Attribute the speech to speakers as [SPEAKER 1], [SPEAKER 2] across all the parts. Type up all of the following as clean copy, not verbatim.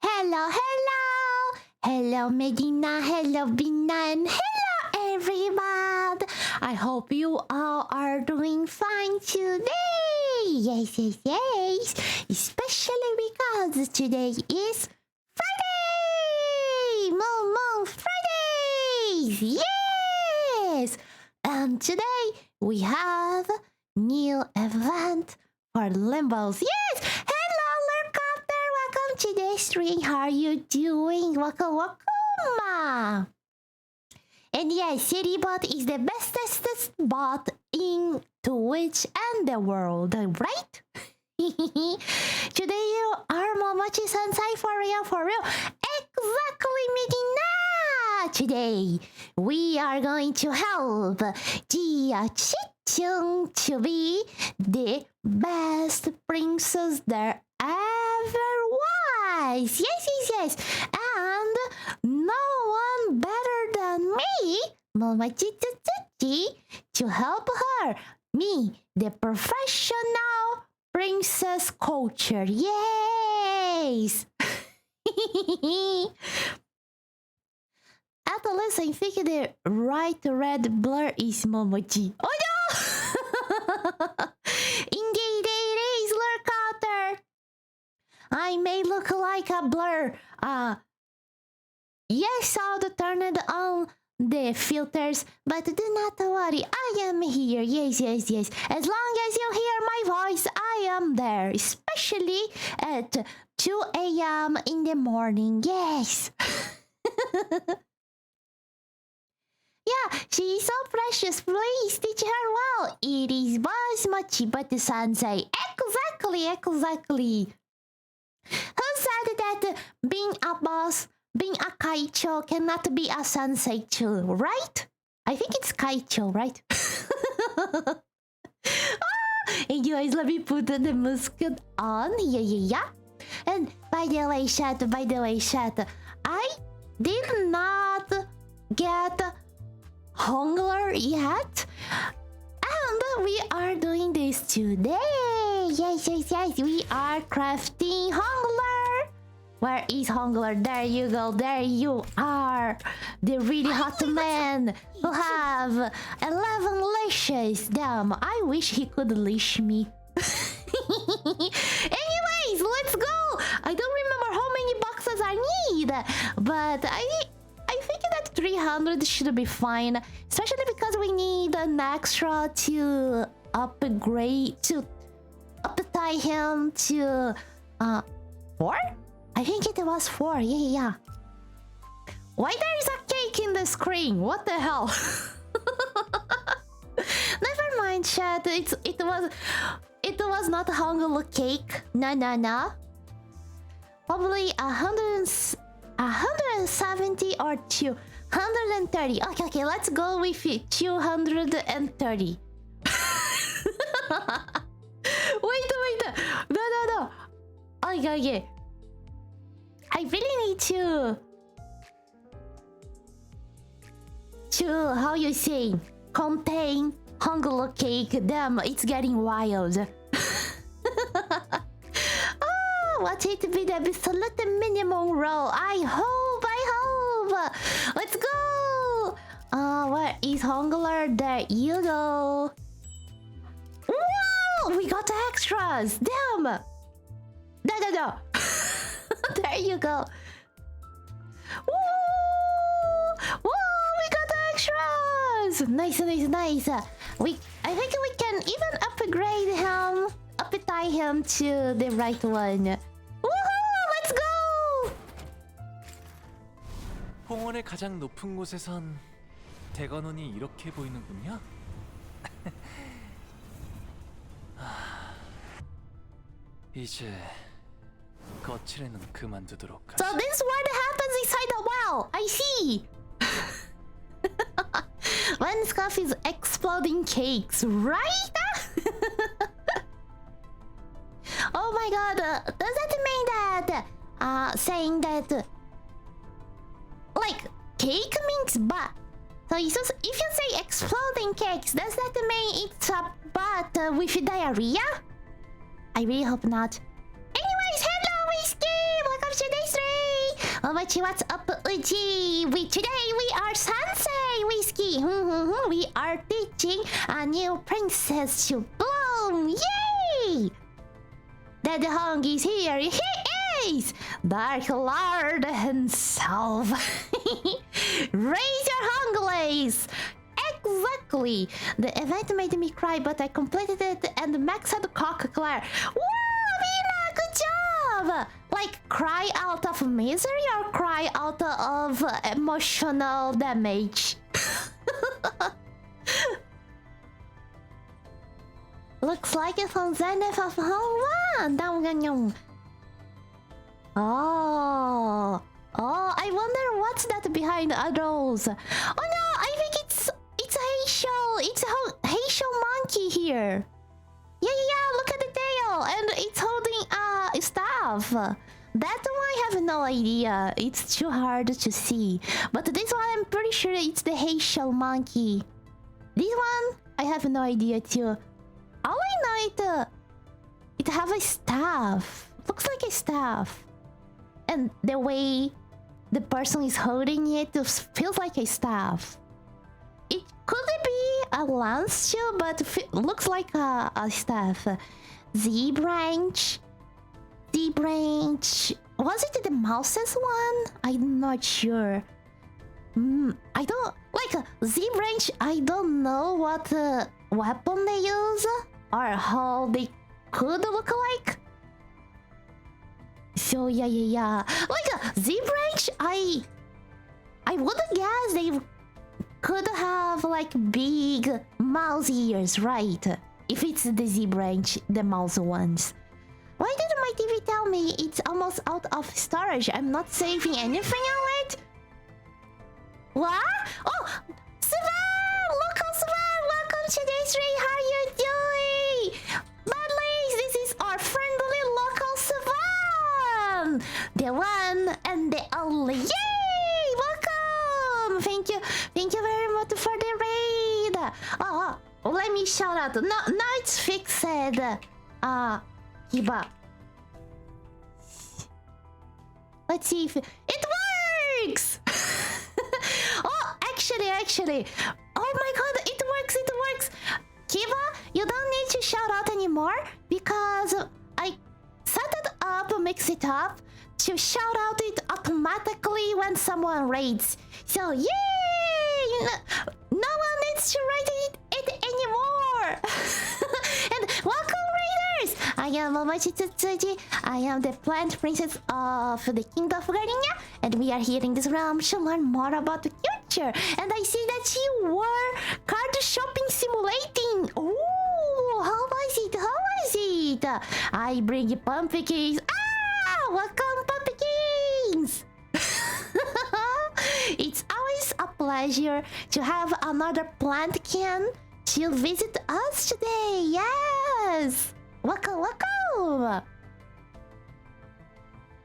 [SPEAKER 1] Hello, hello! Hello, Medina, hello, Bina, and hello, everyone! I hope you all are doing fine today! Yes, yes, yes! Especially because today is Friday! Moon Fridays! Yes! And today we have new event for Limbus. Yes! Hello, Lurkopter! Welcome to the stream. How are you doing? Welcome, welcome! And yes, CityBot is the bestest bot in Twitch and the world, right? Today you are Momochi Sensei for real, for real. Exactly, Medina! Today we are going to help Jia Chichung to be the best princess there ever was. Yes, yes, yes. And no one better than me, Momochi Tsutsuji, to help her. Me, the professional princess culture. Yes! At least I think the right red blur is Momochi. Oh no! Indeed it is, Lurkouter! I may look like a blur. Yes, I'll turn it on the filters, but do not worry, I am here. Yes, yes, yes. As long as you hear my voice, I am there. Especially at 2 a.m. in the morning. Yes. Yeah, she is so precious. Please teach her well. It is Basmachi, but the sensei. Exactly, exactly. Who said that being a boss, being a kaicho cannot be a sensei too, right? I think it's kaicho, right? Anyways, let me put the musket on. Yeah, yeah, yeah. And by the way, chat, I did not get hunger yet. And we are doing this today. Yes, yes, yes. We are crafting Hongler. Where is Hongler? There you go. There you are. The really hot man who have 11 leashes. Damn, I wish he could leash me. Anyways, let's go. I don't remember how many boxes I need, but I think that 300 should be fine, especially because we need an extra to upgrade, to uptie him to 4? I think it was 4. Yeah. Why there is a cake in the screen? What the hell? Never mind, chat. It was not a hunger cake. No. Probably 170 or 230. Okay, let's go with 230. Wait. No. Okay. I really need to how you say, contain hunger cake. Damn, it's getting wild. What it be the absolute minimum roll? I hope. Let's go. Where is Hongler? There you go. Whoa, we got extras. Damn. No. There you go. Whoa, we got extras. Nice. I think we can even upgrade him, uptie him to the right one. Woohoo! Let's go!
[SPEAKER 2] 홍원의 가장 높은 곳에선 대관원이 이렇게 보이는군요. 이제 거칠에는 그만두도록 하지.
[SPEAKER 1] So this is what happens inside the well. I see. When Scuff is exploding cakes, right? Oh my god, does that mean that saying that like cake means butt? So if you say exploding cakes, does that mean it's a butt with diarrhea? I really hope not. Anyways, hello Whiskey! Welcome to the stream! Momochi, what's up, Uji? Today we are Sansei Whiskey. We are teaching a new princess to bloom. Yay! Dead Hong is here. He is Dark Lord himself. Raise your Honglays. Exactly. The event made me cry, but I completed it and maxed cock Claire. Whoa, Mina, good job! Like, cry out of misery or cry out of emotional damage? Looks like it's on Zenith of Hong. Oh, I wonder what's that behind Adros. Oh no, I think it's Heishel. It's a Heishel monkey here. Yeah, look at the tail, and it's holding a staff. That one I have no idea. It's too hard to see. But this one I'm pretty sure it's the Heishel monkey. This one I have no idea too. All I know it have a staff. Looks like a staff. And the way the person is holding it feels like a staff. It could be a lance too, but looks like a staff. Z-branch. Was it the mouse's one? I'm not sure. I don't like Z-branch. I don't know what weapon they use or how they could look like. So yeah. Like Z-branch, I would guess they could have like big mouse ears, right? If it's the Z-branch, the mouse ones. Why did my TV tell me it's almost out of storage? I'm not saving anything on it. What? Oh, Svan! Local Svan! Welcome to the stream. How are you doing? Budlies, this is our friendly local Svan! The one and the only. Yay! Welcome! Thank you very much for the raid. Oh, let me shout out. No, it's fixed. Hiba. Let's see if it works. Oh, actually. Oh my god, it works. Kiba, you don't need to shout out anymore because I set it up, mix it up to shout out it automatically when someone raids. So yay! No one needs to raid it anymore. And welcome, raiders! I am Momochi Tsutsuji. I am the plant princess of the kingdom of Gardenia, and we are here in this realm to learn more about the future. And I see that you were card shopping simulating. Ooh, how was it? I bring you pumpkins. Welcome, pumpkins! It's always a pleasure to have another plant can to visit us today. Yes! Welcome!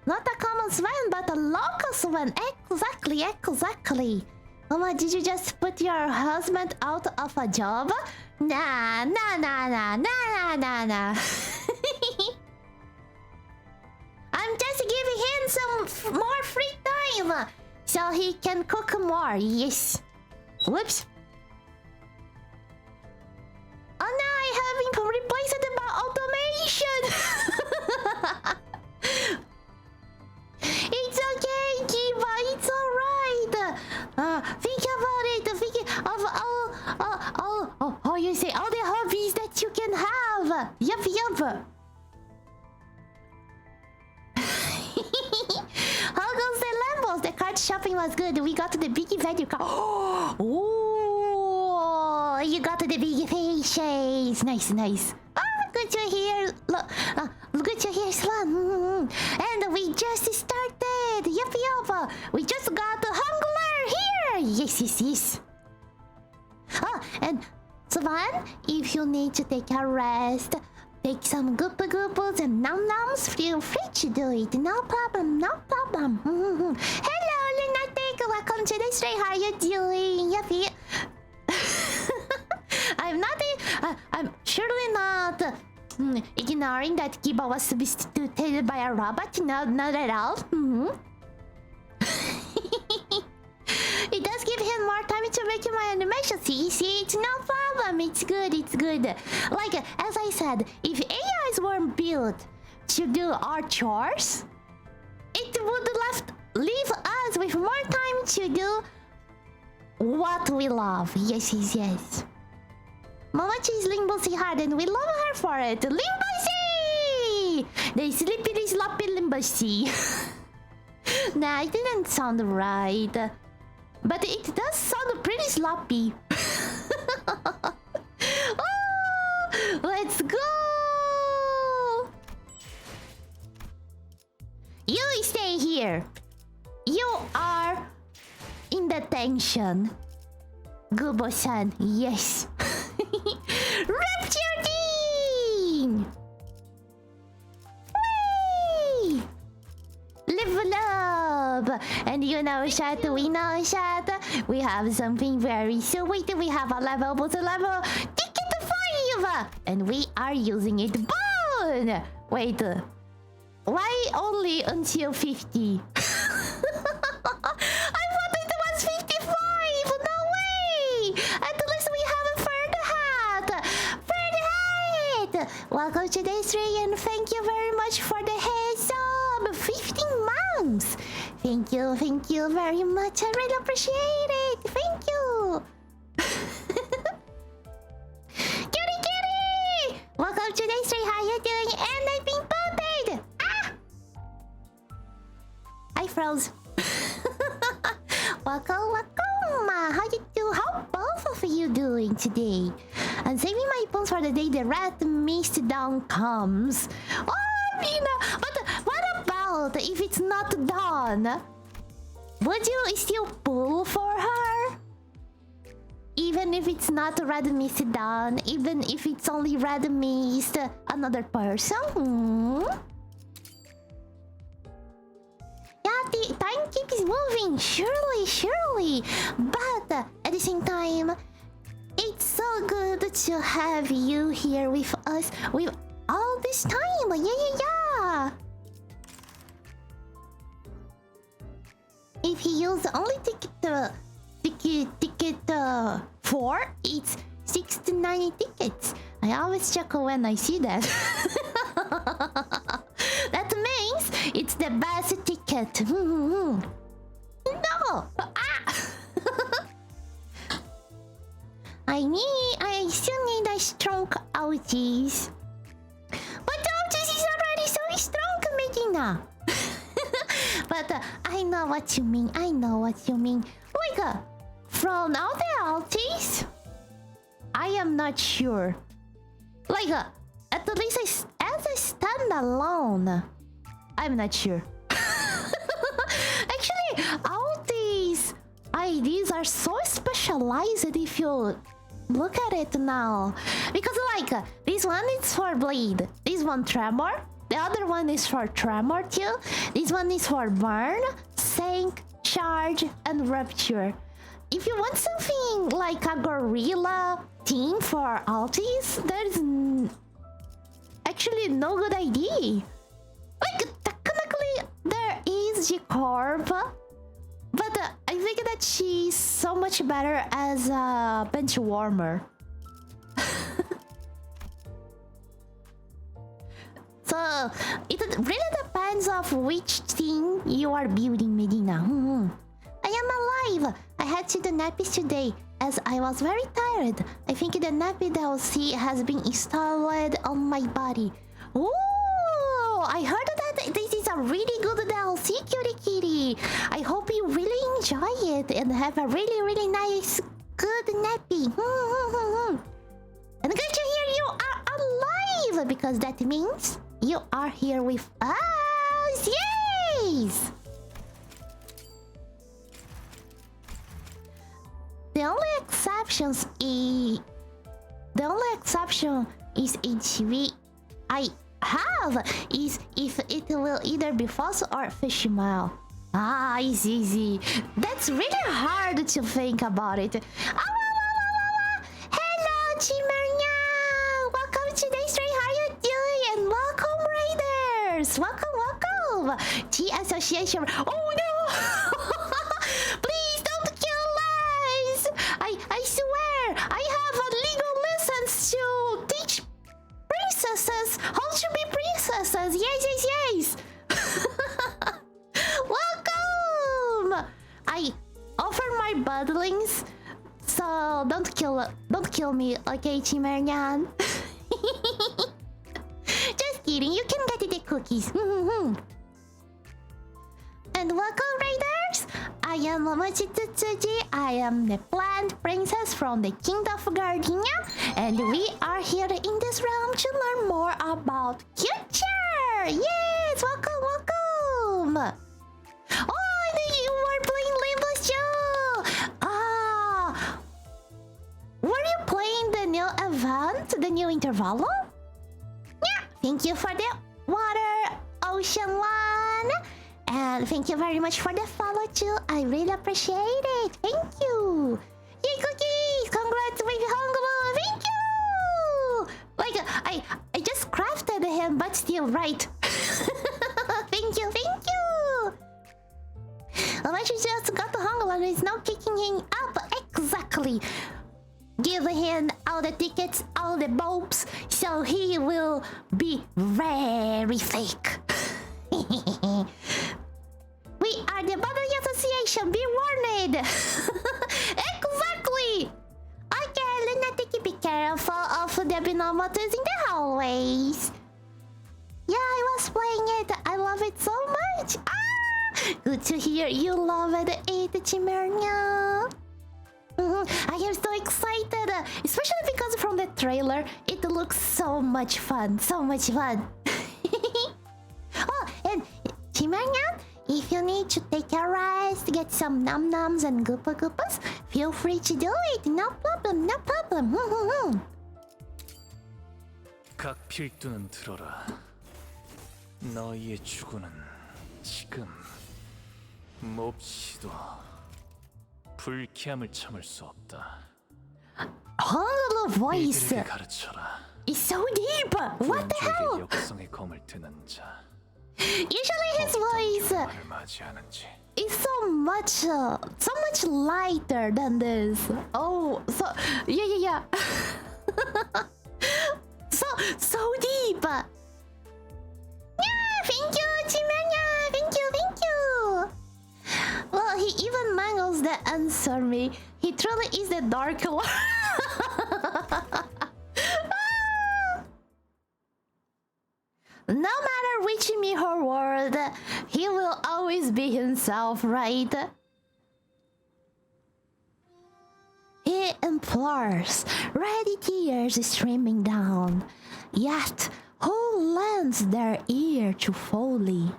[SPEAKER 1] Not a common swan, but a local swan. Exactly. Mama, did you just put your husband out of a job? Nah. I'm just giving him some more free time so he can cook more. Yes. Whoops. Oh no, I have been replaced by automation. It's okay, Kiba. It's alright. Think about it. Think of all you say, all the hobbies that you can have. Yup. How goes the Limbus? The card shopping was good. We got the big value card. Oh, you got the big faces. Nice. Good to hear. Good to hear, Swan. And we just started. Yup. We just got the Hungler here. Yes. And Swan, if you need to take a rest, take some gooples and nums, feel free to do it. No problem. Hello, Lunatic. Welcome to the stream. How are you doing? Yup. I'm surely not ignoring that Kiba was substituted by a robot. No, not at all. It does give him more time to make my animation. See, it's no problem. It's good. Like, as I said, if AIs weren't built to do our chores, it would leave us with more time to do what we love. Yes. Momochi is Limbusy hard and we love her for it. Limbusy! The slippity sloppy Limbusy. Nah, it didn't sound right. But it does sound pretty sloppy. Oh, let's go! You stay here. You are in detention. Gubo-san, yes. Rapture Dean! Whee! Level up! And you know, chat, we know, chat. We have something very sweet. We have a level to level ticket 5! And we are using it. Boom! Wait. Why only until 50? I thought it was 55! No way! At least we have a third hat! Third hat! Welcome to day 3 and thank you very much for the heads up! 15 months! Thank you very much. I really appreciate it! Thank you! Kitty! Welcome to day 3. How you doing? And I've been pooped! Ah! I froze. Welcome. How you do? How both of you doing today? I'm saving my bones for the day the red mist dawn comes. Oh, Mina! But what about if it's not dawn? Would you still pull for her? Even if it's not red mist dawn, even if it's only red mist another person? Yeah, the time keeps moving, surely. But at the same time, it's so good to have you here with us with all this time. Yeah. If he used only ticket 4, it's 6 to 9 tickets. I always chuckle when I see that. That means it's the best ticket. No! I still need a strong outies. But outies is already so strong, Medina. But I know what you mean. Like, from all the outies, I am not sure. Like, at least as a standalone, I'm not sure. Actually, all these IDs are so specialized if you look at it now. Because like, this one is for bleed, this one tremor, the other one is for tremor too, this one is for burn, sink, charge, and rupture. If you want something like a gorilla team for alties, there's actually no good idea. Like, technically, there is G-Corp, but I think that she's so much better as a bench warmer. So, it really depends of which team you are building, Medina. I am alive! I had to do nappies today, as I was very tired. I think the nappy DLC has been installed on my body. Oh, I heard that this is a really good DLC, Cutie Kitty. I hope you really enjoy it and have a really nice, good nappy. And good to hear you are alive, because that means you are here with us. Yes! The only exception is HV I have is if it will either be false or Fishmail. Ah, easy. That's really hard to think about it. Hello, Chimernya! Welcome to Day 3. How you doing? And welcome, Raiders! Welcome! T Association. Oh no! Please don't kill Yes, yes, yes! Welcome! I offer my budlings, so don't kill me, okay, Chimeryan? Just kidding, you can get the cookies. And welcome, raiders! I am Momochi Tsutsuji. I am the plant princess from the kingdom of Gardenia, and we are here in this realm to learn more about culture. Yes, welcome, welcome. Oh, you were playing Limbus too. Ah, were you playing the new event, the new intervalo? Yeah. Thank you for the water, Ocean One. And thank you very much for the follow too. I really appreciate it. Thank you. Yay, cookies! Congrats, baby Hongable. Thank you. Like I just crafted him, but still right. Thank you, thank you. I just got the Hongable and is now kicking him up. Exactly. Give him all the tickets, all the bulbs, so he will be very fake. We are the Bodily Association, be warned! Exactly! Okay, Lunatic, be careful of the binometers in the hallways. Yeah, I was playing it. I love it so much. Ah! Good to hear you love it, Chimernia. I am so excited, especially because from the trailer, it looks so much fun, so much fun. Oh, and Chimernia, if you need to take a rest, get some num-nums and goopa-goopas, feel free to do it. No problem, no problem.
[SPEAKER 2] 각 필두는 들어라. 너희의 주군은 지금 몹시도 불쾌함을 참을 수 없다.
[SPEAKER 1] Whole voice
[SPEAKER 2] 이들에게 가르쳐라.
[SPEAKER 1] is so deep. What the hell?
[SPEAKER 2] 역성의 검을 드는 자.
[SPEAKER 1] Usually his voice is so much lighter than this. Oh, so yeah. so deep. Yeah, thank you, Chimenya. Thank you. Well, he even mangles the answer me. He truly is the Dark Lord. No matter which Miho world, he will always be himself, right? He implores, ready tears streaming down. Yet, who lends their ear to folly?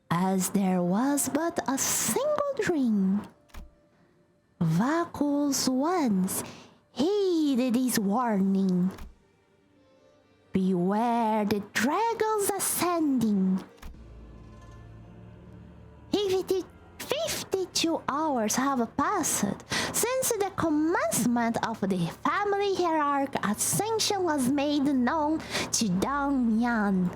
[SPEAKER 1] As there was but a single dream. Vacuous ones heeded his warning. Beware the dragons ascending. 52 hours have passed since the commencement of the family hierarchy ascension was made known to Dongyan.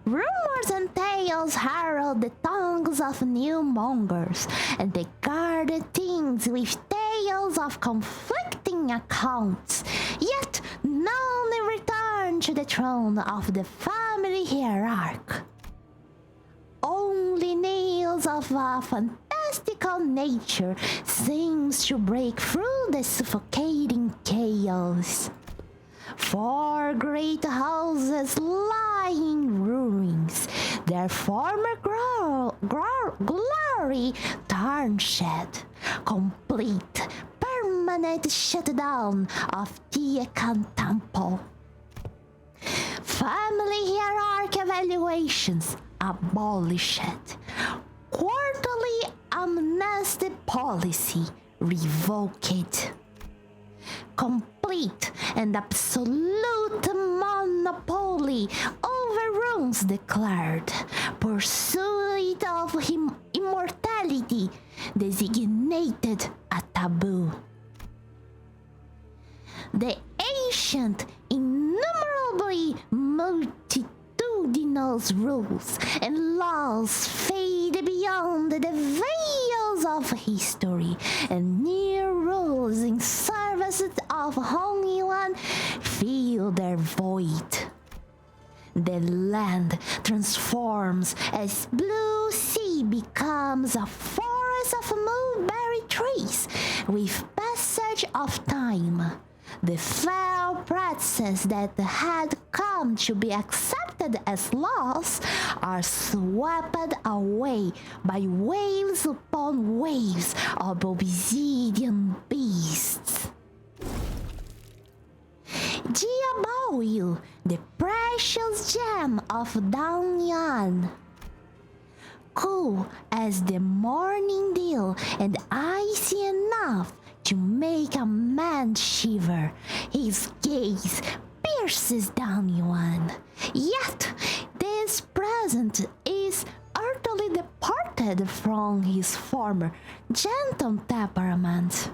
[SPEAKER 1] Rumors and tales herald the tongues of new mongers, and they guarded things with tales of conflicting accounts. Yet none returned to the throne of the family hierarchy. Only nails of a fantastical nature seems to break through the suffocating chaos. 4 great houses lie in ruins, their former glory tarnished, complete, permanent shutdown of Tiekan Temple. Family hierarchy evaluations abolished. Quarterly amnesty policy revoked. Complete and absolute monopoly over runes declared. Pursuit of immortality designated a taboo. The ancient, innumerably multitudinal rules and laws fade beyond the veils of history, and new rules in service of Holy One fill their void. The land transforms as blue sea becomes a forest of mulberry trees with passage of time. The fell practices that had come to be accepted as laws are swept away by waves upon waves of obsidian beasts. Diaboyu, the precious gem of Danyan. Cool as the morning dew and icy enough to make a man shiver, his gaze pierces Danyan. Yet this present is utterly departed from his former gentle temperament.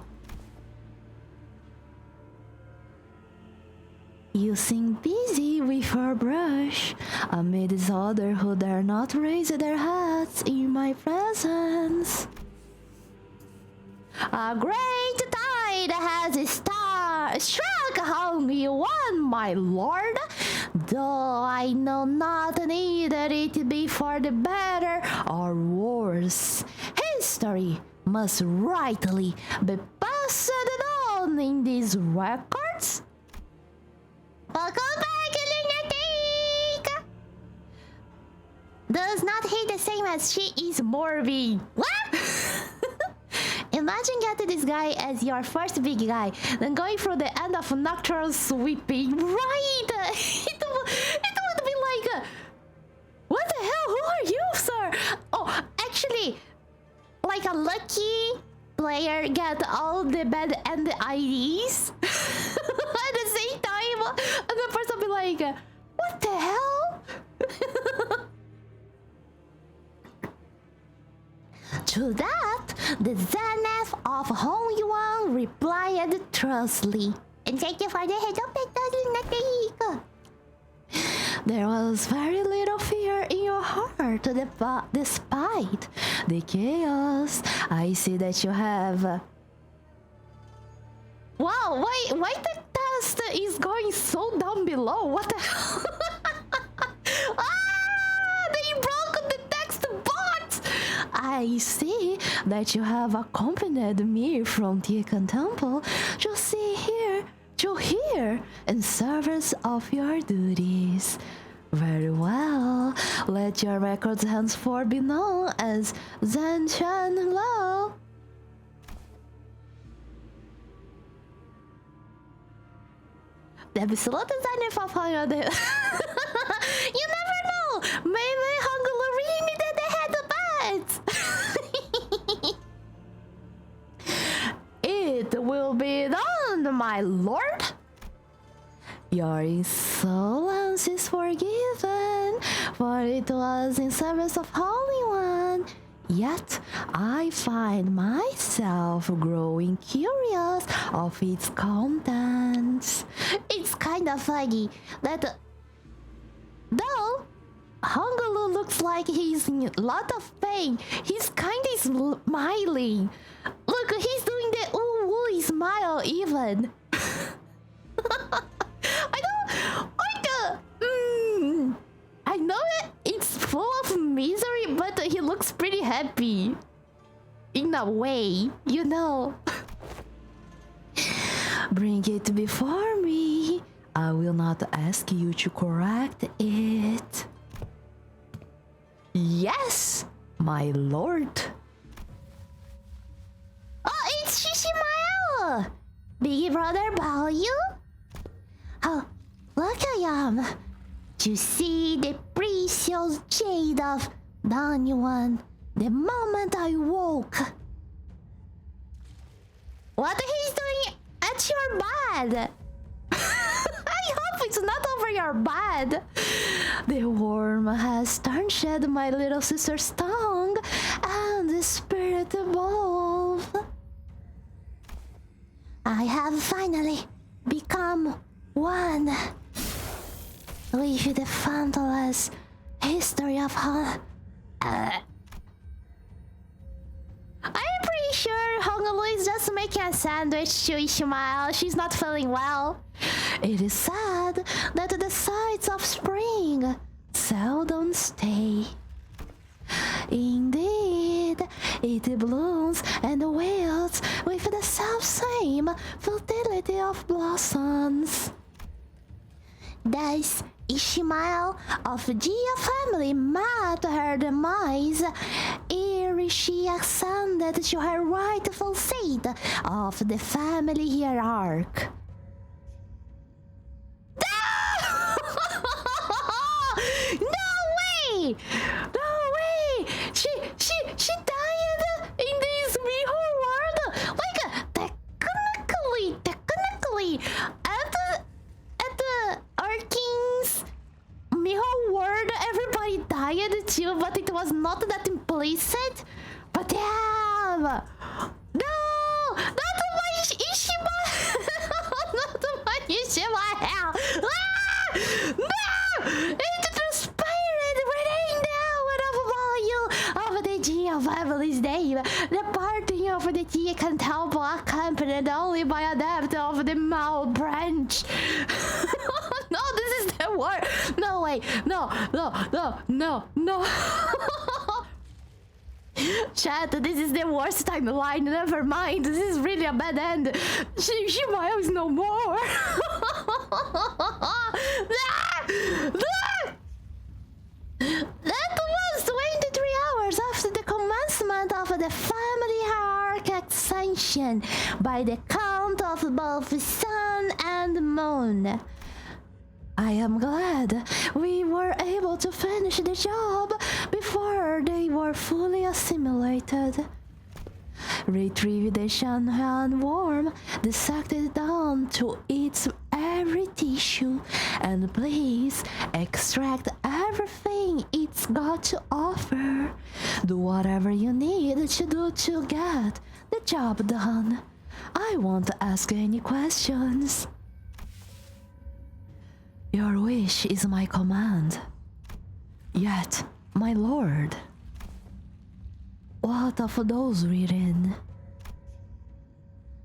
[SPEAKER 1] You seem busy with your brush, amidst others who dare not raise their hats in my presence. A great tide has struck home you one, my lord, though I know not neither it be for the better or worse. History must rightly be passed on in these records. Welcome back, Lunatic! Does not he the same as she is Morby? What? Imagine getting this guy as your first big guy, then going through the end of Nocturnal Sweeping. Right! It would be like, what the hell? Who are you, sir? Oh, actually, like a lucky player get all the bad end IDs at the same time, and the person be like, what the hell? To that, the Zenith of Hong Yuan replied truthfully. And thank you for the head up, there was very little fear in your heart, despite the chaos. I see that you have. Wow, why the test is going so down below? What the hell? They broke the text box! I see that you have accompanied me from Tikan Temple to here in service of your duties. Very well. Let your records henceforth be known as Zenshan Law. Deve ser o designer falando. You never know. Maybe Hungary needed the head beds. It will be done, my lord. Your insolence is forgiven, for it was in service of Holy One. Yet I find myself growing curious of its contents. It's kind of funny that though Hongalu looks like he's in a lot of pain, he's kind of smiling. Look, he's doing the ooh woo smile even. I know it's full of misery, but he looks pretty happy. In a way, you know. Bring it before me. I will not ask you to correct it. Yes, my lord. Oh, it's Shishimael! Big brother Baoyu? Oh, look I am. To see the precious jade of Danyuan the moment I woke. What he's doing at your bed? I hope it's not over your bed. The worm has tarnished my little sister's tongue, and the spirit evolved. I have finally become one with the fabulous history of her. I'm pretty sure Hongalu is just making a sandwich to Ishmael. She's not feeling well. It is sad that the sights of spring seldom stay. Indeed, it blooms and wilts with the self-same fertility of blossoms. Thus, Ishmael of Gia family met her demise ere she ascended to her rightful seat of the family hierarchy. No way! No way! She died in this mirror world. Like technically, at the Arking's mirror world, everybody died too, but it was not that implicit. But damn! No! Not my Ishima! Not my Ishima! Hell! Ah! No! It transpired within the hour of value of the Gia family's name. The parting of the Tiakan temple accompanied only by a depth of the Mao branch. No, this is the word. No way. No. Chat, this is the worst timeline. Never mind. This is really a bad end. Shimao is no more. That was 23 hours after the commencement of the family hierarchy ascension by the count of both sun and moon. I am glad we were able to finish the job before they were fully assimilated. Retrieve the Shanhan worm, dissect it down to its every tissue, and please extract everything it's got to offer. Do whatever you need to do to get the job done. I won't ask any questions. Your wish is my command. Yet, my lord, what of those written?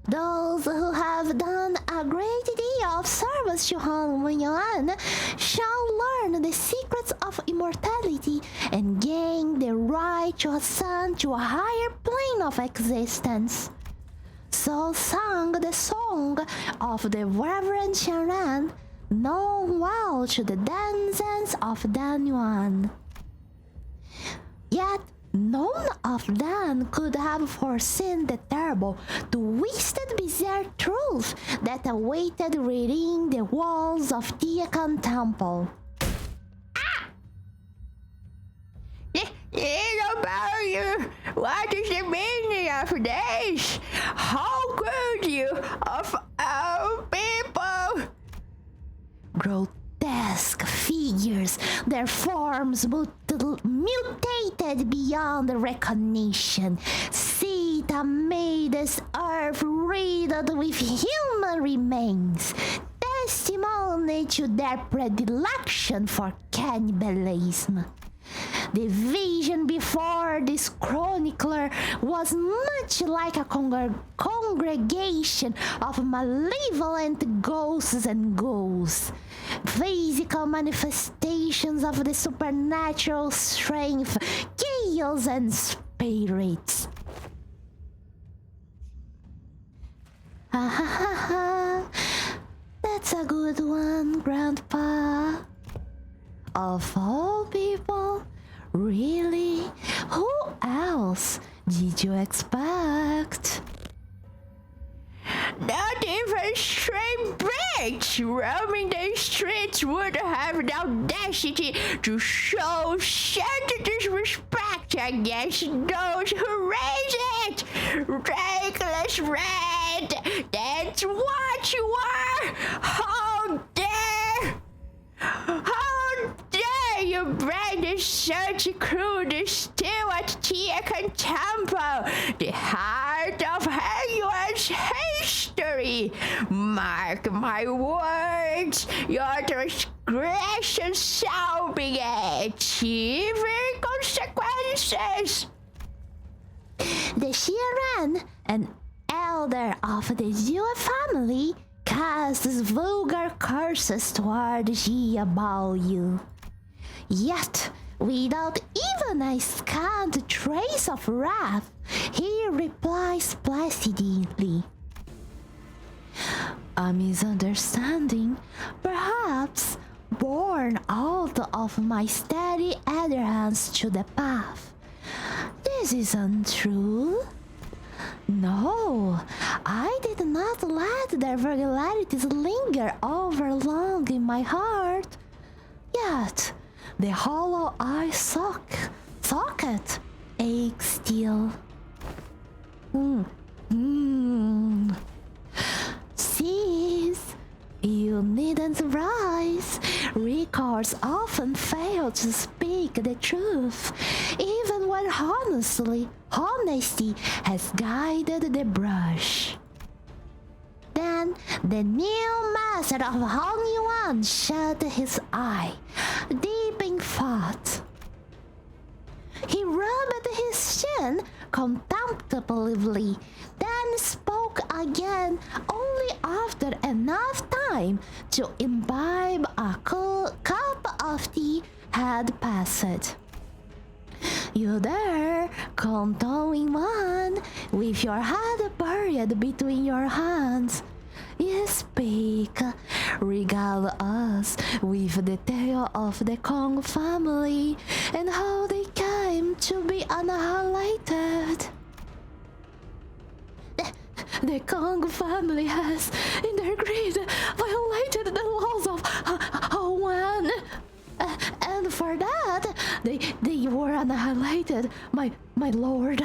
[SPEAKER 1] Those who have done a great deal of service to Han Wenyan shall learn the secrets of immortality and gain the right to ascend to a higher plane of existence. So sang the song of the Reverend Sharan, known well to the denizens of Danyuan. Yet none of them could have foreseen the terrible, twisted, bizarre truth that awaited within the walls of Tiakan Temple. About you, what is the meaning of this? How could you, of all people? Grotesque figures, their forms mutated beyond recognition, sit amid this earth riddled with human remains, testimony to their predilection for cannibalism. The vision before this chronicler was much like a congregation of malevolent ghosts and ghouls, physical manifestations of the supernatural strength, chaos, and spirits. Ha ha ha ha! That's a good one, Grandpa. Of all people, really? Who else did you expect? Not even stray bricks roaming the streets would have the audacity to show such disrespect against those who raise it! Reckless red! That's what you are! How dare! How dare you brand such cruelness still at Tiakan Temple, the heart of Hangyuan's history? Mark my words, your transgression shall be achieving consequences. The Shiran, an elder of the Zhou family, casts vulgar curses toward ye about you. Yet, without even a scant trace of wrath, he replies placidly. A misunderstanding, perhaps, born out of my steady adherence to the path. This is untrue. No, I did not let their vulgarities linger over long in my heart. Yet, the hollow eye socket aches still. Cease. You needn't rise. Records often fail to speak the truth, even when honesty has guided the brush. Then the new master of Hong shut his eye, deep in thought. He rubbed his chin contemplatively, then spoke again only after enough time to imbibe a cup of tea had passed. You there, contoing one, with your head buried between your hands. You speak, regale us with the tale of the Kong family and how they came to be annihilated. The Kong family has, in their greed, violated the laws of Hoan. And for that, they were annihilated, my lord.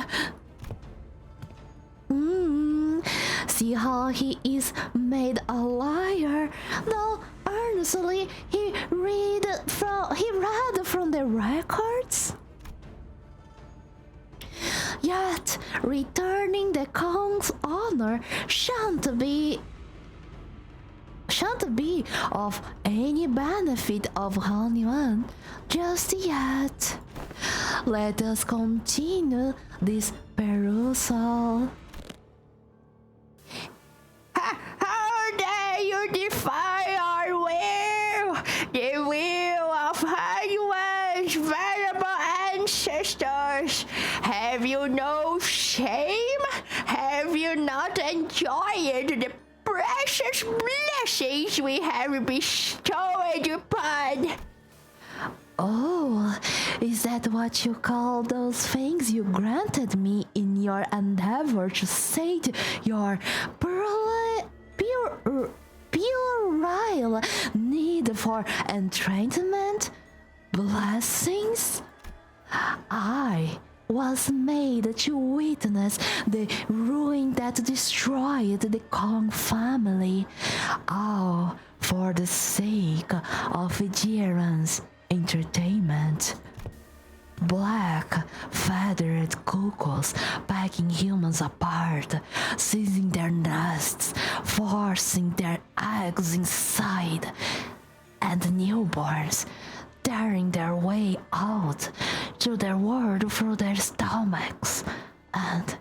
[SPEAKER 1] See how he is made a liar, though earnestly he read from the records. Yet returning the Kong's honor shan't be of any benefit of Hanyuan just yet. Let us continue this perusal. How dare you defy our will, the will of Hanyuan's venerable ancestors? Have you no shame? Have you not enjoyed the precious blessings we have bestowed upon? Oh, is that what you call those things you granted me in your endeavor to sate your puerile need for entrainment? Blessings? I was made to witness the ruin that destroyed the Kong family, all for the sake of Jiran's entertainment. Black, feathered cuckoos packing humans apart, seizing their nests, forcing their eggs inside, and newborns tearing their way out to their world through their stomachs, and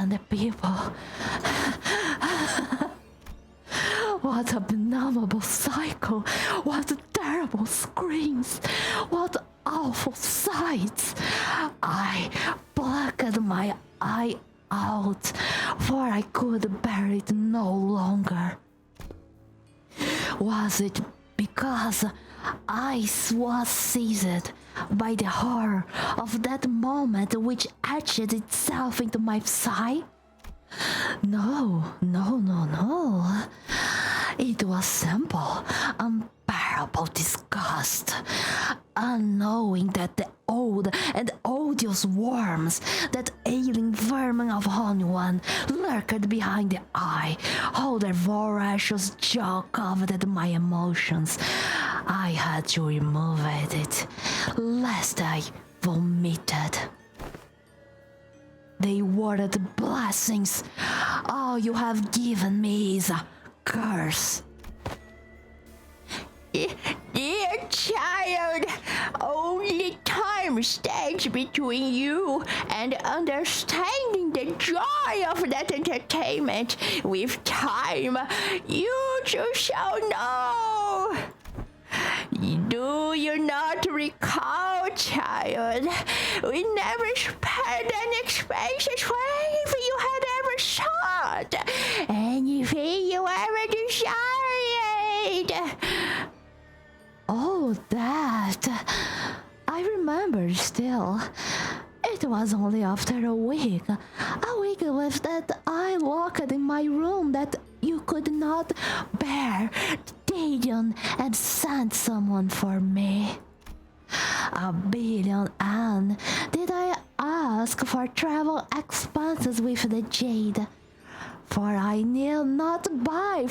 [SPEAKER 1] the people. What abominable cycle! What terrible screams! What awful sights! I plucked my eye out, for I could bear it no longer. Was it because I was seized by the horror of that moment which etched itself into my psyche? No. It was simple, unbearable disgust, unknowing that the old and odious worms, that ailing vermin of Honyuan, lurked behind the eye, how their voracious jaw coveted my emotions. I had to remove it, lest I vomited. They worded blessings. All you have given me is a curse. Dear
[SPEAKER 3] child. Only time stands between you and understanding the joy of that entertainment. With time, you too shall know. Do you not recall, child? We never spared any expenses for anything you had ever sought, anything you ever desired.
[SPEAKER 1] Oh, that. I remember still. It was only after a week with that I locked in my room that you could not bear Daedon and sent someone for me. A billion and did I ask for travel expenses with the jade, for I knew not by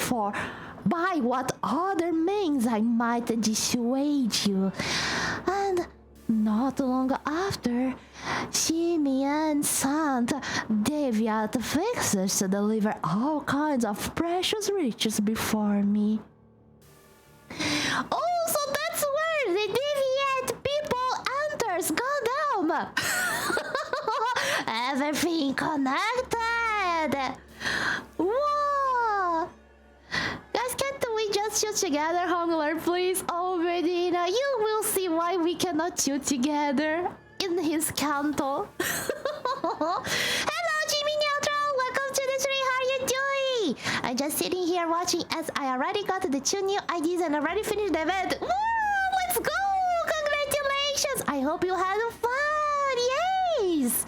[SPEAKER 1] what other means I might dissuade you. And not long after, Simeon sent Deviat fixers to deliver all kinds of precious riches before me. Oh, so that's where the Deviat people enters Gundam! Everything connected! Whoa! Guys, can't we just shoot together, Hongler, please? Oh, Medina, you will see why we cannot shoot together in his canto. Hello, Jimmy Neutral! Welcome to the stream, how are you doing? I'm just sitting here watching as I already got the 2 new IDs and already finished the event. Woo! Let's go! Congratulations! I hope you had fun! Yes!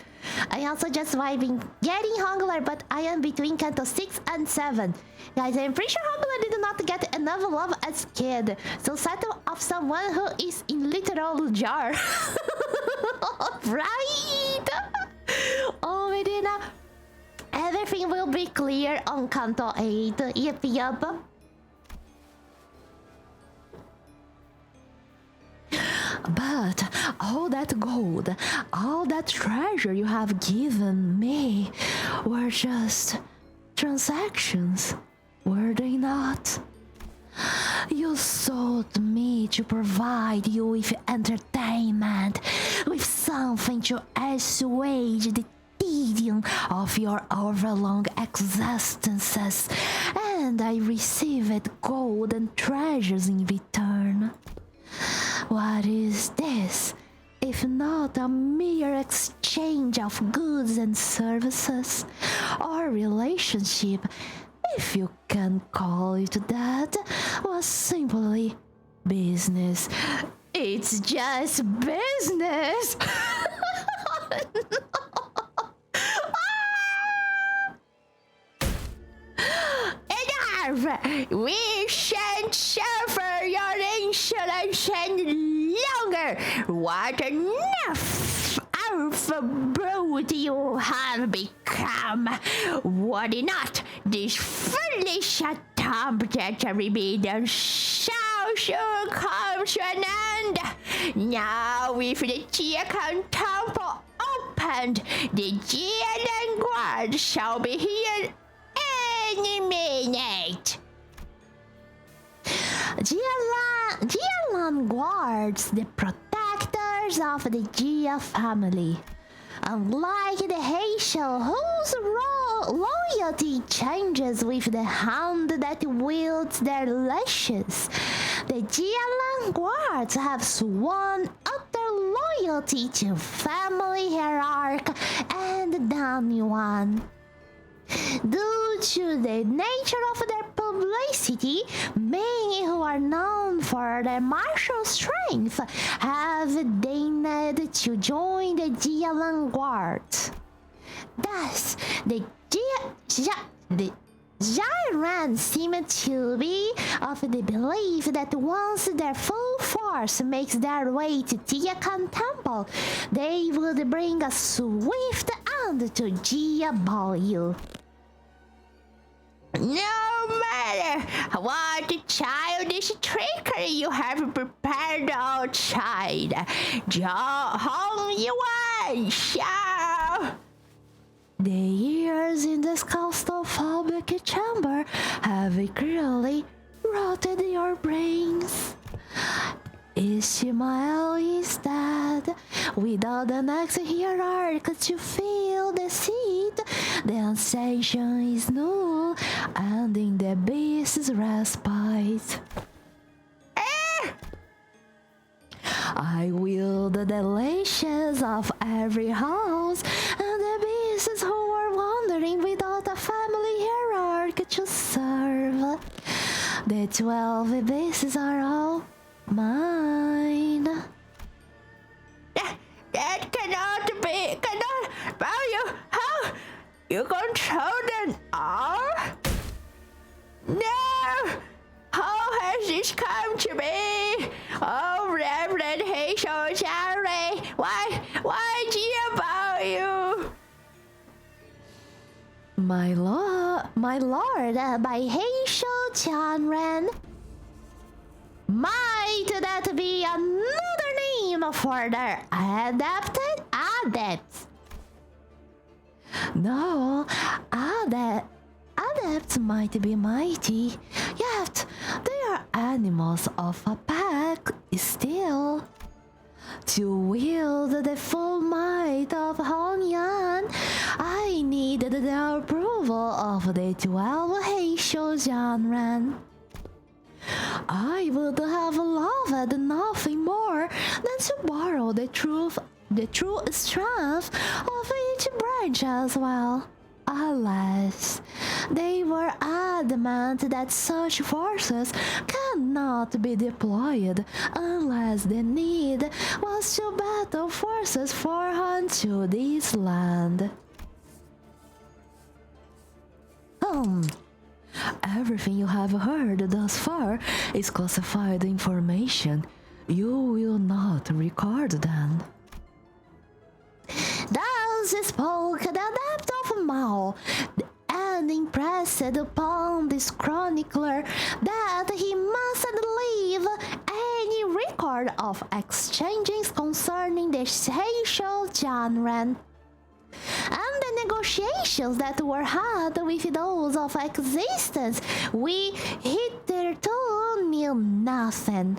[SPEAKER 1] I also just vibing getting Hongler, but I am between Kanto 6 and 7. Guys, I'm pretty sure Hongler did not get enough love as kid, so settle of someone who is in literal jar. Right? Oh, Medina. Everything will be clear on Kanto 8. Yep. But all that gold, all that treasure you have given me were just transactions, were they not? You sold me to provide you with entertainment, with something to assuage the tedium of your overlong existences, and I received gold and treasures in return. What is this, if not a mere exchange of goods and services, or relationship, if you can call it that, was simply business. It's just business!
[SPEAKER 3] Enough! We shan't suffer your insolence any longer. What enough alpha brute you have become. Would not this foolish attempt at rebellion shall soon come to an end? Now with the Chiakan temple opened, the Jianan guard shall be here any minute.
[SPEAKER 1] Jialan guards, the protectors of the Jia family. Unlike the Heishel, whose loyalty changes with the hand that wields their lashes, the Jialan guards have sworn utter loyalty to family hierarch and Danyuan. Due to the nature of their publicity, many who are known for their martial strength have deigned to join the Jialan Guards. Thus, the Jairan seem to be of the belief that once their full force makes their way to Tiakan Temple, they would bring a swift end to Jia Balyu.
[SPEAKER 3] No matter what childish trickery you have prepared outside, Hong Yuan shall.
[SPEAKER 1] The years in this claustrophobic chamber have clearly rotted your brains. Ishmael is dead. Without the next hierarchy to fill the seat, the ascension is null, ending the beast's respite. I wield the deletions of every house, and the beasts who are wandering without a family hierarchy to serve. The 12 beasts are all mine.
[SPEAKER 3] That cannot be. How? You control them all? No! How has this come to be? Oh, Reverend Hazel Jerry, why do you about you?
[SPEAKER 1] My lord, by Hazel Chanren. Might that be another name for the adapted adepts? No, adepts might be mighty, yet they are animals of a pack still. To wield the full might of Hongyan, I needed the approval of the 12 Heisho Janren. I would have loved nothing more than to borrow the true strength of each branch as well. Alas, they were adamant that such forces cannot be deployed unless the need was to battle forces foreign to this land. Everything you have heard thus far is classified information. You will not record them. Thus spoke the adept of Mao, and impressed upon this chronicler that he mustn't leave any record of exchanges concerning the Heisho Janren, and the negotiations that were had with those of existence. We hitherto knew nothing.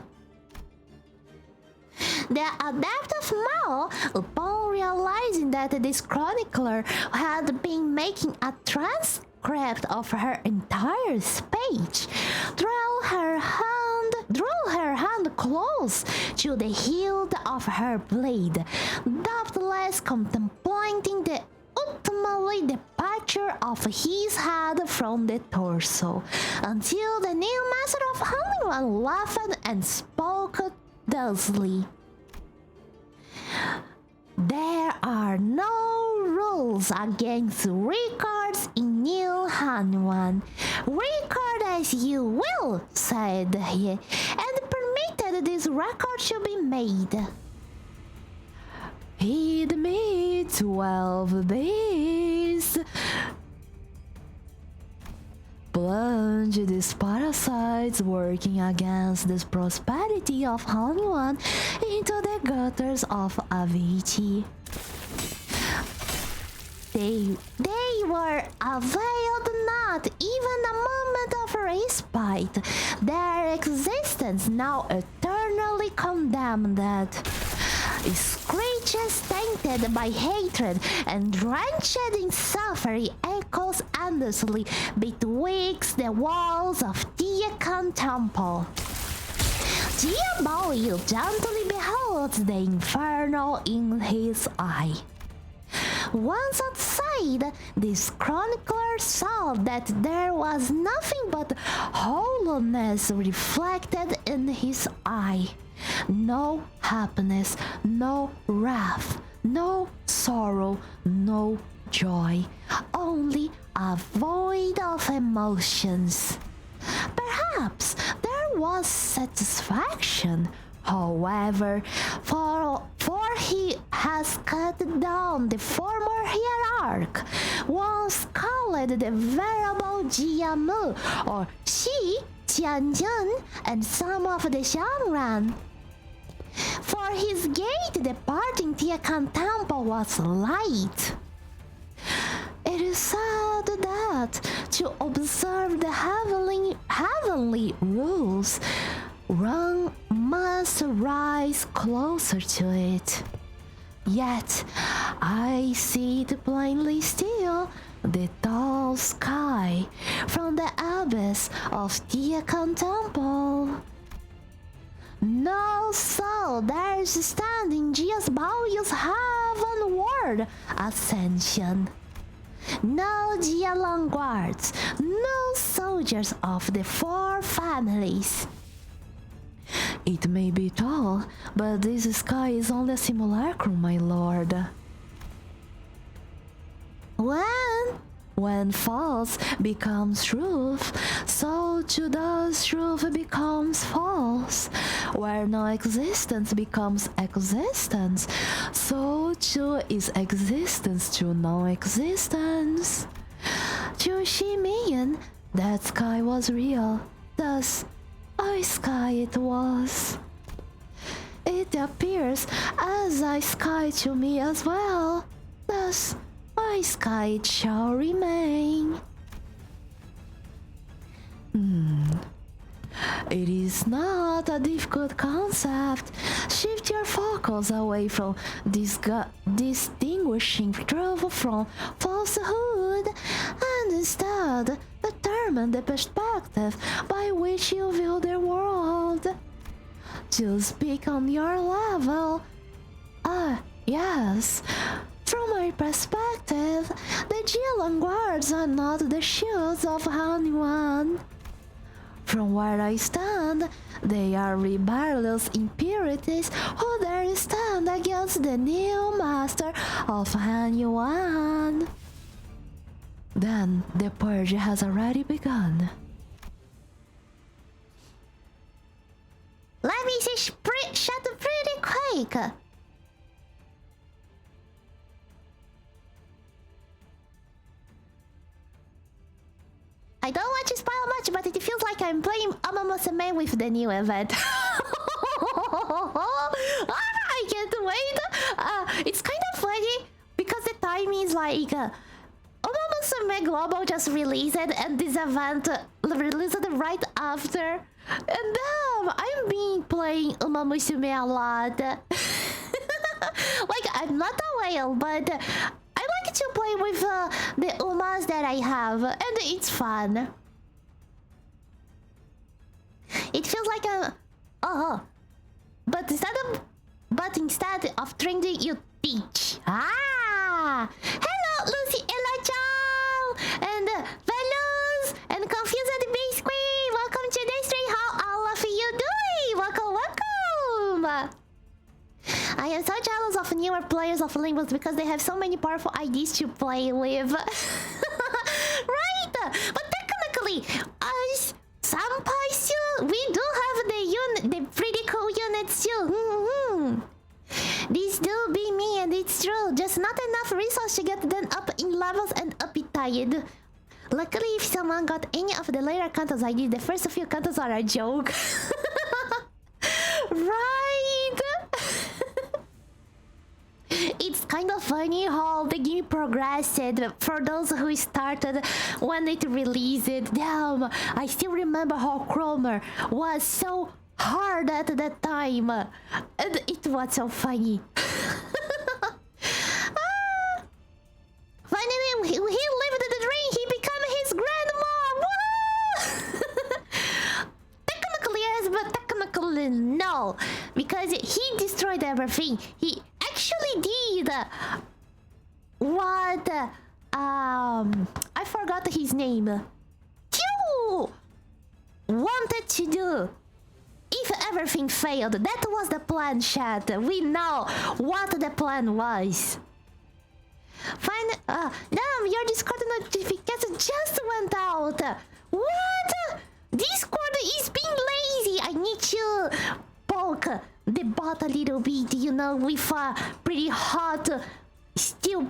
[SPEAKER 1] The adept of Mao, upon realizing that this chronicler had been making a transcript of her entire speech, drew her hand close to the hilt of her blade, doubtless contemplating the ultimately departure of his head from the torso, until the new master of Hangwan laughed and spoke thusly. There are no rules against records in New Hanwan. Record as you will, said he, and permitted this record to be made. Heed me, 12 beasts. Plunge these parasites working against the prosperity of Hanyuan into the gutters of Avicii. They were availed not even a moment of respite, their existence now eternally condemned. Screeches tainted by hatred and drenched in suffering echoes endlessly betwixt the walls of Tiakan Temple. Diabolic gently beholds the inferno in his eye. Once outside, this chronicler saw that there was nothing but hollowness reflected in his eye. No happiness, no wrath, no sorrow, no joy, only a void of emotions. Perhaps there was satisfaction, however, for he has cut down the former hierarch, once called the venerable Jiamu or Shi, Tianjin, and some of the Shanran. For his gate departing Tiakan Temple was light. It is sad that to observe the heavenly rules, One must rise closer to it. Yet I see it plainly still, the tall sky from the abyss of the temple. No soul dares stand in Jia's heavenward ascension. No Jialan guards, no soldiers of the four families. It may be tall, but this sky is only a simulacrum, my lord. When false becomes truth, so too does truth becomes false. Where no existence becomes existence, so too is existence to non-existence. To Shimian, that sky was real, thus a sky it was. It appears as a sky to me as well, thus my sky it shall remain. It is not a difficult concept. Shift your focus away from distinguishing truth from falsehood, and instead determine the perspective by which you view the world. To speak on your level, yes. From my perspective, the Jialan guards are not the shields of anyone. From where I stand, they are rebellious impurities who dare stand against the new master of Han Yuan. Then the purge has already begun. Let me see shut pretty quick. I don't want to spoil much, but it feels like I'm playing Amamusume with the new event. I can't wait. It's kind of funny because the time is like Amamusume Global just released and this event released right after. And I've been playing Amamusume a lot. Like, I'm not a whale, but I like to play with the Umas that I have, and it's fun. It feels like a... But instead of training, you teach. Hello, Lucy Ella-chan! And Veluz! And Confused Base Queen! Welcome to the stream! How all of you doing? Welcome! I am so jealous of newer players of Limbus because they have so many powerful IDs to play with. Right! But technically, as Senpai too, we do have the pretty cool units too. These do be me, and it's true. Just not enough resource to get them up in levels and uptied. Luckily, if someone got any of the later cantos I did, the first few cantos are a joke. Right? It's kind of funny how the game progressed for those who started when it released. Damn, I still remember how Cromer was so hard at that time. And it was so funny. Finally, he lived the dream. He became his grandma. Technically yes, but technically no. Because he destroyed everything. He actually did what I forgot his name. You wanted to do. If everything failed, that was the plan, chat. We know what the plan was. Fine. Damn, your Discord notification just went out. What? Discord is being lazy. I need to poke the bot a little bit, you know, with a pretty hot still,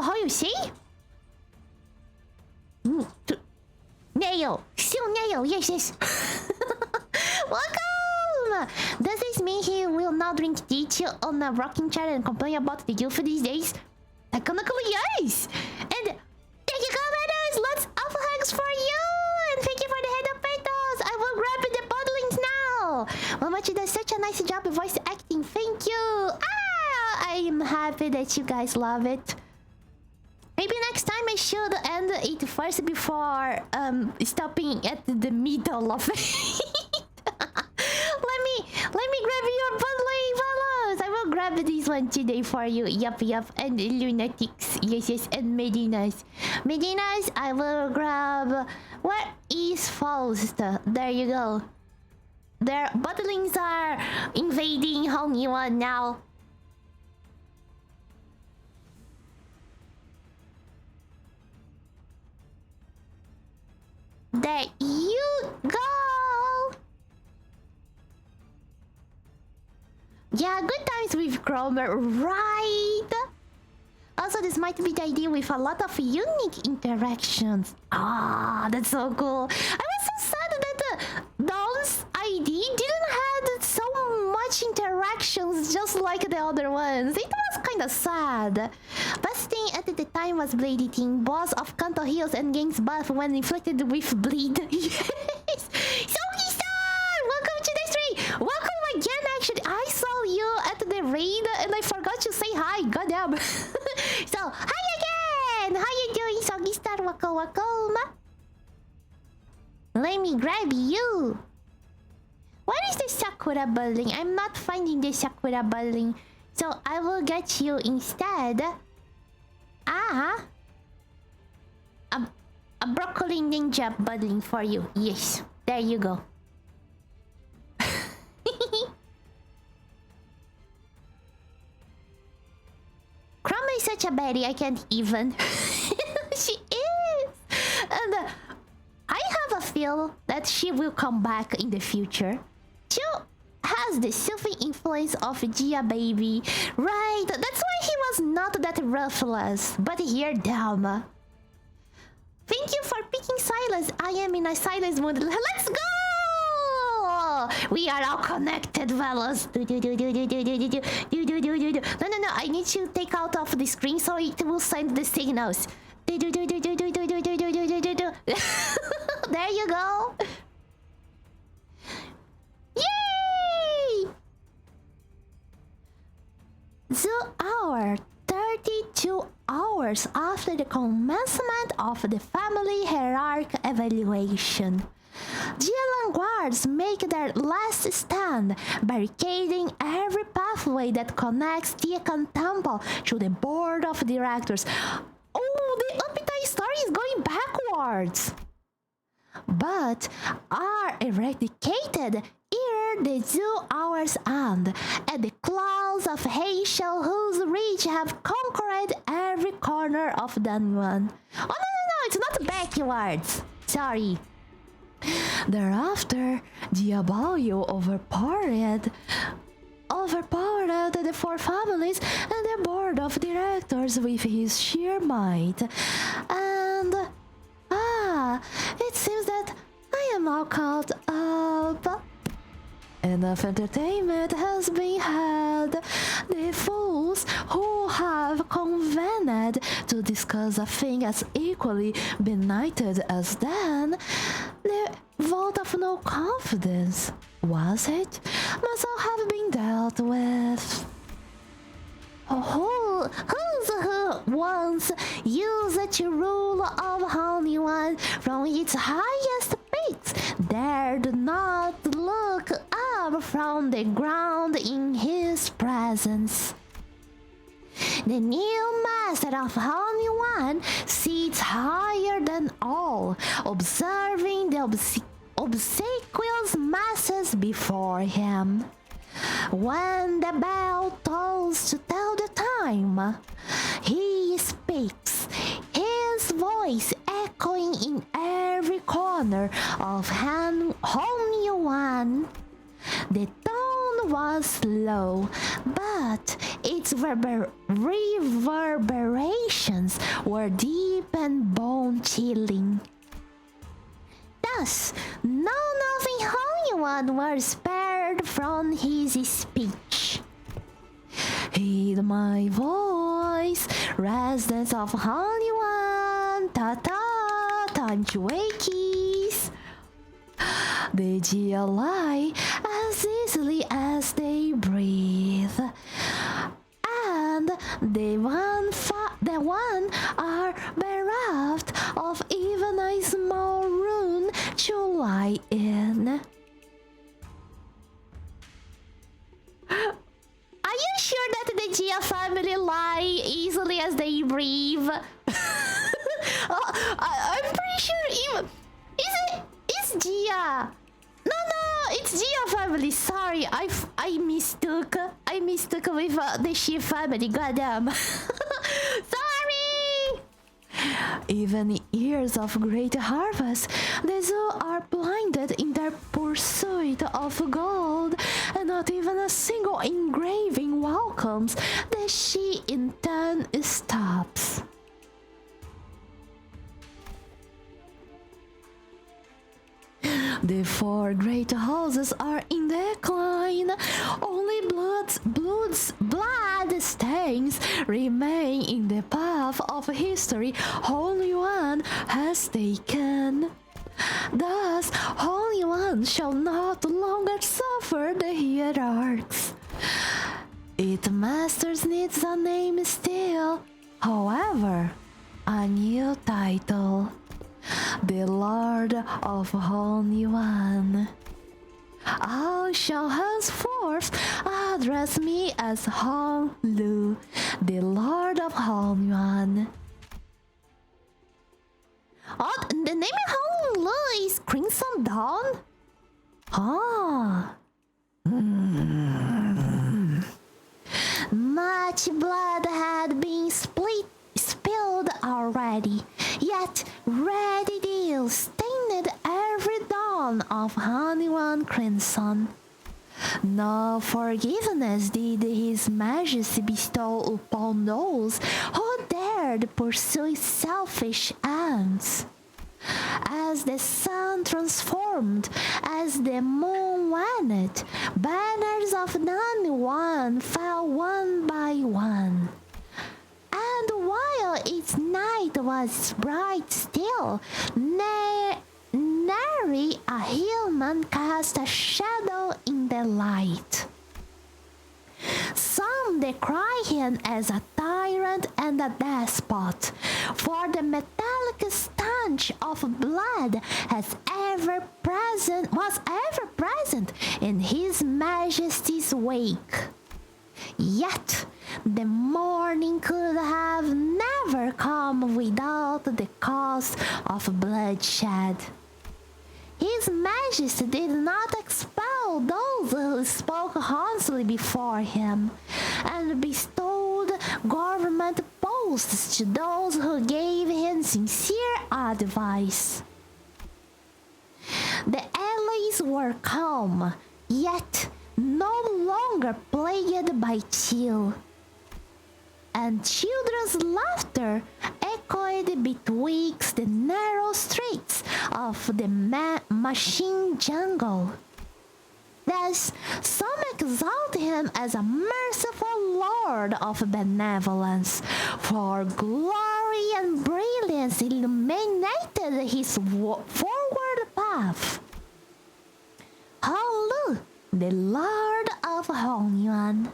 [SPEAKER 1] how you say? Nail. Still nail, yes. Welcome! Does this mean he will now drink tea on a rocking chair and complain about the youth these days? Technically, yes! And thank you, commentators! Lots of hugs for you! And thank you for the head of petos! I will grab the pot that you guys love it. Maybe next time I should end it first before stopping at the middle of it. Let me grab your bundling fellows. I will grab this one today for you. Yup. And lunatics. Yes. And Medinas. I will grab. Where is Faust? There you go. Their bottlings are invading Honyuan now. There you go. Yeah, good times with Cromer, right? Also, this might be the idea with a lot of unique interactions. That's so cool. I was so sad that Dawn's ID didn't have so much interactions just like the other ones. It was kind of sad. Best thing at the time was Blade Eating, boss of Kanto heals and gains buff when inflicted with bleed. Yes! Sogi-san! Welcome to the stream! Welcome again, actually. I saw you at the raid and I forgot to say hi. Goddamn. So, hi again! How you doing, Sogi-san? Welcome. Let me grab you. Where is the Sakura building? I'm not finding the Sakura building. So, I will get you instead. A broccoli ninja building for you. Yes, there you go. Crumb is such a baddie, I can't even. She is! And I have a feel that she will come back in the future. She has the soothing influence of Gia baby. Right, that's why he was not that ruthless. But here, damn. Thank you for picking silence. I am in a silence mood. Let's go! We are all connected, fellas. No. I need to take out of the screen so it will send the signals. There you go. Yay! The hour 32 hours after the commencement of the family hierarchy evaluation. Geolan guards make their last stand, barricading every pathway that connects Tiekan Temple to the board of directors. Oh, the Upitai story is going backwards. But are eradicated ere the 2 hours end, and the clouds of Heishel whose reach have conquered every corner of Danwan. Oh no, it's not backwards. Sorry. Thereafter, Diabolio overpowered the 4 families and the board of directors with his sheer might. And it seems that I am all caught up. Enough entertainment has been had. The fools who have convened to discuss a thing as equally benighted as then, the vote of no confidence, was it? Must all have been dealt with. Who once used to rule of Honyuan from its highest peaks dared not look up from the ground in his presence. The new master of Honyuan sits higher than all, observing the obsequious masses before him. When the bell tolls to tell the time, he speaks, his voice echoing in every corner of Honyuan. The tone was low, but its reverberations were deep and bone-chilling. Thus, none of the Honyuan were spared from his speech. Heed my voice, residents of Honyuan, ta-ta, time to wakies. They lie as easily as they breathe. And the one are bereft of even a small room to lie in. Are you sure that the Gia family lie easily as they breathe? I'm pretty sure even... It's Gia. No, it's Gia family. Sorry, I mistook. I mistook with the She family. Goddamn. Sorry. Even in years of great harvest, the zoo are blinded in their pursuit of gold, and not even a single engraving welcomes the She in turn stops. The four great houses are in decline. Only blood stains remain in the path of history Holy One has taken. Thus, Holy One shall not longer suffer the hierarchs. Its masters needs a name still, however, a new title. The Lord of Holy One. I shall henceforth address me as Hong Lu, the Lord of Holy One. Oh, the name of Hong Lu is Crimson Dawn? Ah. Much blood had been spilled already, yet red deal stained every dawn of Honeywell Crimson. No forgiveness did His Majesty bestow upon those who dared pursue selfish ends. As the sun transformed, as the moon waned, banners of none fell one by one. And while its night was bright still, nary a human cast a shadow in the light. Some decry him as a tyrant and a despot, for the metallic stench of blood was ever present in His Majesty's wake. Yet the morning could have never come without the cost of bloodshed. His Majesty did not expel those who spoke harshly before him, and bestowed government posts to those who gave him sincere advice. The allies were calm, yet no longer plagued by chill, and children's laughter echoed betwixt the narrow streets of the machine jungle. Thus, some exalt him as a merciful lord of benevolence, for glory and brilliance illuminated his forward path. Hallelujah! The Lord of Hongyuan.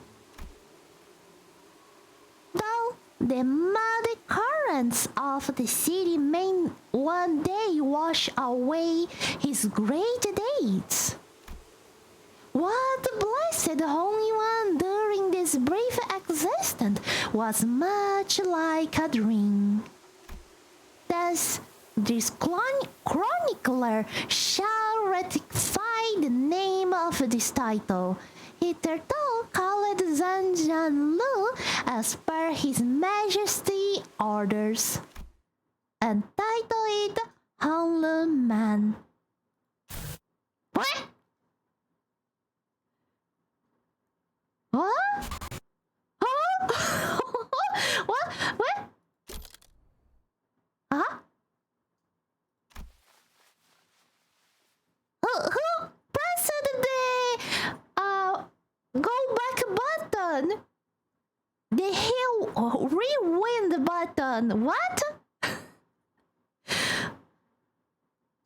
[SPEAKER 1] Though the muddy currents of the city may one day wash away his great deeds, what blessed Hongyuan during this brief existence was much like a dream. Thus, this chronicler shall ratify the name of this title, hitherto called Zanjan Lu, as per His Majesty orders, and title it Hanlu Man. What? What? Huh? What? What? Huh? Who pressed the go back button? The rewind button. What?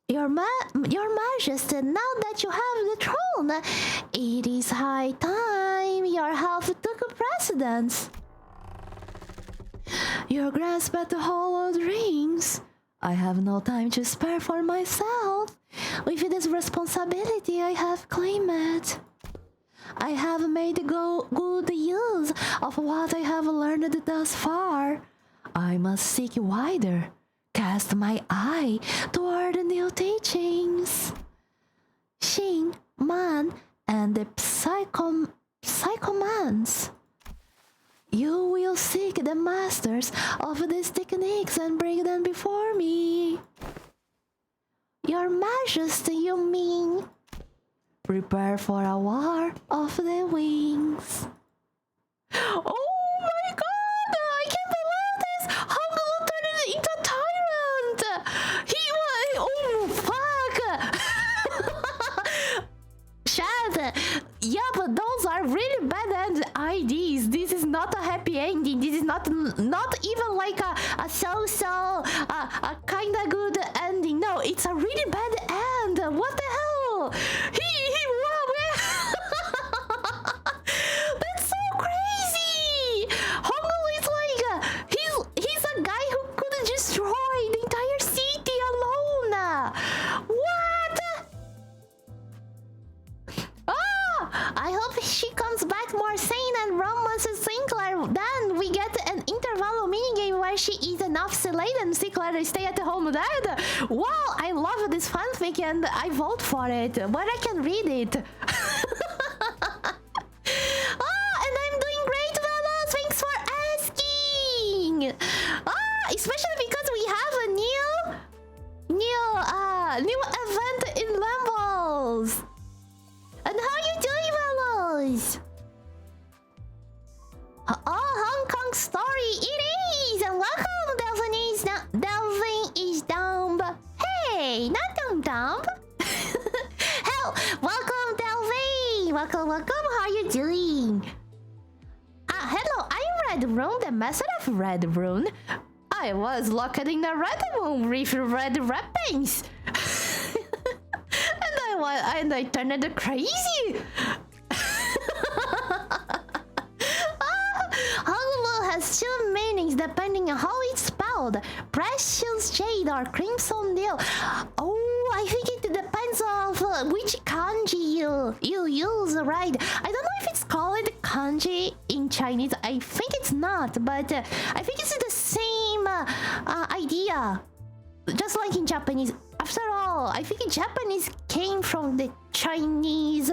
[SPEAKER 1] Your Majesty, now that you have the throne, it is high time your health took precedence. Your grasp at the hollow dreams. I have no time to spare for myself. With this responsibility I have claimed. I have made good use of what I have learned thus far. I must seek wider, cast my eye toward new teachings. Shin, Man, and the psychomans. You will seek the masters of these techniques and bring them before me. Your Majesty, you mean? Prepare for a war of the wings. Oh my god! I can't believe this! Honglu turned into a tyrant! He was... Oh, fuck! Chad! Yeah, but those are really bad IDs. This is not a happy ending. This is not even like a kind of good ending. No, it's a really bad end. What the hell? He won. That's so crazy. Honglu is like he's a guy who could destroy the entire city alone. What? I hope she comes back more sane and romances Sinclair. Then we get an interval minigame where she is an obsolete and Sinclair stay at home dead. Wow, I love this fanfic and I vote for it. But I can read it. And I'm doing great, fellows. Thanks for asking. Especially because we have a new event in Limbus. And how you doing, fellows? Hong Kong story it is! And welcome, Delvin is dumb. Hey, not dumb. Hell, welcome, Delvin. Welcome. How you doing? Hello, I'm Red Rune, the master of Red Rune. I was locked in the Red Moon with red weapons. And I turned it crazy. Honglu has two meanings depending on how it's spelled. Precious jade or crimson deal. Oh, I think it depends on which kanji you use, right? I don't know if it's called kanji in Chinese. I think it's not, but I think it's the same idea. Just like in Japanese. After all, I think Japanese came from the Chinese.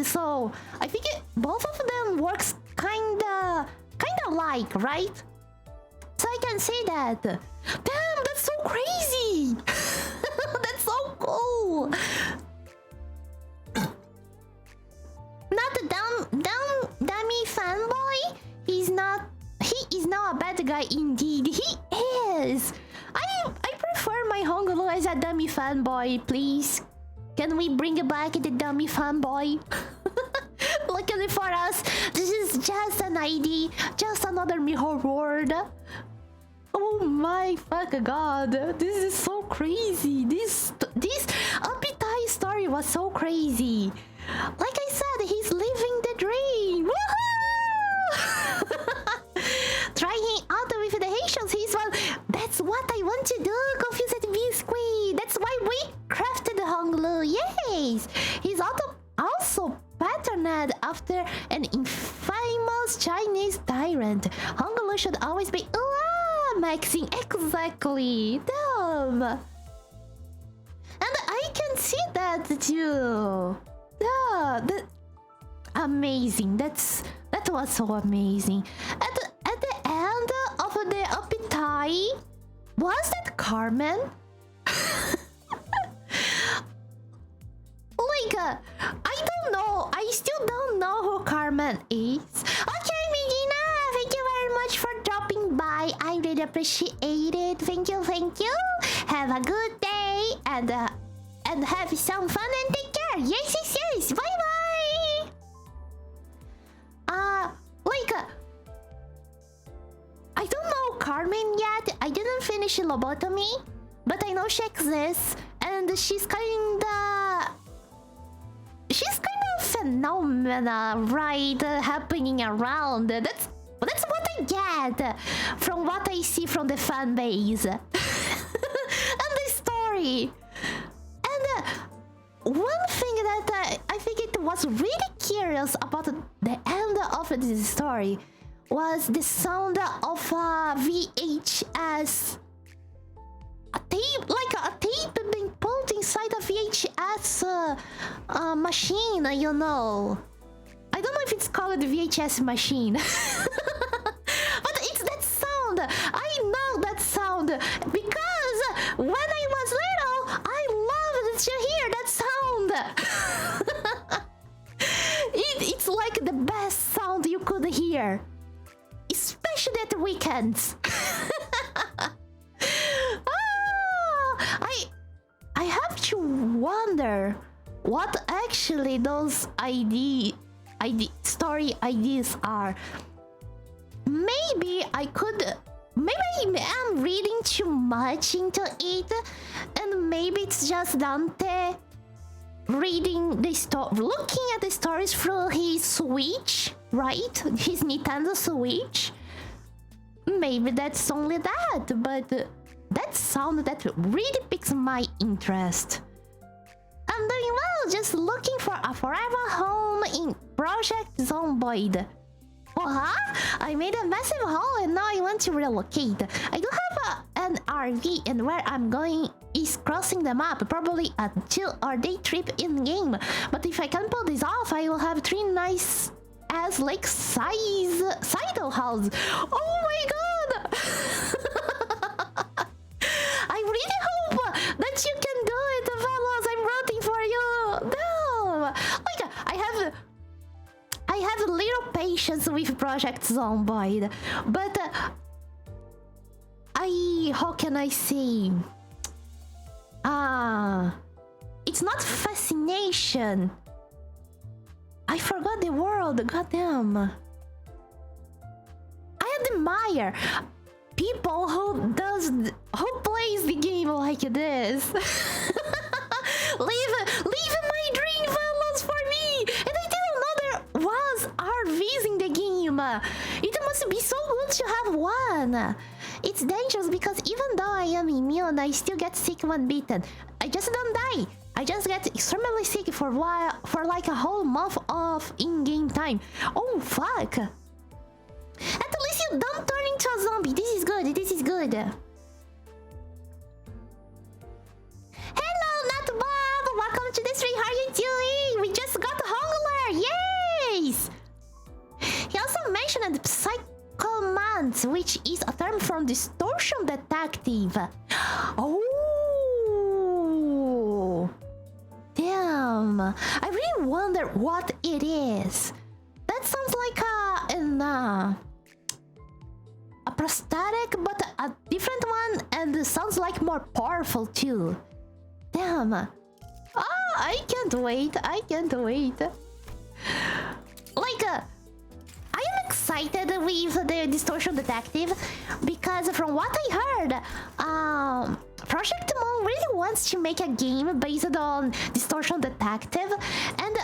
[SPEAKER 1] So I think both of them works kinda like, right? So I can say that. Damn, that's so crazy. That's so cool. Not a dummy fanboy. He is not a bad guy indeed. He is. I prefer my Honglu as a dummy fanboy, please. Can we bring back the dummy fanboy? Luckily for us, this is just an ID, just another mirror world. Oh my fuck god, this is so crazy. This Apitai story was so crazy. Like I said, he's living the dream. Woohoo! Trying out with the Haitians, he's one. That's what I want to do, Confused Biscuit. That's why we crafted Honglu. Yes, he's also patterned after an infamous Chinese tyrant. Honglu should always be maxing exactly. Damn. And I can see that too. Yeah, amazing. That was so amazing. At the end of the Apitai, was that Carmen? I don't know. I still don't know who Carmen is. Okay, Medina, thank you very much for dropping by. I really appreciate it. Thank you. Have a good day and have some fun and take care. Yes. Bye. I don't know Carmen yet. I didn't finish lobotomy, but I know she exists, and she's kind of phenomena, right? Happening around. That's what that from what I see from the fan base and the story. And one thing that I think it was really curious about the end of this story was the sound of VHS. A tape, like a tape being pulled inside a VHS machine, you know. I don't know if it's called the VHS machine. But it's that sound. I know that sound because when I was little, I loved to hear that sound. It's like the best sound you could hear. Especially at the weekends. I have to wonder what actually those story ideas are. Maybe I am reading too much into it, and maybe it's just Dante reading the looking at the stories through his Switch, right? His Nintendo Switch. Maybe that's only that, but that sound that really piques my interest. I'm doing well, just looking for a forever home in Project Zomboid. I made a massive haul and now I want to relocate. I do have an RV and where I'm going is crossing the map, probably a 2 or day trip in-game. But if I can pull this off, I will have 3 nice as lake size Saito house. Oh my god! I really hope that you can do it, fellas. I'm rooting for you. No, like I have little patience with Project Zomboid, but how can I say? It's not fascination. I forgot the word. Goddamn. I admire people who plays the game like this. leave my dream, fellas, for me. And I didn't know there was RVs in the game. It must be so good to have one. It's dangerous because even though I am immune, I still get sick when bitten. I just don't die. I just get extremely sick for like a whole month of in-game time. Oh fuck. At least you don't turn into a zombie. This is good. This is good. Hello, Nut Bob. Welcome to the stream. How are you doing? We just got Hongler. Yes. He also mentioned psychomant, which is a term from Distortion Detective. Oh. Damn. I really wonder what it is. That sounds like a prosthetic, but a different one, and it sounds like more powerful too. Damn. I can't wait. I can't wait. Like, I am excited with the Distortion Detective because from what I heard, Project Moon really wants to make a game based on Distortion Detective, and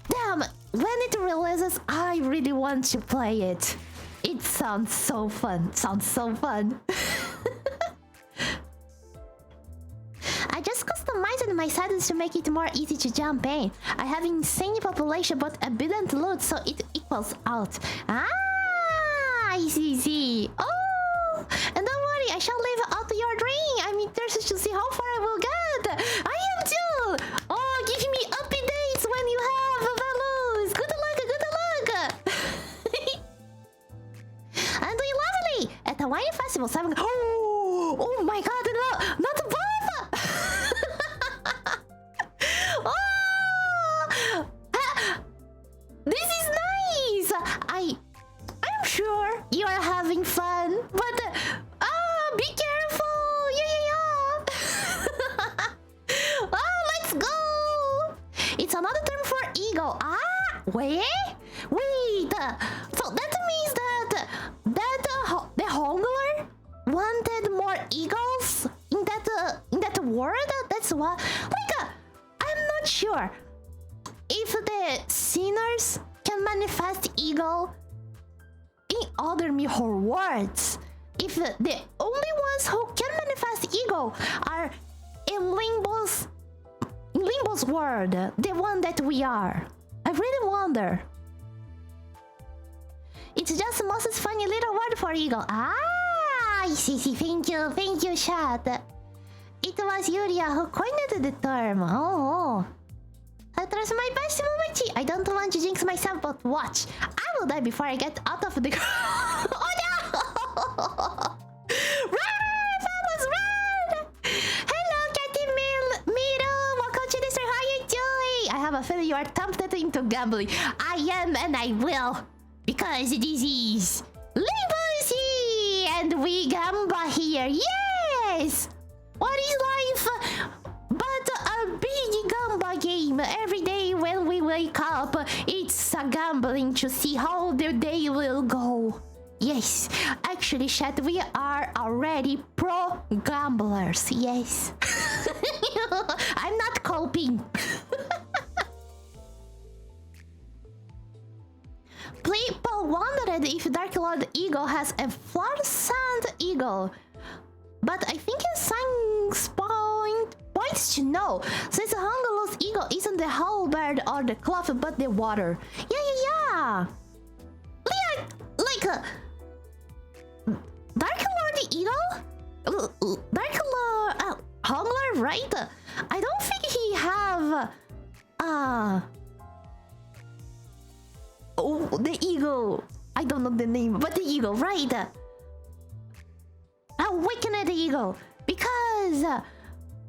[SPEAKER 1] damn, when it releases, I really want to play it. It sounds so fun. Sounds so fun. I just customized my settings to make it more easy to jump in. I have insane population but abundant loot, so it equals out. I see. Oh, and don't worry, I shall live out your dream. I'm interested to see how far I will get. I am too. Oh, give me updates when you have values. Good luck. I'm doing lovely at the wine festival. Oh my god, no, not above. This is nice. I'm sure you are having fun, but be careful. Yeah. Let's go. It's another term for eagle. Wait. So that means that the Hongler wanted more eagles in that world. That's what. Like, I'm not sure if the sinners can manifest eagle in any other Mihor words. If the only ones who can manifest ego are in Limbus world, the one that we are. I really wonder. It's just Moses' funny little word for ego. Ah, I see. Thank you, chat. It was Yuria who coined the term. Oh. I trust my best Momochi. I don't want to jinx myself, but watch. I will die before I get out of the... Oh no! Run, fellas, run! Hello, Catty Miro. Welcome to this. How you doing? I have a feeling you are tempted into gambling. I am, and I will. Because this is Limbus, and we gamba here. Yes! What is life but a big gamba game? Every day when we wake up, it's a gambling to see how the day will go. Yes, actually, chat, we are already pro gamblers. Yes. I'm not coping. People wondered if Dark Lord Eagle has a fluorescent eagle. But I think a science points to no, since Hungerless Eagle isn't the halberd or the cloth but the water. Yeah. Like Dark Lord Eagle? Dark Lord Hungler, right? I don't think he have oh, the eagle. I don't know the name, but the eagle, right? Awaken the eagle, because that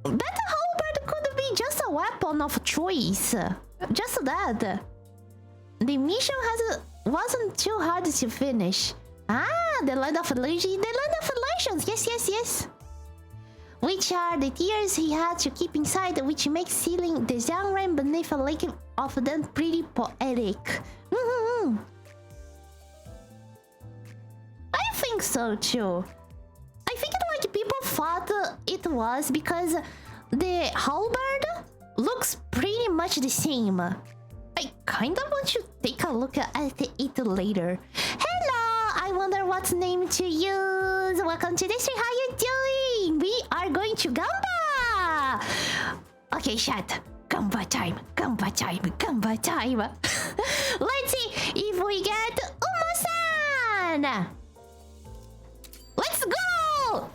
[SPEAKER 1] halberd could be just a weapon of choice. Just that. The mission wasn't too hard to finish. Ah, the land of illusion, the land of illusions. Yes. Which are the tears he had to keep inside, which makes sealing the genre beneath a lake of them pretty poetic. I think so too. I think like people thought it was because the halberd looks pretty much the same. I kind of want to take a look at it later. Hello, I wonder what name to use. Welcome to the stream. How you doing? We are going to Gamba. Okay, chat. Gamba time. Let's see if we get Uma-san. Let's go!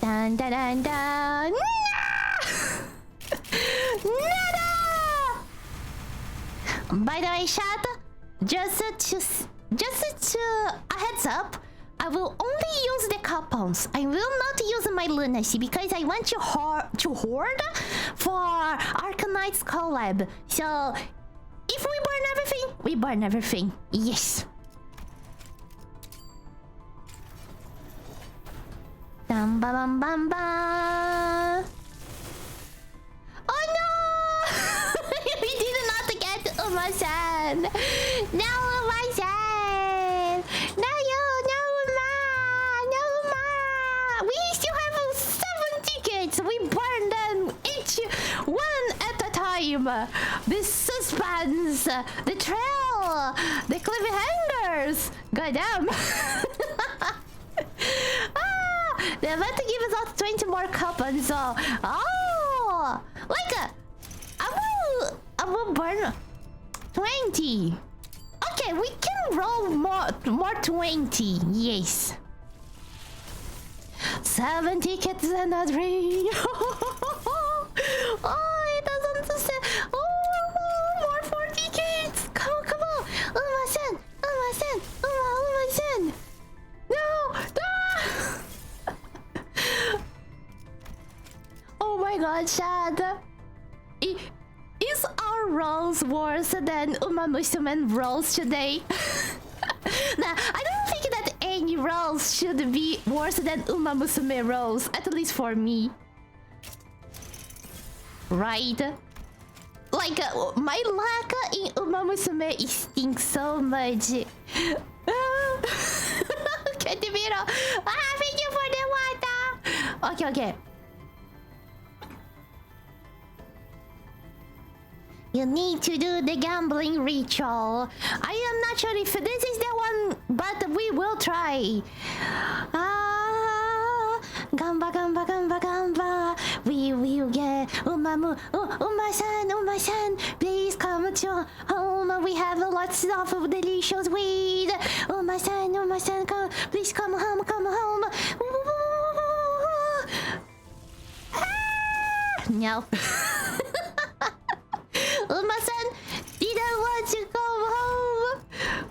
[SPEAKER 1] Dun. Nada! By the way, chat, just to a heads up, I will only use the coupons. I will not use my lunacy because I want to hoard for Arcanite's collab. So if we burn everything, we burn everything. Yes. Bam bam bam bam. Oh no! We did not get Uma-san. No Uma-san. No Uma. We still have 7 tickets. We burn them each one at a time. The suspense, the trail, the cliffhangers. Goddamn. They meant to give us out 20 more coupons, so... Oh! Like, I will burn 20. Okay, we can roll more 20, yes. 7 tickets and a dream. Oh, it doesn't say... Oh, more 4 tickets. Come on. Uma-san. No. Oh my god, Chad. Is our rolls worse than Uma Musume rolls today? Nah, I don't think that any rolls should be worse than Uma Musume rolls, at least for me. Right? Like, my luck in Uma Musume stinks so much. Ketimiro! Thank you for the water! Okay. You need to do the gambling ritual. I am not sure if this is the one, but we will try. Gamba, gamba, gamba, gamba. We will get Uma-san, Uma-san. Please come to home. We have lots of delicious weed. Uma-san, come. Please come home, come home. No. Uma-san didn't want to come home.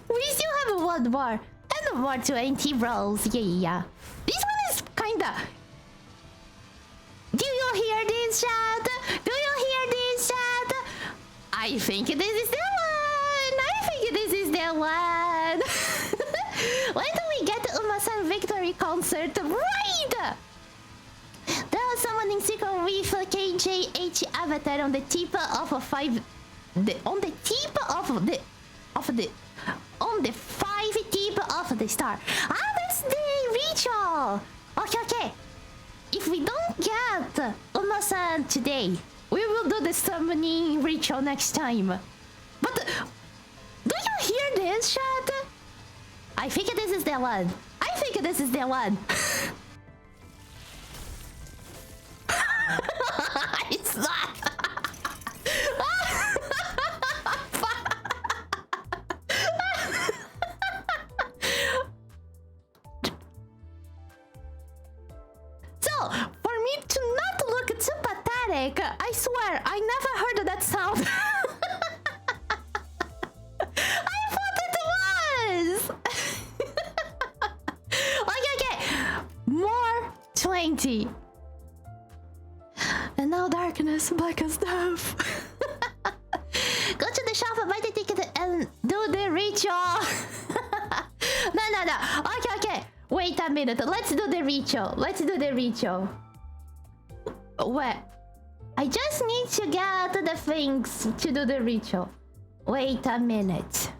[SPEAKER 1] We still have one more. And more 20 rolls. Yeah. This one is kinda... Do you hear this, chat? Do you hear this, chat? I think this is the one. I think this is the one. When do we get Uma-san victory concert? Right! There was someone in circle with KJH avatar on the tip of a 5... on the tip of the... on the 5 tip of the star. That's the ritual! Okay. If we don't get Uma-san today, we will do the summoning ritual next time. But... do you hear this, chat? I think this is the one. It's not. So, for me to not look too pathetic, I swear I never heard that sound. I thought it was. Okay. More 20. And now darkness, black as death. Go to the shop, buy the ticket, and do the ritual. No. Okay. Wait a minute. Let's do the ritual. Wait. I just need to get the things to do the ritual. Wait a minute.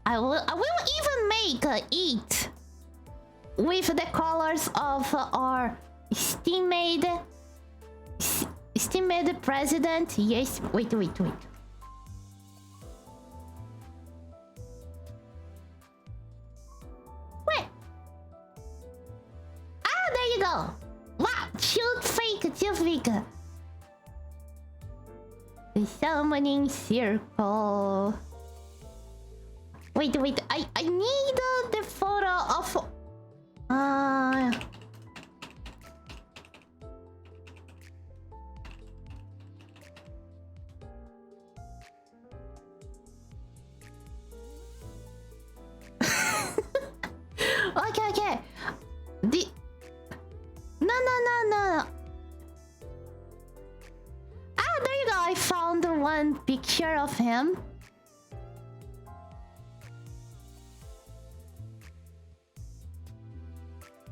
[SPEAKER 1] I will even make it with the colors of our esteemed president. Yes, wait. Wait. There you go. Wow, too fake. The summoning circle. Wait. I need the photo of... Okay. No. There you go. I found one picture of him.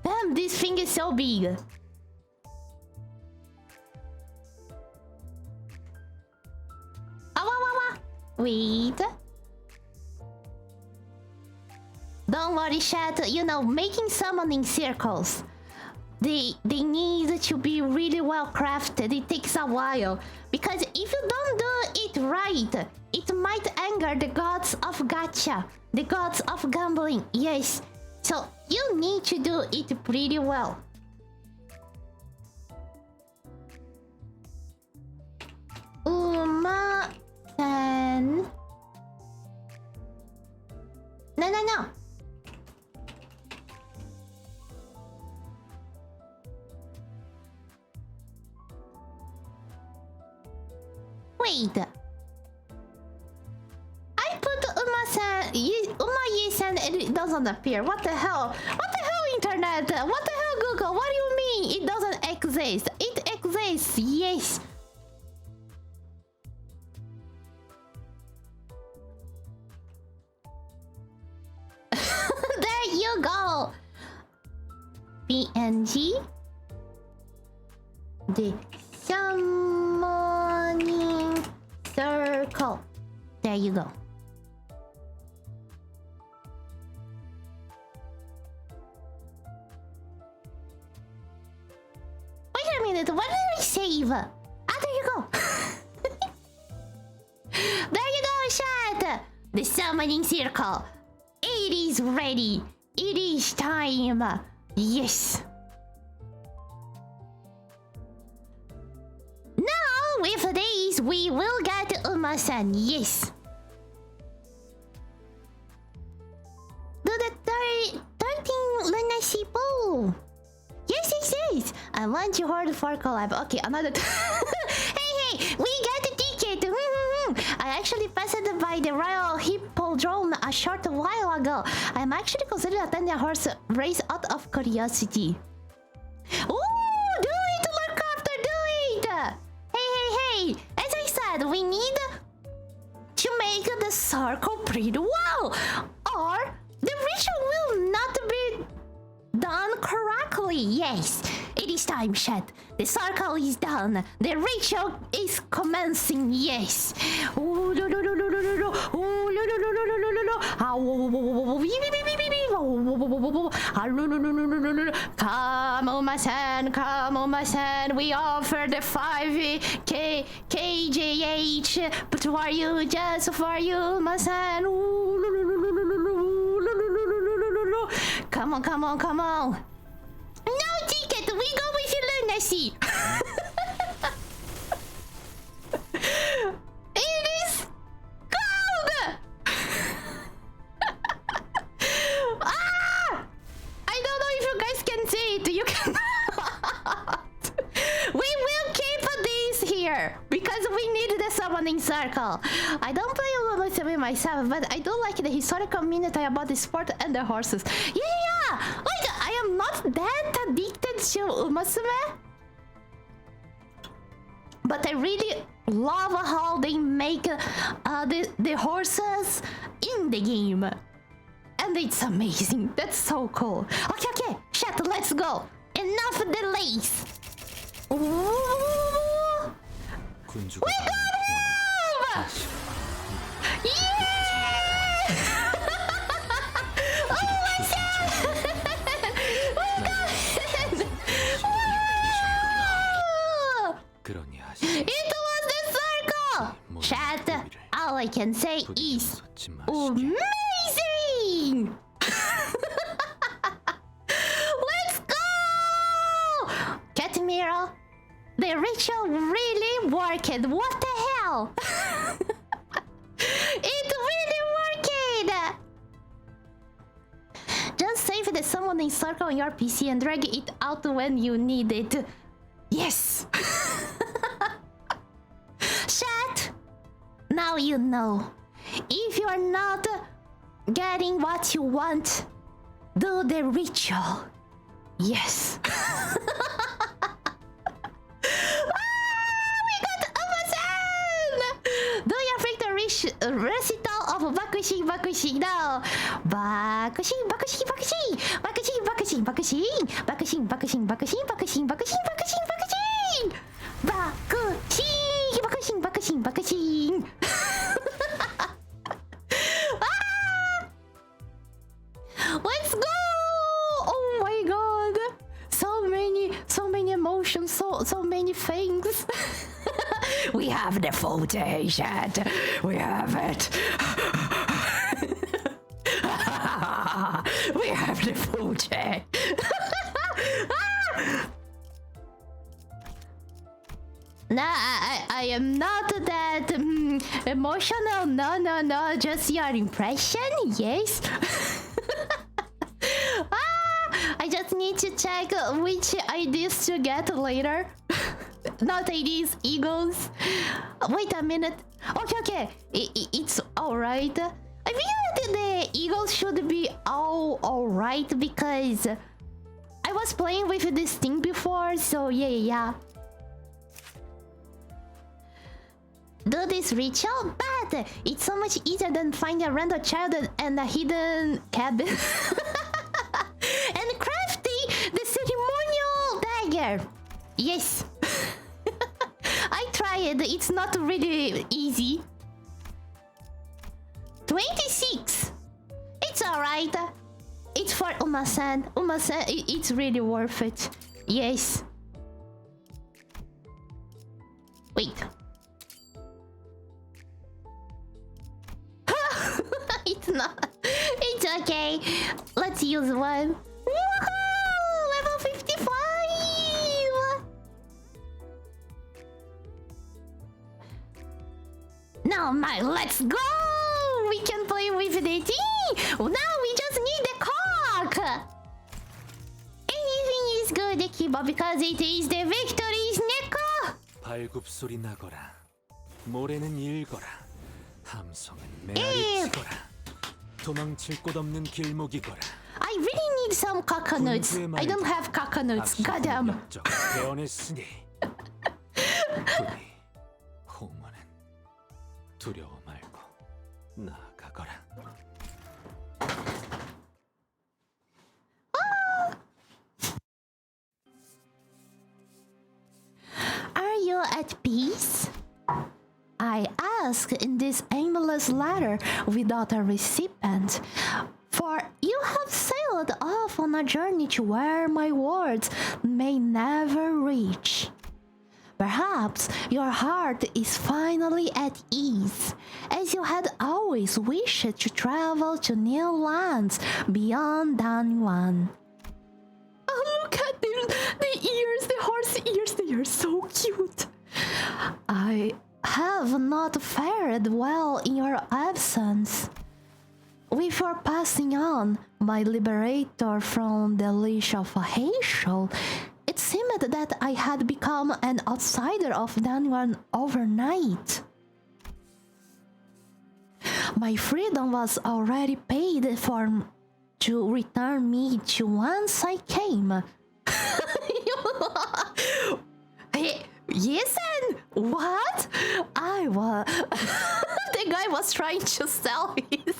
[SPEAKER 1] Damn, this thing is so big. Wait. Don't worry, chat. You know, making summoning circles, they need to be really well crafted. It takes a while. Because if you don't do it right, it might anger the gods of gacha, the gods of gambling. Yes. So you need to do it pretty well. Uma-san. No. Wait. I put Uma-san, Uma-san, and it doesn't appear. What the hell? Internet? What the hell, Google? What do you mean it doesn't exist? It exists, yes. There you go. PNG. The summoning circle. There you go. Wait a minute, what did I save. Ah, there you go. There you go, chat. The summoning circle. It is ready. It is time. Yes. Now, with this, we will get Uma-san. Yes. Do the 13 lunacy pool. Yes, yes, yes. I want you heard for collab. Okay, another. Hey, we got the ticket. I actually passed by the Royal Hippodrome a short while ago. I'm actually considering attending a horse race out of curiosity. Ooh, do it, look after, do it. Hey. As I said, we need to make the circle pretty well, or the ritual will not be done correctly. Yes, it is time, chat. The circle is done. The ritual is commencing. Yes. Come on, my son. We offer the 5K KJH, but for you, just for you, my son. Come on. No ticket. We go with you, lunacy. It is cold. I don't know if you guys can see it. You can. We will keep this here because we need the summoning circle. I don't play Momochi myself, but I do like the historical community about the sport and the horses. Yeah. Like, I am not that addicted to Umusume, but I really love how they make the horses in the game. And it's amazing. That's so cool. Okay. Chat, let's go. Enough delays. Ooh. We got him! Yeah! Oh my god! We got him! It was the circle! Chat, all I can say is amazing! Let's go! Cat Mirror, the ritual really worked. What the hell? It really worked! Just save the summoning circle on your PC and drag it out when you need it. Yes! Chat, now you know. If you are not getting what you want, do the ritual. Yes. We got Amazon! Do your freaking recital of Bakushin now. Bakushin. Let's go! Oh my god! So many emotions, so many things. We have the footage, chat. We have it. We have the footage. No, I am not that emotional. No. Just your impression, yes. I just need to check which IDs to get later. Not IDs, eagles. Wait a minute. Okay. It's alright. I feel that the eagles should be alright because I was playing with this thing before, so yeah. Do this ritual, but it's so much easier than finding a random child and a hidden cabin. And crafting the ceremonial dagger. Yes. I tried. It's not really easy. 26. It's alright. It's for Uma-san. Uma-san, it's really worth it. Yes. It's not. It's okay. Let's use one. Woohoo! Level 55! Now, let's go! We can play with the tea! Now we just need the cock! Anything is good, Kiba, because it is the victory's neko!
[SPEAKER 2] 발굽소리 나거라. 모래는 일거라. 함성은 메아리치거라. 도망칠 곳 없는 길목이거라.
[SPEAKER 1] I really need some coconuts. I don't have coconuts. Goddamn.
[SPEAKER 2] 배원했으니 우리 홍어는 두려워 말고 나아가거라.
[SPEAKER 1] Are you at peace? I ask in this aimless letter without a recipient, for you have sailed off on a journey to where my words may never reach. Perhaps your heart is finally at ease, as you had always wished to travel to new lands beyond Danwan. Oh, look at the ears, the horse ears, they are so cute. I have not fared well in your absence. With your passing on, my liberator from the leash of a Heishul, it seemed that I had become an outsider of Danwan overnight. My freedom was already paid for to return me to whence I came. Hey, yes, and what? I was... The guy was trying to sell his...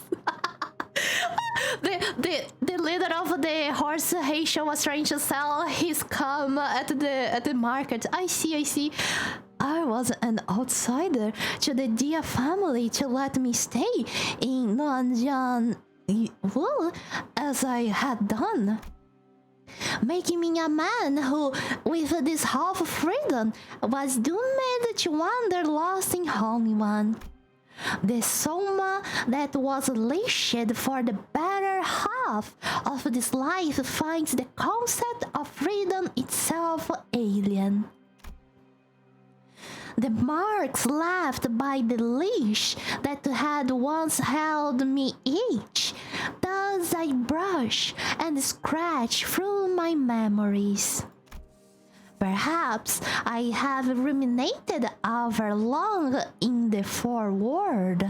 [SPEAKER 1] the leader of the horse Heisha was trying to sell his cum at the market. I see. I was an outsider to the Dia family to let me stay in Nanjian Wool as I had done, making me a man who, with this half freedom, was doomed to wander lost in Holy One. The soma that was leashed for the better half of this life finds the concept of freedom itself alien. The marks left by the leash that had once held me itch, thus I brush and scratch through my memories. Perhaps I have ruminated over long in the forward.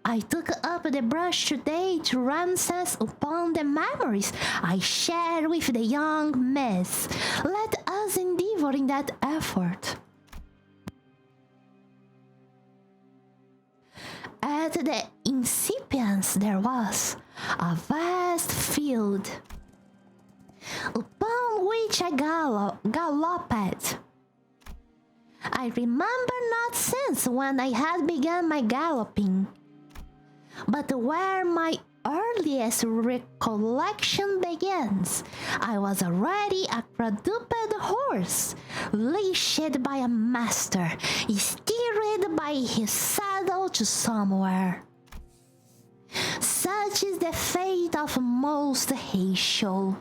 [SPEAKER 1] I took up the brush today to reminisce upon the memories I share with the young miss. Let us endeavor in that effort. At the incipience there was a vast field, upon which I galloped. I remember not since when I had begun my galloping, but where my earliest recollection begins, I was already a quadruped horse, leashed by a master, steered by his saddle to somewhere. Such is the fate of most Heishul.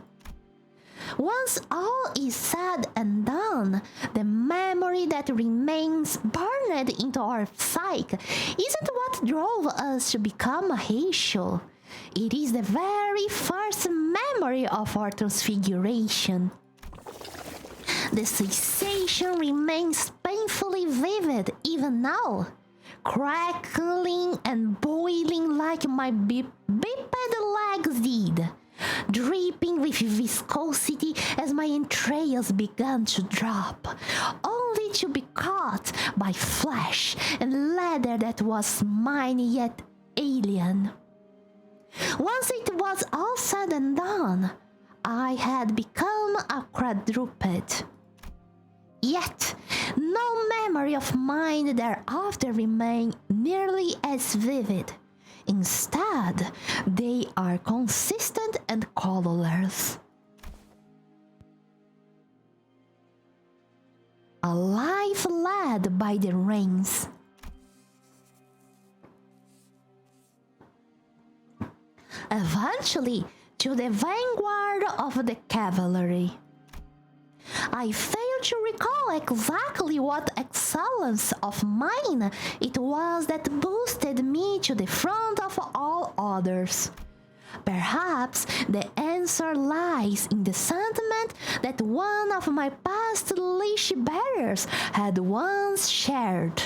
[SPEAKER 1] Once all is said and done, the memory that remains burned into our psyche isn't what drove us to become a Heishul. It is the very first memory of our transfiguration. The sensation remains painfully vivid even now, crackling and boiling like my biped legs did, dripping with viscosity as my entrails began to drop, only to be caught by flesh and leather that was mine yet alien. Once it was all said and done, I had become a quadruped. Yet, no memory of mine thereafter remained nearly as vivid. Instead, they are consistent and colorless. A life led by the reins. eventually to the vanguard of the cavalry. I fail to recall exactly what excellence of mine it was that boosted me to the front of all others. Perhaps the answer lies in the sentiment that one of my past leash bearers had once shared.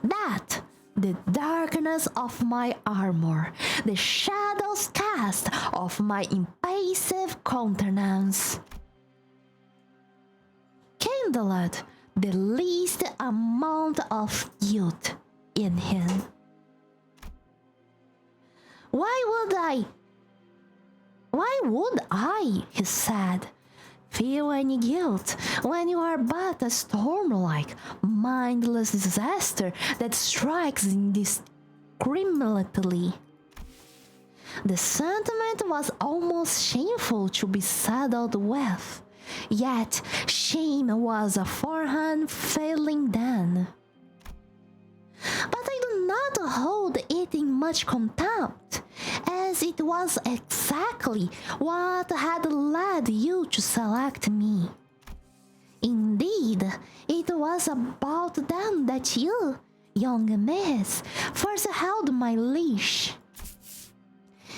[SPEAKER 1] That the darkness of my armor, the shadows cast of my impassive countenance, kindled the least amount of youth in him. Why would I, he said, feel any guilt when you are but a storm-like, mindless disaster that strikes indiscriminately? The sentiment was almost shameful to be saddled with, yet shame was aforehand failing then. But I do not hold it in much contempt, as it was exactly what had led you to select me. Indeed, it was about then that you, young miss, first held my leash.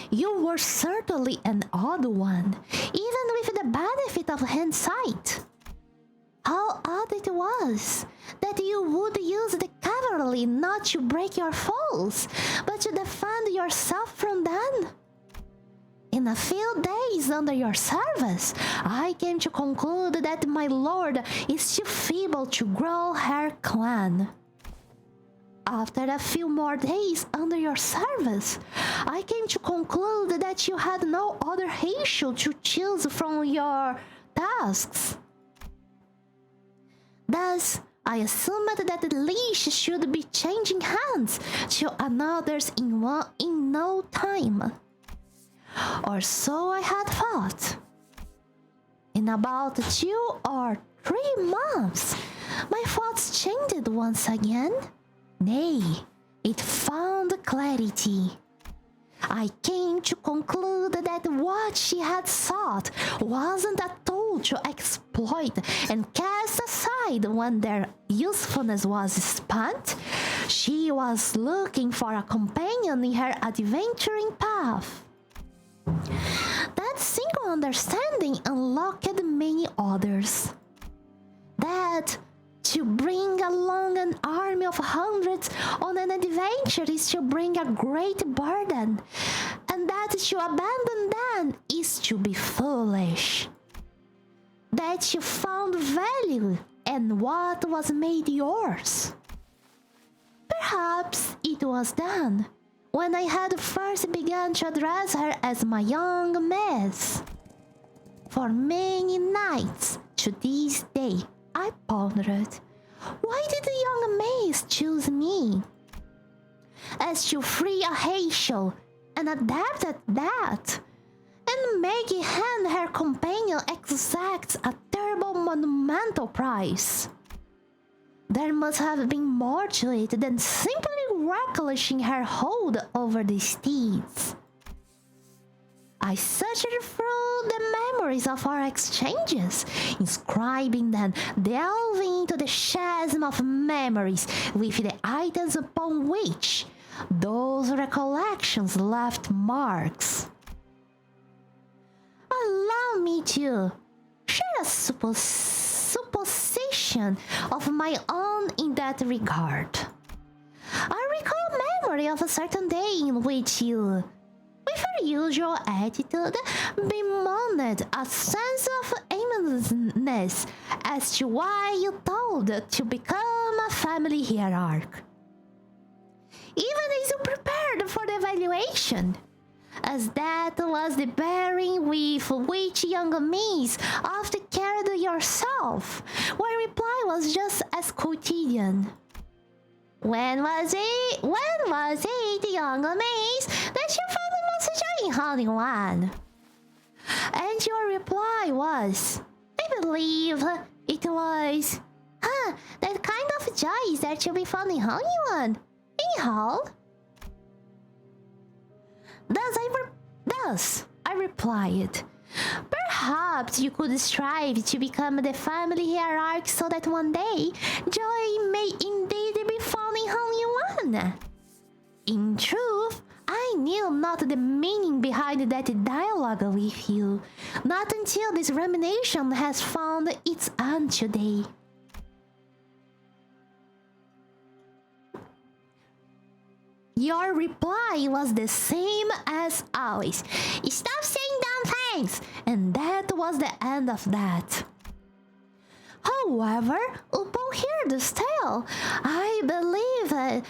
[SPEAKER 1] You were certainly an odd one, even with the benefit of hindsight. How odd it was that you would use the cavalry not to break your foes, but to defend yourself from them. In a few days under your service, I came to conclude that my lord is too feeble to grow her clan. After a few more days under your service, I came to conclude that you had no other Heisho to choose from your tasks. Thus, I assumed that the leash should be changing hands to another's in no time. Or so I had thought. In about 2 or 3 months, my thoughts changed once again. Nay, it found clarity. I came to conclude that what she had sought wasn't a tool to exploit and cast aside when their usefulness was spent. She was looking for a companion in her adventuring path. That single understanding unlocked many others. That to bring along an army of hundreds on an adventure is to bring a great burden, and that to abandon them is to be foolish. That you found value in what was made yours. Perhaps it was then, when I had first begun to address her as my young miss. For many nights to this day, I pondered, why did the young maid choose me? As to free a Heisho, and adept at that, and making hand her companion exacts a terrible monumental price. There must have been more to it than simply relishing her hold over the steeds. I searched through the memories of our exchanges, inscribing them, delving into the chasm of memories with the items upon which those recollections left marks. Allow me to share a supposition of my own in that regard. I recall a memory of a certain day in which you, with your usual attitude, bemoaned a sense of aimlessness as to why you told to become a family hierarch. Even as you prepared for the evaluation, as that was the bearing with which young miss often carried yourself, my reply was just as quotidian. When was it, young miss, that you found the most joy in holding one? And your reply was, I believe it was, that kind of joy is there to be found in holding one. Anyhow, Thus, I replied, perhaps you could strive to become the family hierarchy so that one day joy may indeed be falling Holy One. In truth, I knew not the meaning behind that dialogue with you, not until this rumination has found its end today. Your reply was the same as always. Stop saying dumb things! And that was the end of that. However, upon hearing this tale, I believe I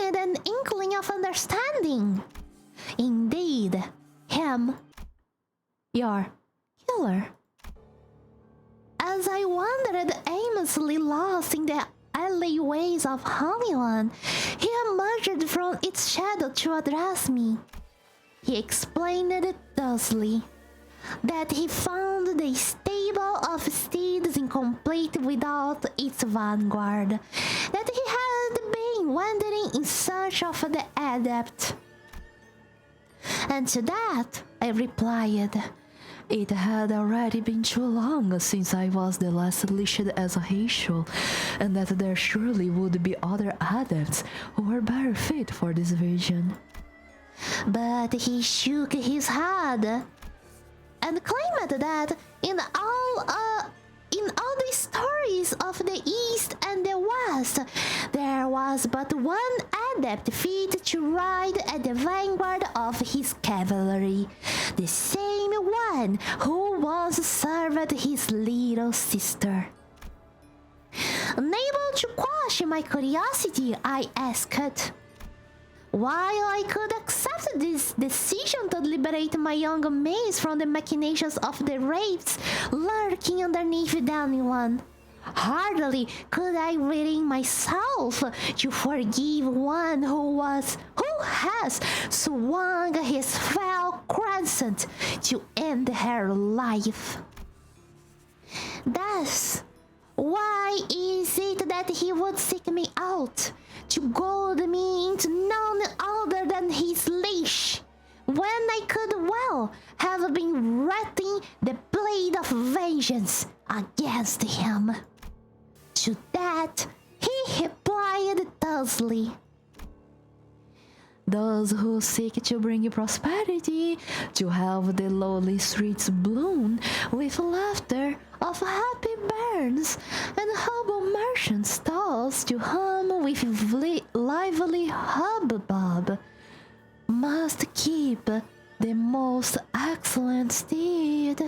[SPEAKER 1] gained an inkling of understanding. Indeed, him, your killer. As I wandered aimlessly lost in the alleyways of Holy One, he emerged from its shadow to address me. He explained it thusly, that he found the stable of steeds incomplete without its vanguard, that he had been wandering in search of the adept. And to that I replied, it had already been too long since I was the last listed as a Heisho, and that there surely would be other adepts who were better fit for this vision. But he shook his head and claimed that in all the stories of the East and the West, there was but one adept fit to ride at the vanguard of his cavalry, the same one who once served his little sister. Unable to quash my curiosity, I asked, while I could accept this decision to liberate my young mates from the machinations of the wraiths lurking underneath anyone, hardly could I bring myself to forgive one who has swung his fell crescent to end her life. Thus, why is it that he would seek me out, to goad me into none other than his leash, when I could well have been whetting the blade of vengeance against him? To that he replied thusly, those who seek to bring prosperity, to have the lowly streets bloom with laughter of happy bairns, and humble merchant stalls to hum with lively hubbub, must keep the most excellent steed.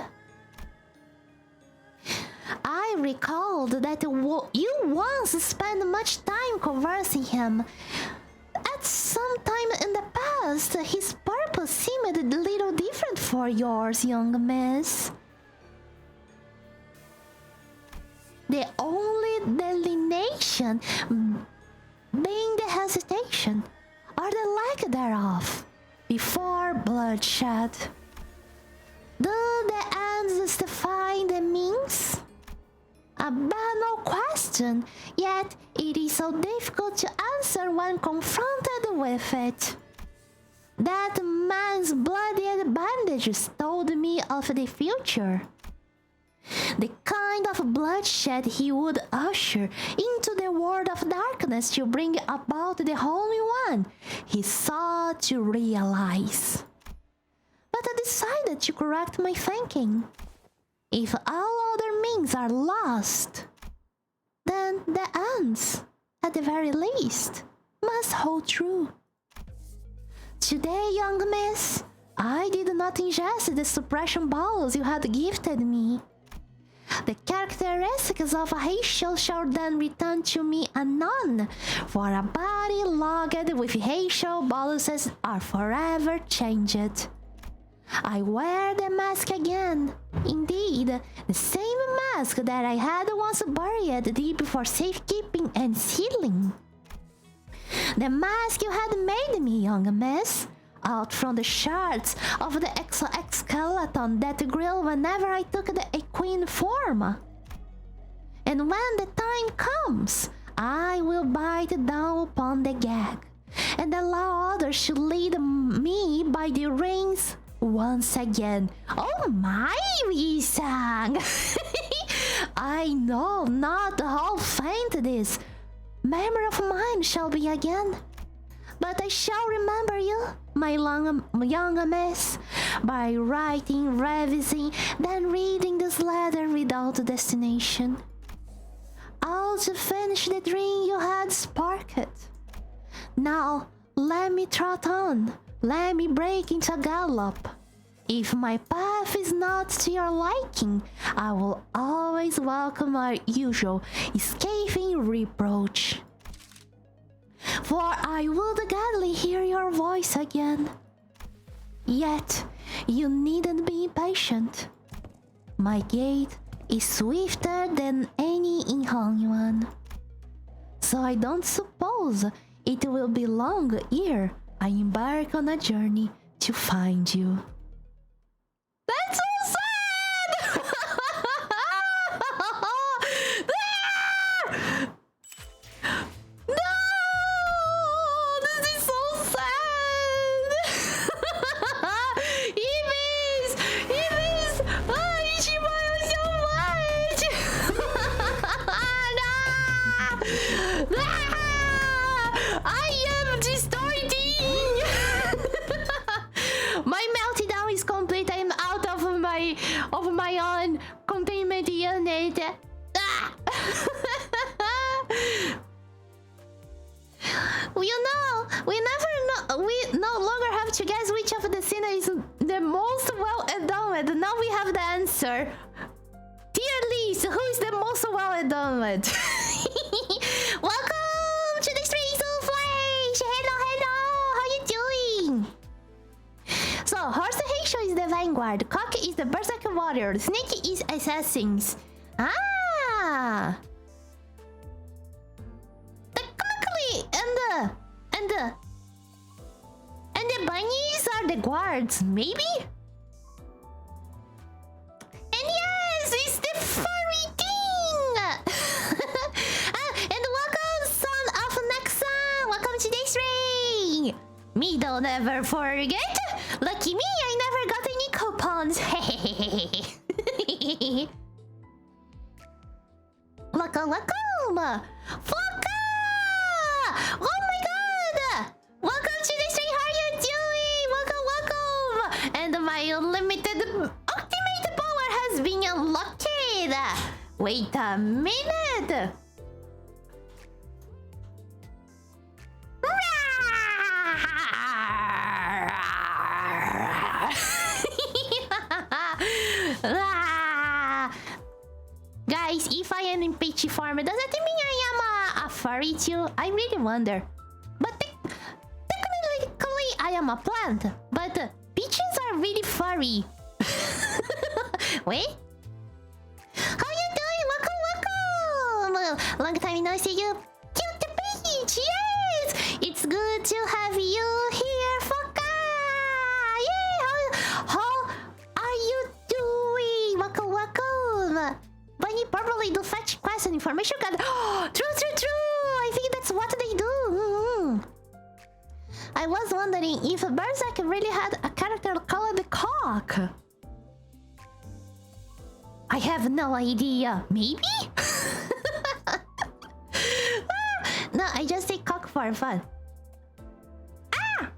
[SPEAKER 1] I recalled that you once spent much time conversing him. At some time in the past, his purpose seemed a little different for yours, young miss. The only delineation being the hesitation, or the lack thereof, before bloodshed. Do the ends justify the means? A banal question, yet it is so difficult to answer when confronted with it. That man's bloody bandages told me of the future. The kind of bloodshed he would usher into the world of darkness to bring about the Holy One, he sought to realize. But I decided to correct my thinking. If all other means are lost, then the ends, at the very least, must hold true. Today, young miss, I did not ingest the suppression balls you had gifted me. The characteristics of a Heisho shall then return to me anon, for a body logged with Heisho boluses are forever changed. I wear the mask again. Indeed, the same mask that I had once buried deep for safekeeping and sealing. The mask you had made me, young miss, out from the shards of the exoskeleton that grew whenever I took the equine form. And when the time comes, I will bite down upon the gag, and allow others to lead me by the reins once again. Oh my, Wii-san! I know not how faint it is. Memory of mine shall be again. But I shall remember you, my young miss, by writing, revising, then reading this letter without a destination. All to finish the dream you had sparked. Now, let me trot on, let me break into a gallop. If my path is not to your liking, I will always welcome our usual scathing reproach. For I would gladly hear your voice again. Yet, you needn't be impatient. My gait is swifter than any in Hanyuan. So I don't suppose it will be long ere I embark on a journey to find you. That's so sad! No! This is so sad! Ibis! Ibis! Oh, Ichiban so much! No! I am distorting! My meltdown is complete. I am out of my own containment unit. Ah! We no longer have to guess which of the scene is the most well endowed. Now we have the answer. Tier list, who is the most well endowed? Welcome to the streets of flesh. Hello, how you doing? So, Horse Heisho is the vanguard, Cock is the berserker warrior, Snake is assassins. Ah! Technically, and the bunnies are the guards, maybe? And yes, it's the furry thing! And welcome, son of Nexan! Welcome to this ring! Me don't ever forget! Lucky me, I never got any coupons! Welcome! Fucker! Oh my god! Welcome to the stream, how are you doing? Welcome! And my unlimited ultimate power has been unlocked! Wait a minute! Guys, if I am in peachy farm, does that mean I am a furry too? I really wonder. But technically, I am a plant. But peaches are really furry. Wait. How you doing? Welcome! Long time no see you. Cute peach! Yes! It's good to have you here, Foka! Yeah! How are you doing? Welcome! Bunny probably do fetch quest and information card. Oh, true! I think that's what they do. I was wondering if Berserk really had a character called the Cock. I have no idea. Maybe? No, I just say cock for fun. Ah!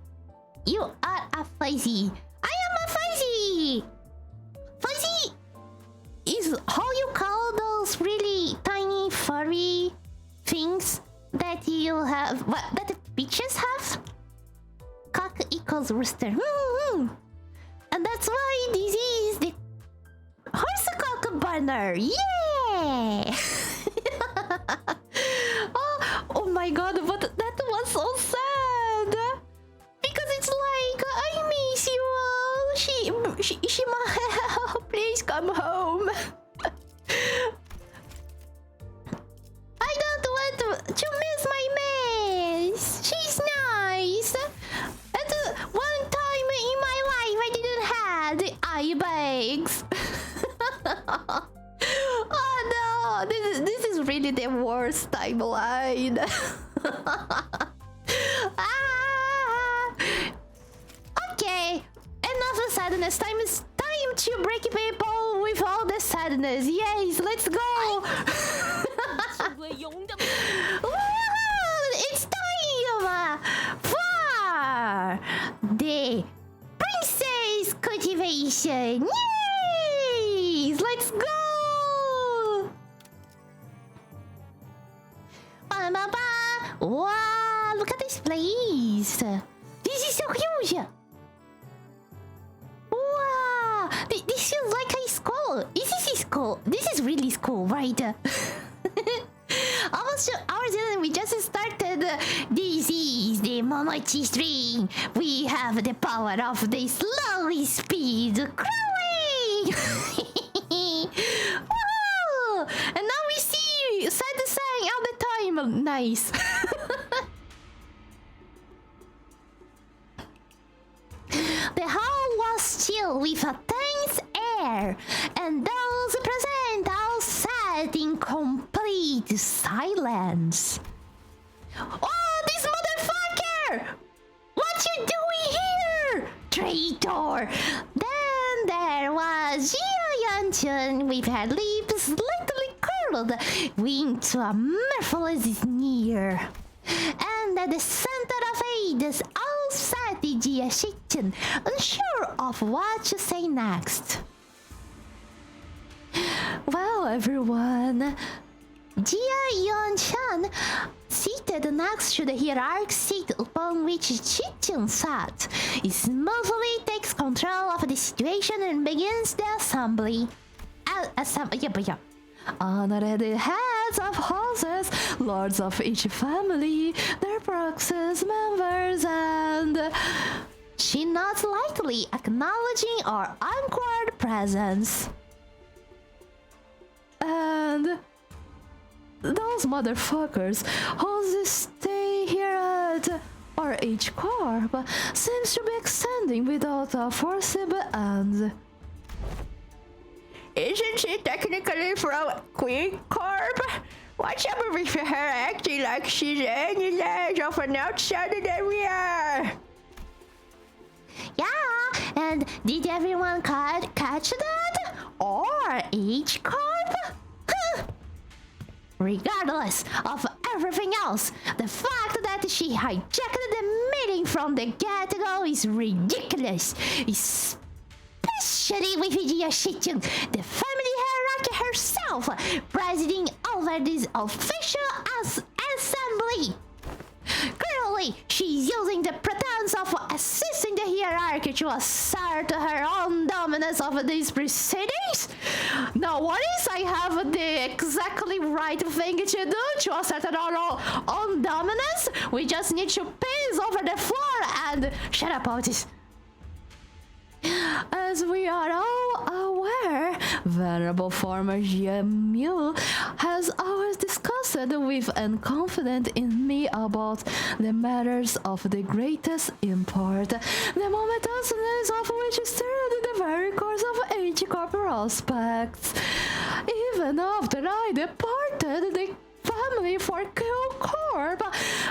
[SPEAKER 1] You are a fuzzy. I am a fuzzy! Fuzzy is how you call those really tiny furry things that you have, that the peaches have? Cock equals rooster. And that's why this is the horsecock burner. Yeah! oh my god, but that was so sad. Because it's like, I miss you all. Shima, please come home. I don't want to miss my miss. She's nice. At one time in my life, I didn't have the eye bags. Oh no, this is really the worst timeline. Ah! sadness. Time to break people with all the sadness. Yes, let's go. It's time for the princess cultivation. Yay! Let's go. Wow, look at this place. This is so huge. Wow, this feels like a school. Is this a school? This is really school, right? Almost 2 hours in and we just started. This is the Momochi string. We have the power of the slowly speed crawling. Wow! And now we see sad sang all the time. Nice. The hall was still with a tense air, and those present all sat in complete silence. Oh, this motherfucker! What you doing here? Traitor! Then there was Jia Yanchun with her lips slightly curled, winged to a merciless sneer. And at the center of Hades, all sat the Jia Shichen, unsure of what to say next. Well, everyone, Jia Yuan-chan, seated next to the hierarchy seat upon which Shichen sat, smoothly takes control of the situation and begins the assembly. Honored heads of houses, lords of each family, their proxies, members, and... She nods lightly, acknowledging our unquestioned presence. And... those motherfuckers who stay here at RH Corp seems to be extending without a foreseeable end.
[SPEAKER 3] Isn't she technically from Queen Corp? What's up with her acting like she's any less of an outsider than we are?
[SPEAKER 1] Yeah, and did everyone catch that? Or H Corp? Huh. Regardless of everything else, the fact that she hijacked the meeting from the get-go is ridiculous. Especially with Jia Shichun, the family hierarchy herself, presiding over this official assembly. Clearly, she's using the pretense of assisting the hierarchy to assert her own dominance over these proceedings. No worries, I have the exactly right thing to do to assert our own dominance. We just need to pace over the floor and shut up, Otis. As we are all aware, venerable former GMU has always discussed with and confident in me about the matters of the greatest import, the momentousness of which stirred in the very course of H Corp prospects. Even after I departed the family for Q Corp,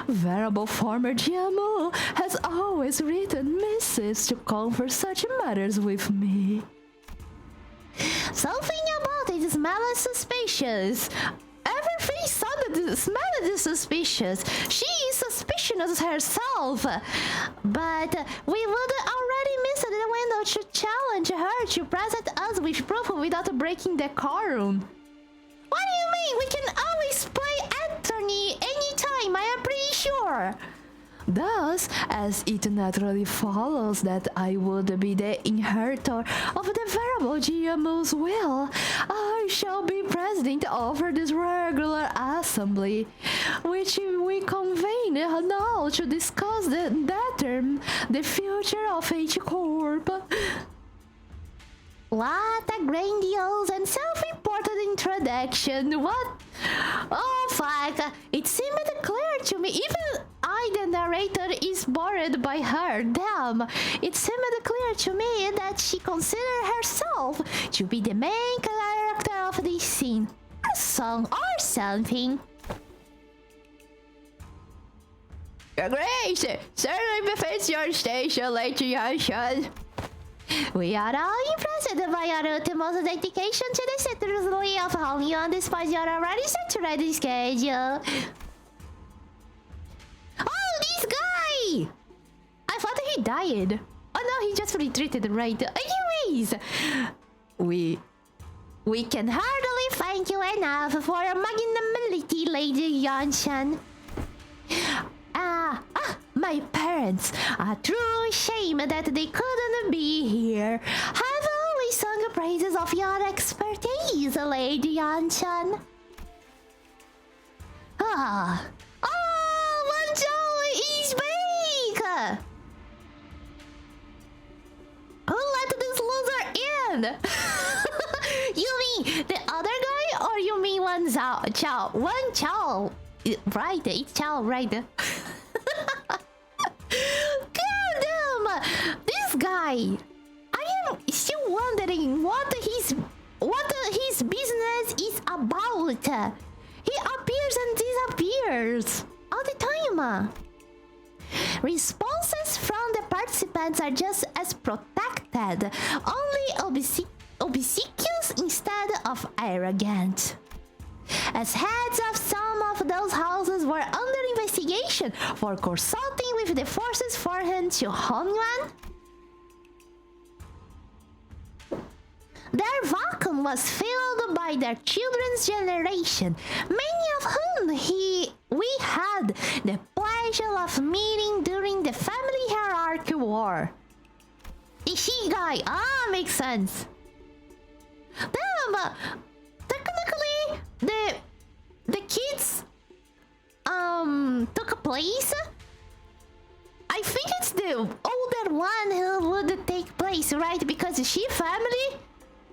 [SPEAKER 1] venerable former GMO has always written missives to confer such matters with me. Something about it smelled suspicious. Everything smelled suspicious. She is suspicious herself. But we would already miss the window to challenge her to present us with proof without breaking the quorum. What do you mean? We can always play Anthony anytime, I am pretty sure. Thus, as it naturally follows that I would be the inheritor of the venerable GMO's will, I shall be president over this regular assembly, which we convene now to discuss the future of H Corp. What a grandiose and self-important introduction. What? Oh, fuck. It seemed clear to me. Even I, the narrator, is bored by her. Damn. It seemed clear to me that she considered herself to be the main character of this scene. A song or something.
[SPEAKER 3] Your Grace, certainly befits your station, Lady Yanshan.
[SPEAKER 1] We are all impressed by your utmost dedication to the citizenry of Hongyuan despite your already saturated schedule. Oh, this guy! I thought he died. Oh no, he just retreated, right? Anyways, we can hardly thank you enough for your magnanimity, Lady Yanshan. My parents, a true shame that they couldn't be here, have always sung praises of your expertise, Lady Yanshan. Wanzhou is back! Who let this loser in? You mean the other guy, or you mean Wan Chao? Right, it's Chao, right? God damn! This guy! I am still wondering what his business is about. He appears and disappears all the time. Responses from the participants are just as protected, only obsequious instead of arrogant. As heads of some of those houses were under investigation for consulting with the forces foreign to Hongyuan, their vacuum was filled by their children's generation, many of whom we had the pleasure of meeting during the family hierarchy war. The she guy, makes sense. Damn, technically, the kids took place. I think it's the older one who would take place, right? Because she family,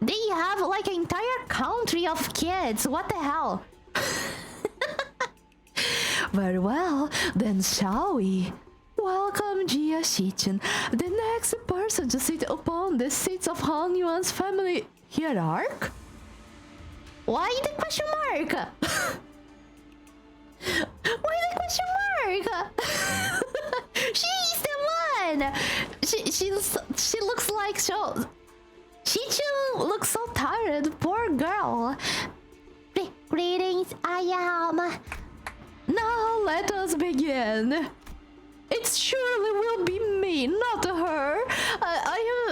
[SPEAKER 1] they have like an entire country of kids. What the hell? Very well, then shall we? Welcome, Jia Shichin, the next person to sit upon the seats of Hanyuan's family hierarchy. Why the question mark? Why the question mark? She's the one. She looks like Shichin looks so tired. Poor girl. Greetings, I am. Now let us begin. It surely will be me, not her.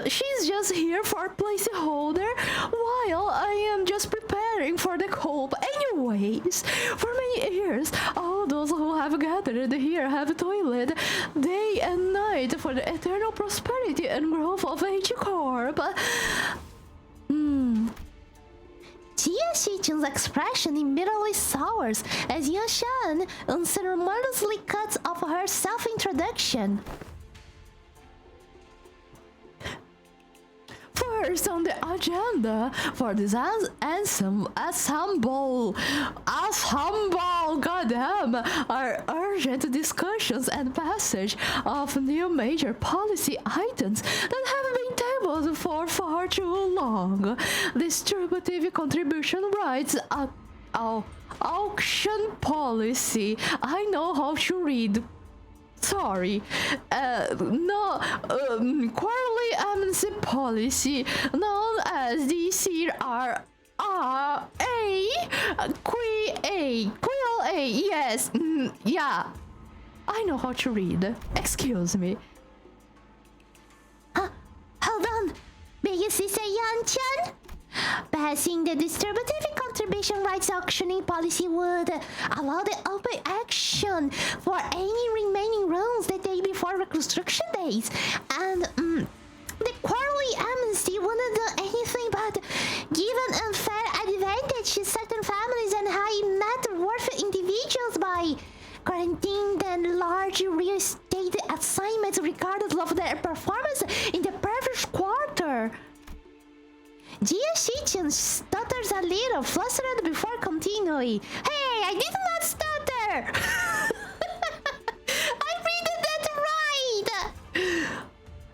[SPEAKER 1] She's just here for placeholder, while I am just preparing for the call. Anyways, for many years, all those who have gathered here have toiled day and night for the eternal prosperity and growth of H Corp. Jia Shichin's expression immediately sours as Yashan unceremoniously cuts off her self-introduction. First on the agenda for this assemble, goddamn, are urgent discussions and passage of new major policy items that have been tabled for far too long. Distributive contribution rights, auction policy. I know how to read. Sorry, quarterly amnesty policy, known as the CRRA, yes, yeah, I know how to read. Excuse me. Hold on, big sister Yan-chan. Passing the distributive contribution rights auctioning policy would allow the open action for any remaining runs the day before reconstruction days, and the quarterly amnesty wouldn't do anything but give an unfair advantage to certain families and high net worth individuals by guaranteeing them large real estate assignments regardless of their performance in the previous quarter. Jia Shichin stutters a little, flustered before continuing. Hey, I did not stutter! I read that right!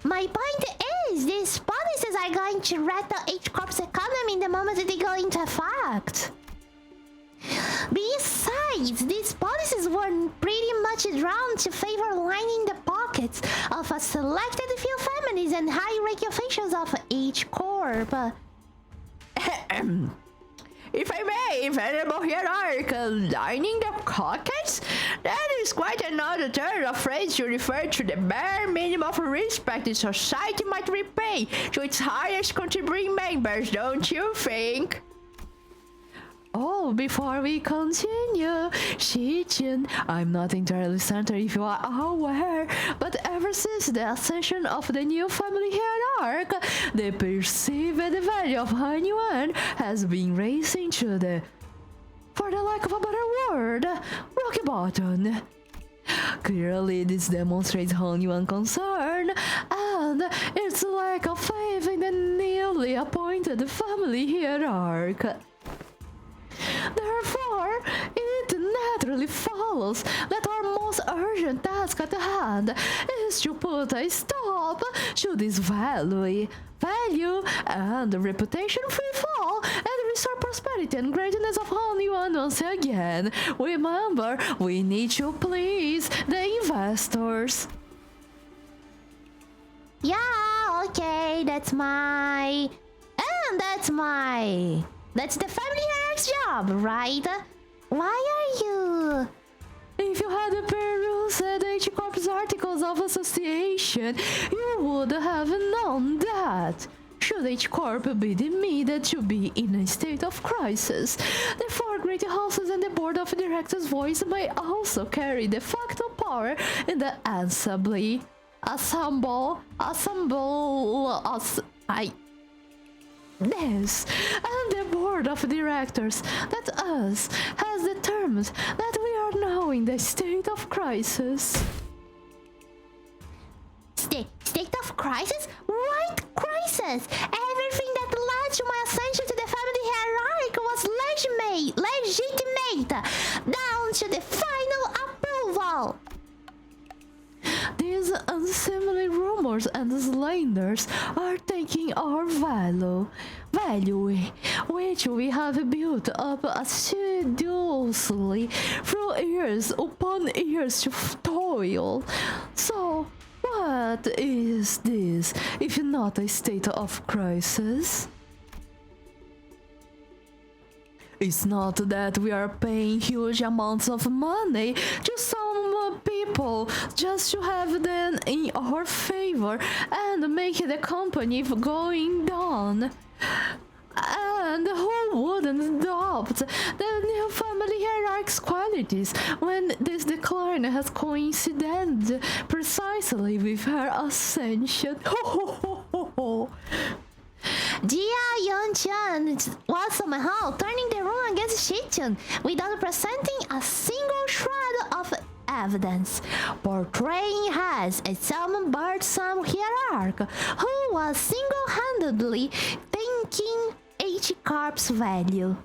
[SPEAKER 1] My point is, these policies are going to rattle H Corp's economy the moment they go into effect. Besides, these policies were pretty much drawn to favor lining the pockets pockets of a selected few families and high-ranking officials of each corp.
[SPEAKER 3] If I may, venerable hierarchical, lining the pockets? That is quite another turn of phrase to refer to the bare minimum of respect the society might repay to its highest contributing members, don't you think? Oh, before we continue, Shichun, I'm not entirely certain if you are aware, but ever since the ascension of the new family hierarch, the perceived value of Han Yuan has been racing to the, for the lack of a better word, rocky bottom. Clearly, this demonstrates Han Yuan concern and its lack of faith in the newly appointed family hierarch. Therefore, it naturally follows that our most urgent task at hand is to put a stop to this value and reputation free fall and restore prosperity and greatness of Han Yuan once again. Remember, we need to please the investors.
[SPEAKER 1] Yeah, okay, that's the family hierarch's job, right? Why are you?
[SPEAKER 3] If you had perused H Corp's articles of association, you would have known that. Should H Corp be deemed to be in a state of crisis, the four great houses and the board of directors' voice may also carry de facto power in the assembly. This and the board of directors that us has determined that we are now in the state of crisis.
[SPEAKER 1] State of crisis? Right, crisis! Everything that led to my ascension to the family hierarch was legitimate, down to the final approval.
[SPEAKER 3] These unseemly rumors and slanders are taking our value, which we have built up assiduously through years upon years of toil. So, what is this, if not a state of crisis? It's not that we are paying huge amounts of money to some people just to have them in our favor and make the company going down. And who wouldn't adopt the new family hierarch's qualities when this decline has coincided precisely with her ascension?
[SPEAKER 1] Jia Yunchan was somehow turning the room against Shichun without presenting a single shred of evidence, portraying her as some burdensome hierarch who was single-handedly thinking H Corp's value.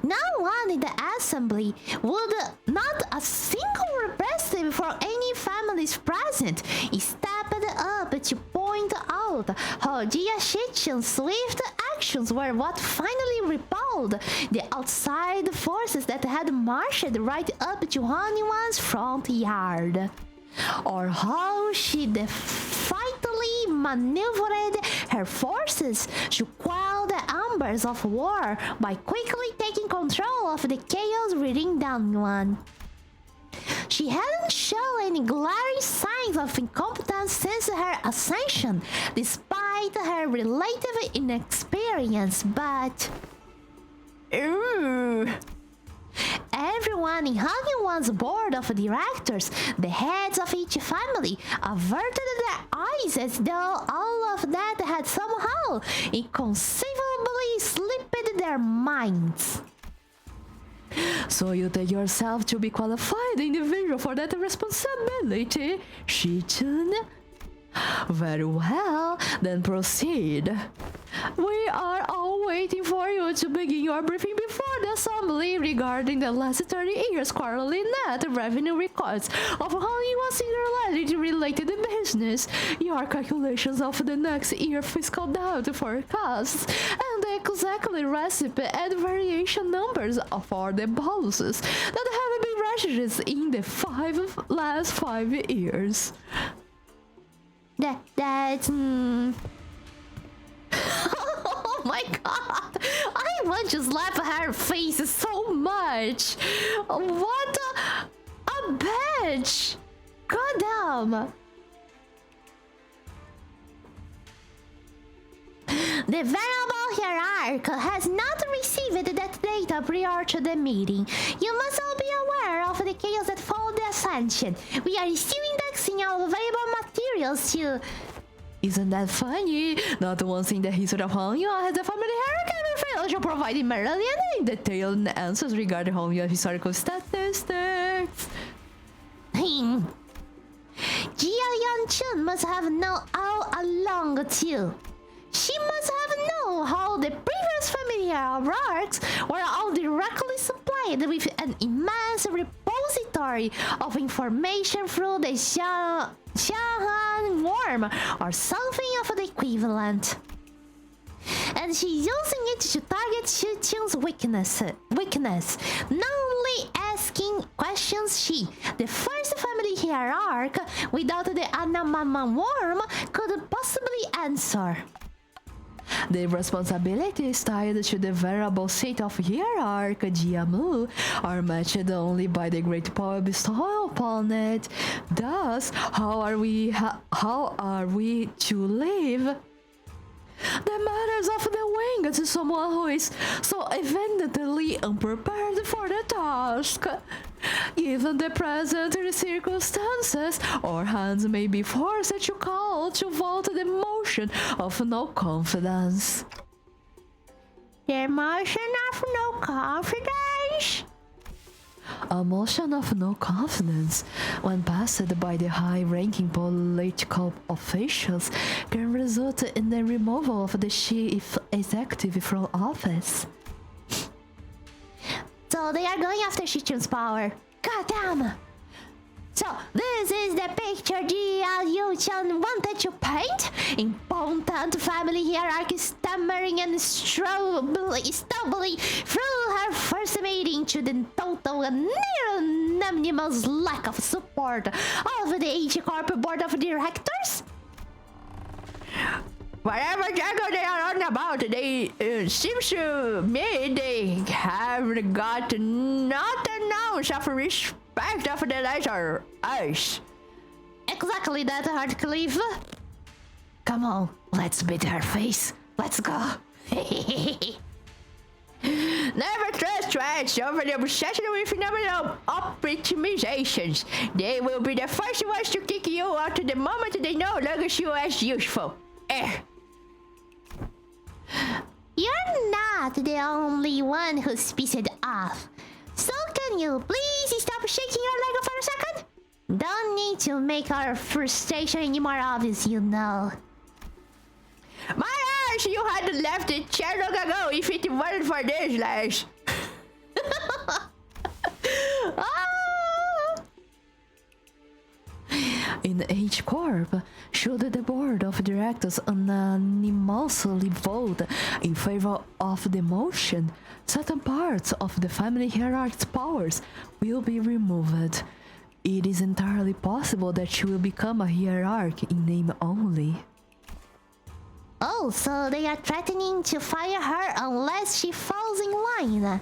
[SPEAKER 1] No one in the assembly would, not a single representative for any families present, stepped up to point out how Jia Shichun's swift actions were what finally repelled the outside forces that had marched right up to Han Yuan's front yard, or how she defiantly maneuvered her forces to quell the embers of war by quickly taking control of the chaos within Danyuan. She hadn't shown any glaring signs of incompetence since her ascension, despite her relative inexperience, but everyone in Han Yuan's board of directors, the heads of each family, averted their eyes as though all of that had somehow inconceivably slipped their minds.
[SPEAKER 3] So you take yourself to be qualified individual for that responsibility, Shichun? Very well, then proceed. We are all waiting for you to begin your briefing before the assembly regarding the last 30 years quarterly net revenue records of how you are singularly related business, your calculations of the next year fiscal data forecasts, and the exactly recipe and variation numbers for the policies that have been registered in the last 5 years.
[SPEAKER 1] That's oh my god! I want to slap her face so much. What a bitch! Goddamn! The Venerable Hierarch has not received that data prior to the meeting. You must all be aware of the chaos that followed the ascension. We are still indexing all available materials to...
[SPEAKER 3] Isn't that funny? Not once in the history of Hongya has the family hierarchy ever failed to provide Merlian and detailed answers regarding Hongya historical statistics.
[SPEAKER 1] Jia Yanchun must have known all along too. She must have known how the previous family hierarchs were all directly supplied with an immense repository of information through the Shahan worm or something of the equivalent. And she's using it to target Shuchun's weakness. Not only asking questions she, the first family hierarch without the Anamama worm, could possibly answer.
[SPEAKER 3] The responsibilities tied to the variable seat of hierarch Jiamu are matched only by the great power bestowed upon it. Thus, how are we to live? The matters of the wing to someone who is so evidently unprepared for the task. Given the present circumstances, our hands may be forced to call to vote the motion of no confidence.
[SPEAKER 1] The motion of no confidence?
[SPEAKER 3] A motion of no confidence, when passed by the high-ranking political officials, can result in the removal of the chief executive from office.
[SPEAKER 1] So they are going after Shichun's power. Goddamn! So this is the picture Jia Yuchan wanted to paint? Impotent family hierarchy stammering and stumbling through her first meeting to the total and unanimous lack of support of the H Corp board of directors?
[SPEAKER 3] Whatever jangle they are on about, they seems to me they have got not an ounce of respect of the later us.
[SPEAKER 1] Exactly that, Heartcleave.
[SPEAKER 3] Come on, let's beat her face. Let's go. Never trust trash over the obsession with phenomenal optimizations. They will be the first ones to kick you out the moment they no longer see you as useful.
[SPEAKER 1] You're not the only one who's pissed off. So can you please stop shaking your leg for a second? Don't need to make our frustration any more obvious, you know.
[SPEAKER 3] My ass, you had left the chair long ago if it weren't for this, Lash. In H Corp, should the board of directors unanimously vote in favor of the motion, certain parts of the family hierarchy's powers will be removed. It is entirely possible that she will become a hierarch in name only.
[SPEAKER 1] Oh, so they are threatening to fire her unless she falls in line.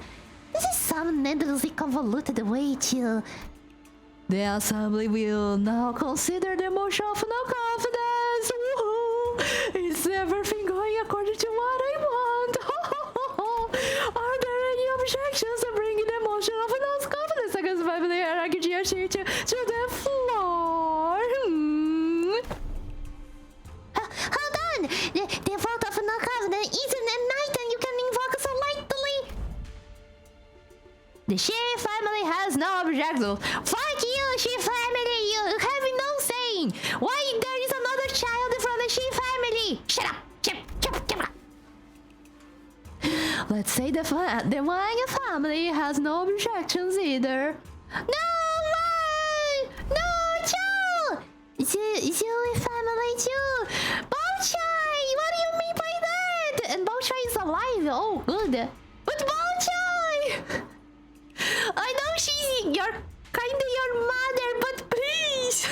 [SPEAKER 1] This is some needlessly convoluted way to...
[SPEAKER 3] The assembly will now consider the motion of no confidence. Woohoo! Is everything going according to what I want? Are there any objections to bringing the motion of no confidence against family hierarchy to the floor?
[SPEAKER 1] Hold on! The vote of no confidence isn't an item you can invoke so lightly.
[SPEAKER 3] The Shi family has no objections.
[SPEAKER 1] Fuck you, Shi family! You have no saying! Why there is another child from the Shi family? Shut up! Shut up!
[SPEAKER 3] Let's say the Wang family has no objections either.
[SPEAKER 1] No way! No, Joe! Zui family too! Bochai! What do you mean by that? And Bochai is alive. Oh, good. But Momochi! I know she's kinda your mother, but please!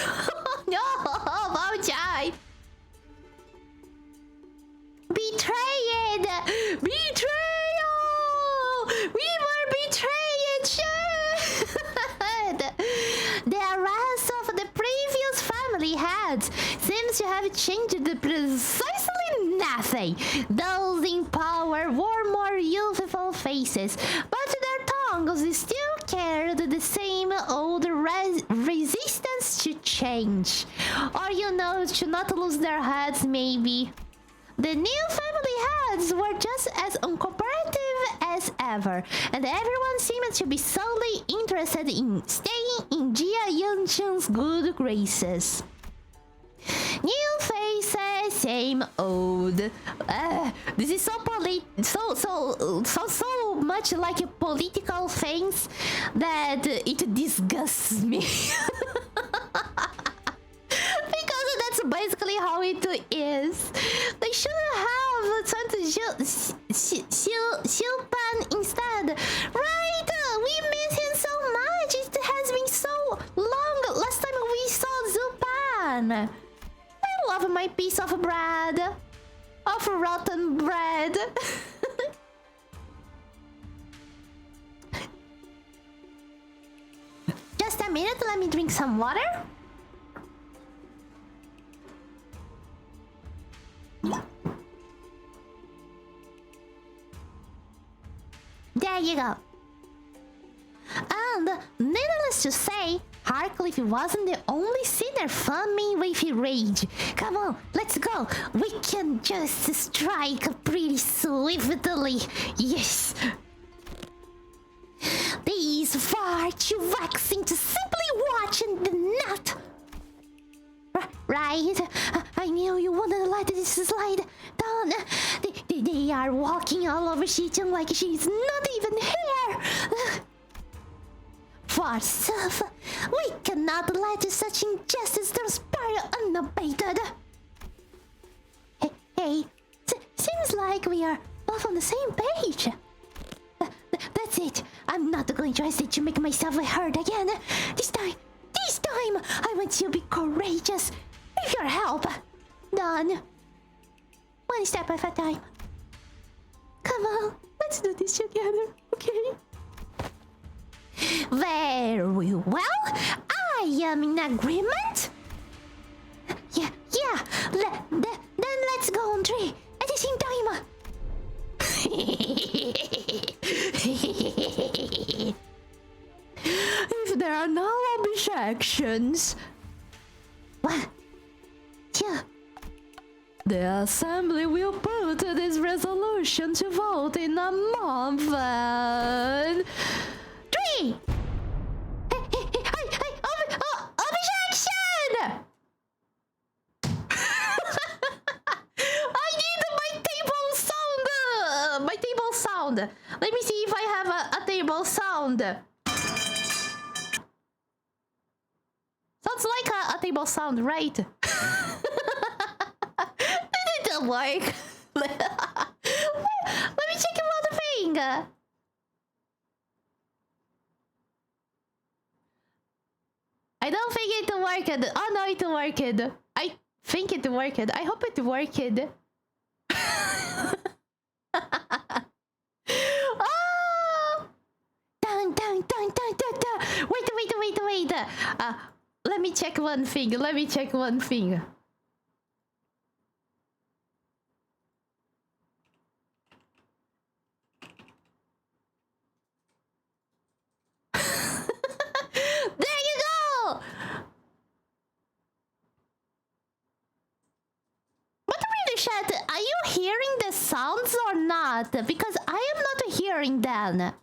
[SPEAKER 1] No, Momochi! Betrayed! Betrayal! We were betrayed! Shit! The arrest of the previous family heads seems to have changed precisely nothing. Those in power wore more youthful faces, but their tongues still carried the same old resistance to change. Or, you know, to not lose their heads, maybe. The new family heads were just as uncooperative as ever, and everyone seemed to be solely interested in staying in Jia Yunchen's good graces. New faces, same old. This is so much like political things that it disgusts me. Because that's basically how it is. They should have Xilpan instead. Right? We miss him so much. It has been so long. Last time we saw Zupan. I love my piece of bread. Of rotten bread. Just a minute, let me drink some water. There you go. And needless to say, Harcliffe wasn't the only sinner foaming with rage. Come on, let's go. We can just strike pretty swiftly. Yes. These far too waxing to simply watch and not. Right? I knew you wouldn't let this slide down. They are walking all over Shichun like she's not even here. Forsooth, we cannot let such injustice transpire unabated. Hey, seems like we are both on the same page. That's it. I'm not going to hesitate to make myself heard again. This time, I want you to be courageous. With your help. Done. One step at a time. Come on, let's do this together, okay? Very well. I am in agreement. Yeah. Then let's go on three at the same time.
[SPEAKER 3] If there are no objections,
[SPEAKER 1] What? Yeah.
[SPEAKER 3] the assembly will put this resolution to vote in a month. And...
[SPEAKER 1] 3. Objection! I need my table sound. My table sound. Let me see if I have a table sound. Sounds like a table sound, right? It didn't work. Let me check one thing. I don't think it worked. Oh no, it worked. I think it worked. I hope it worked. Oh! Dun. Wait. Let me check one thing. There you go! But really, chat, are you hearing the sounds or not? Because I am not hearing them.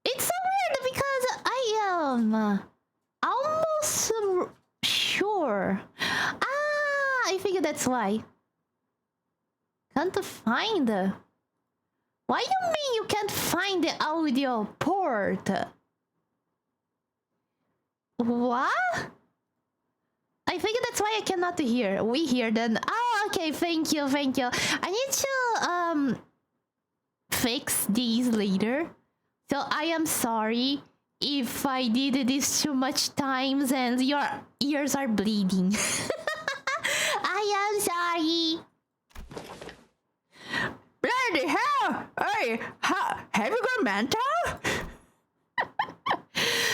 [SPEAKER 1] It's so weird because I am almost sure. I think that's why. Can't find. Why you mean you can't find the audio port? What? I think that's why I cannot hear. We hear then. Oh, Okay, thank you. I need to fix these later. So I am sorry if I did this too much times and your ears are bleeding. I am sorry.
[SPEAKER 3] Bloody hell! Hey, have you got mental?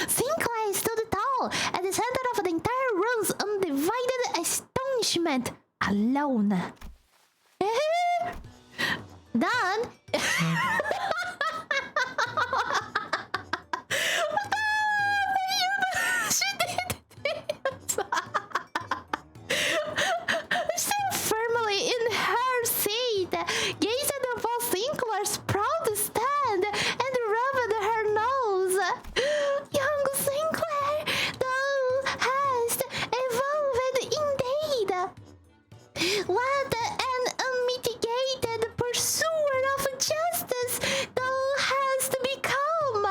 [SPEAKER 1] Sinclair stood tall at the center of the entire room's undivided astonishment, alone. Done. She did this. Still firmly in her seat, gazed upon Sinclair's proud stand and rubbed her nose. Young Sinclair, thou hast evolved indeed. What an unmitigated pursuer of justice thou hast become,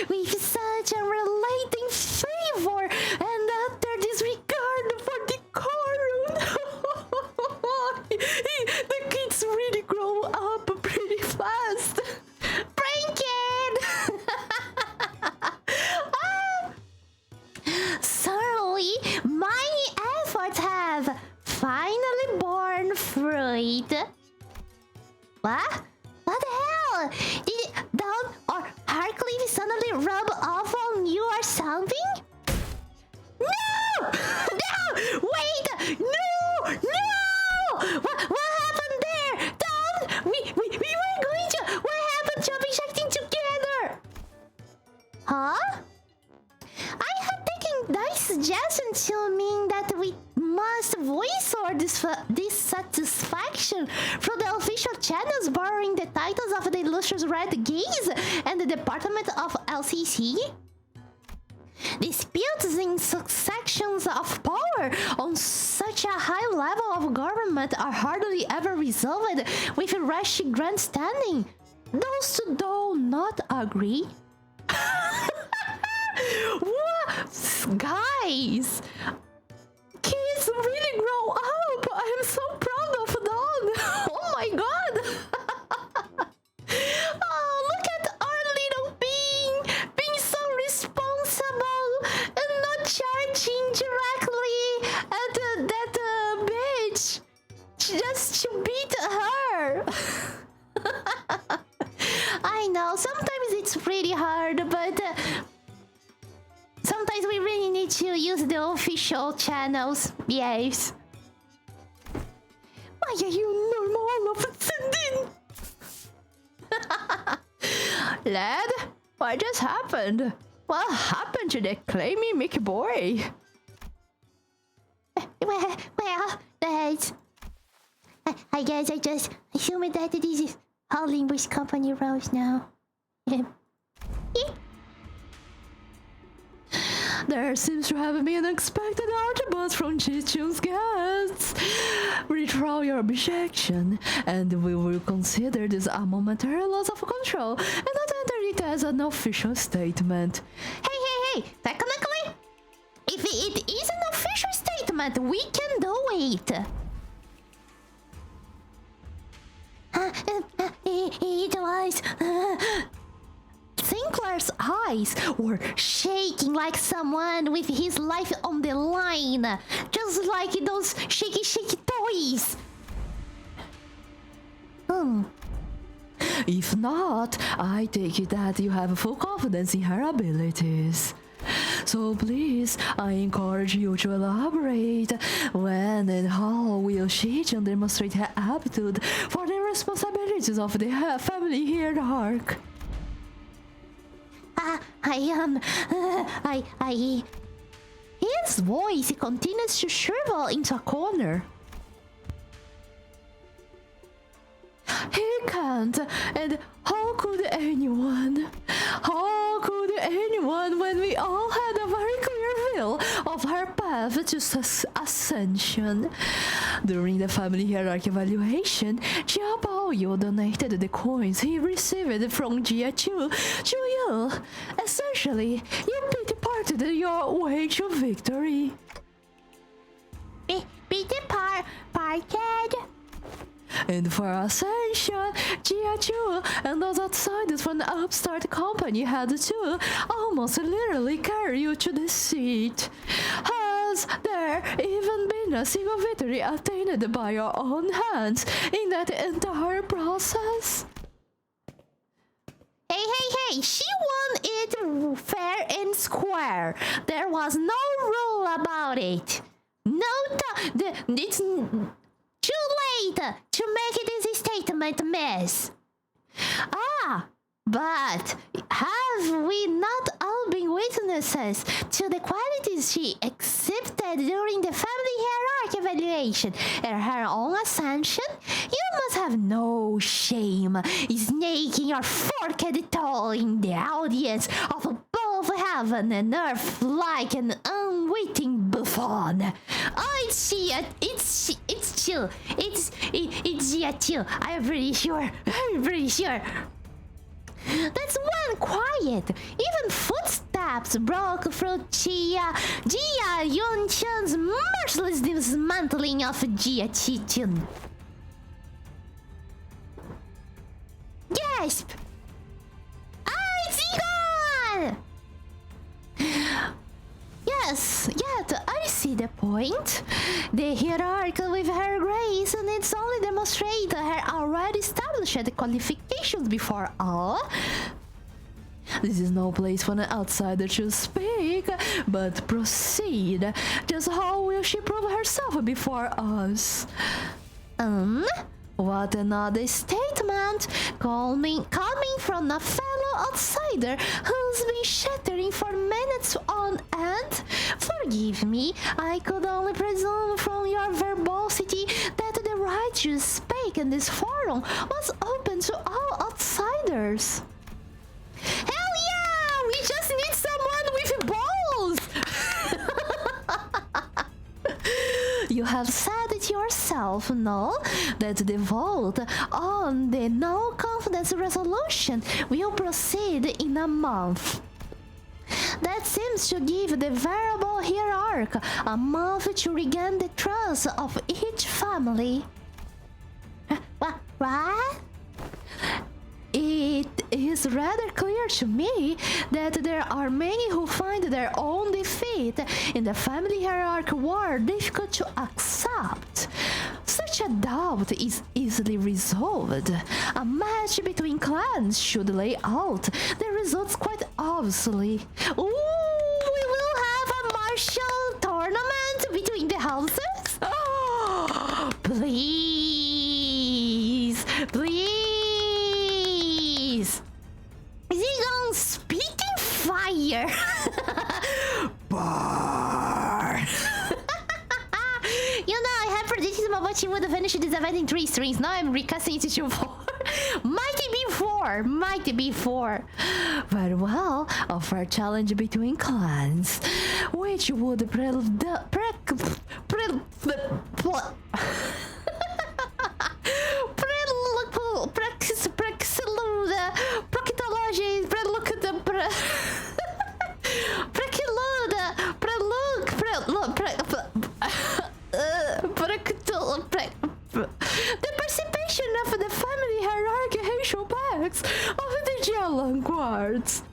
[SPEAKER 1] with such unrelating favor and utter disregard for decorum. The kids really grow up pretty fast. Pranking! Certainly, my efforts have finally borne fruit. What? What the hell? Did Dawn or Harcliffe suddenly rub off on you or something? No! No! Wait! No! No! What happened there? Dawn! We were going to... What happened jumping shacking together? Huh? I had taken thy suggestion to mean that we must voice our dissatisfaction through the official channels, borrowing the titles of the illustrious Red Gaze and the Department of LCC. Disputes in successions of power on such a high level of government are hardly ever resolved with rash grandstanding. Those who do not agree. What? Guys! Kids really grow up! I am so proud of Dawn! Oh my god! Oh, look at our little being so responsible and not charging directly at that bitch just to beat her! I know, sometimes it's pretty hard, but sometimes we really need to use the official channels. Yes. Why are you normal all of a sudden?
[SPEAKER 3] Lad, what just happened? What happened to the claiming Mickey boy?
[SPEAKER 1] Well, that's... I guess I just assumed that this is how Limbus company rolls now.
[SPEAKER 3] There seems to have been an unexpected outburst from Chichun's guests. Withdraw your objection, and we will consider this a momentary loss of control and not enter it as an official statement.
[SPEAKER 1] Hey! Technically, if it is an official statement, we can do it. It was... Sinclair's eyes were shaking like someone with his life on the line, just like those shaky toys.
[SPEAKER 3] If not, I take it that you have full confidence in her abilities. So please, I encourage you to elaborate. When and how will Shichun demonstrate her aptitude for the responsibilities of the family hierarchy?
[SPEAKER 1] His voice continues to shrivel into a corner.
[SPEAKER 3] He can't, and how could anyone? How could anyone when we all had a very clear view of her path to ascension? During the family hierarchy evaluation, Jia Baoyu donated the coins he received from Jia Chu to you. Essentially, you pity-parted your way to victory.
[SPEAKER 1] Parted?
[SPEAKER 3] And for ascension, Gia and those outsiders from the upstart company had to almost literally carry you to the seat. Has there even been a single victory attained by your own hands in that entire process?
[SPEAKER 1] Hey, she won it fair and square. There was no rule about it. It's too late to make this statement, miss. But have we not all been witnesses to the qualities she exhibited during the family hierarchy evaluation and her own ascension? You must have no shame snaking your forked toe in the audience of both heaven and earth like an unwitting buffoon. Oh, it's chill. It's chill. I'm pretty sure. That's when quiet. Even footsteps broke through Jia Yunchan's merciless dismantling of Jia Chichun. Gasp! It's gone! Yes, yet I see the point. The hierarchy with her grace needs only demonstrate her already established qualifications before all. This is no place for an outsider to speak, but proceed. Just how will she prove herself before us? What another statement coming from a fellow outsider who's been shattering for minutes on end? Forgive me, I could only presume from your verbosity that the right to speak in this forum was open to all outsiders. Hell yeah! We just need someone with balls! You have said it yourself, no? That the vote on the no confidence resolution will proceed in a month. That seems to give the variable hierarchy a month to regain the trust of each family. What? It is rather clear to me that there are many who find their own defeat in the family hierarchy war difficult to accept. Such a doubt is easily resolved. A match between clans should lay out the results quite obviously. Ooh, we will have a martial tournament between the houses? Oh, please. Is he gonna spit in fire? Bar. You know, I had predicted Momochi would finish this event in 3 streams. Now I'm recasting it to 4. Might be 4. Very well, a fair challenge between clans, which would the participation of the family hierarchical packs of the Jialan Quartz.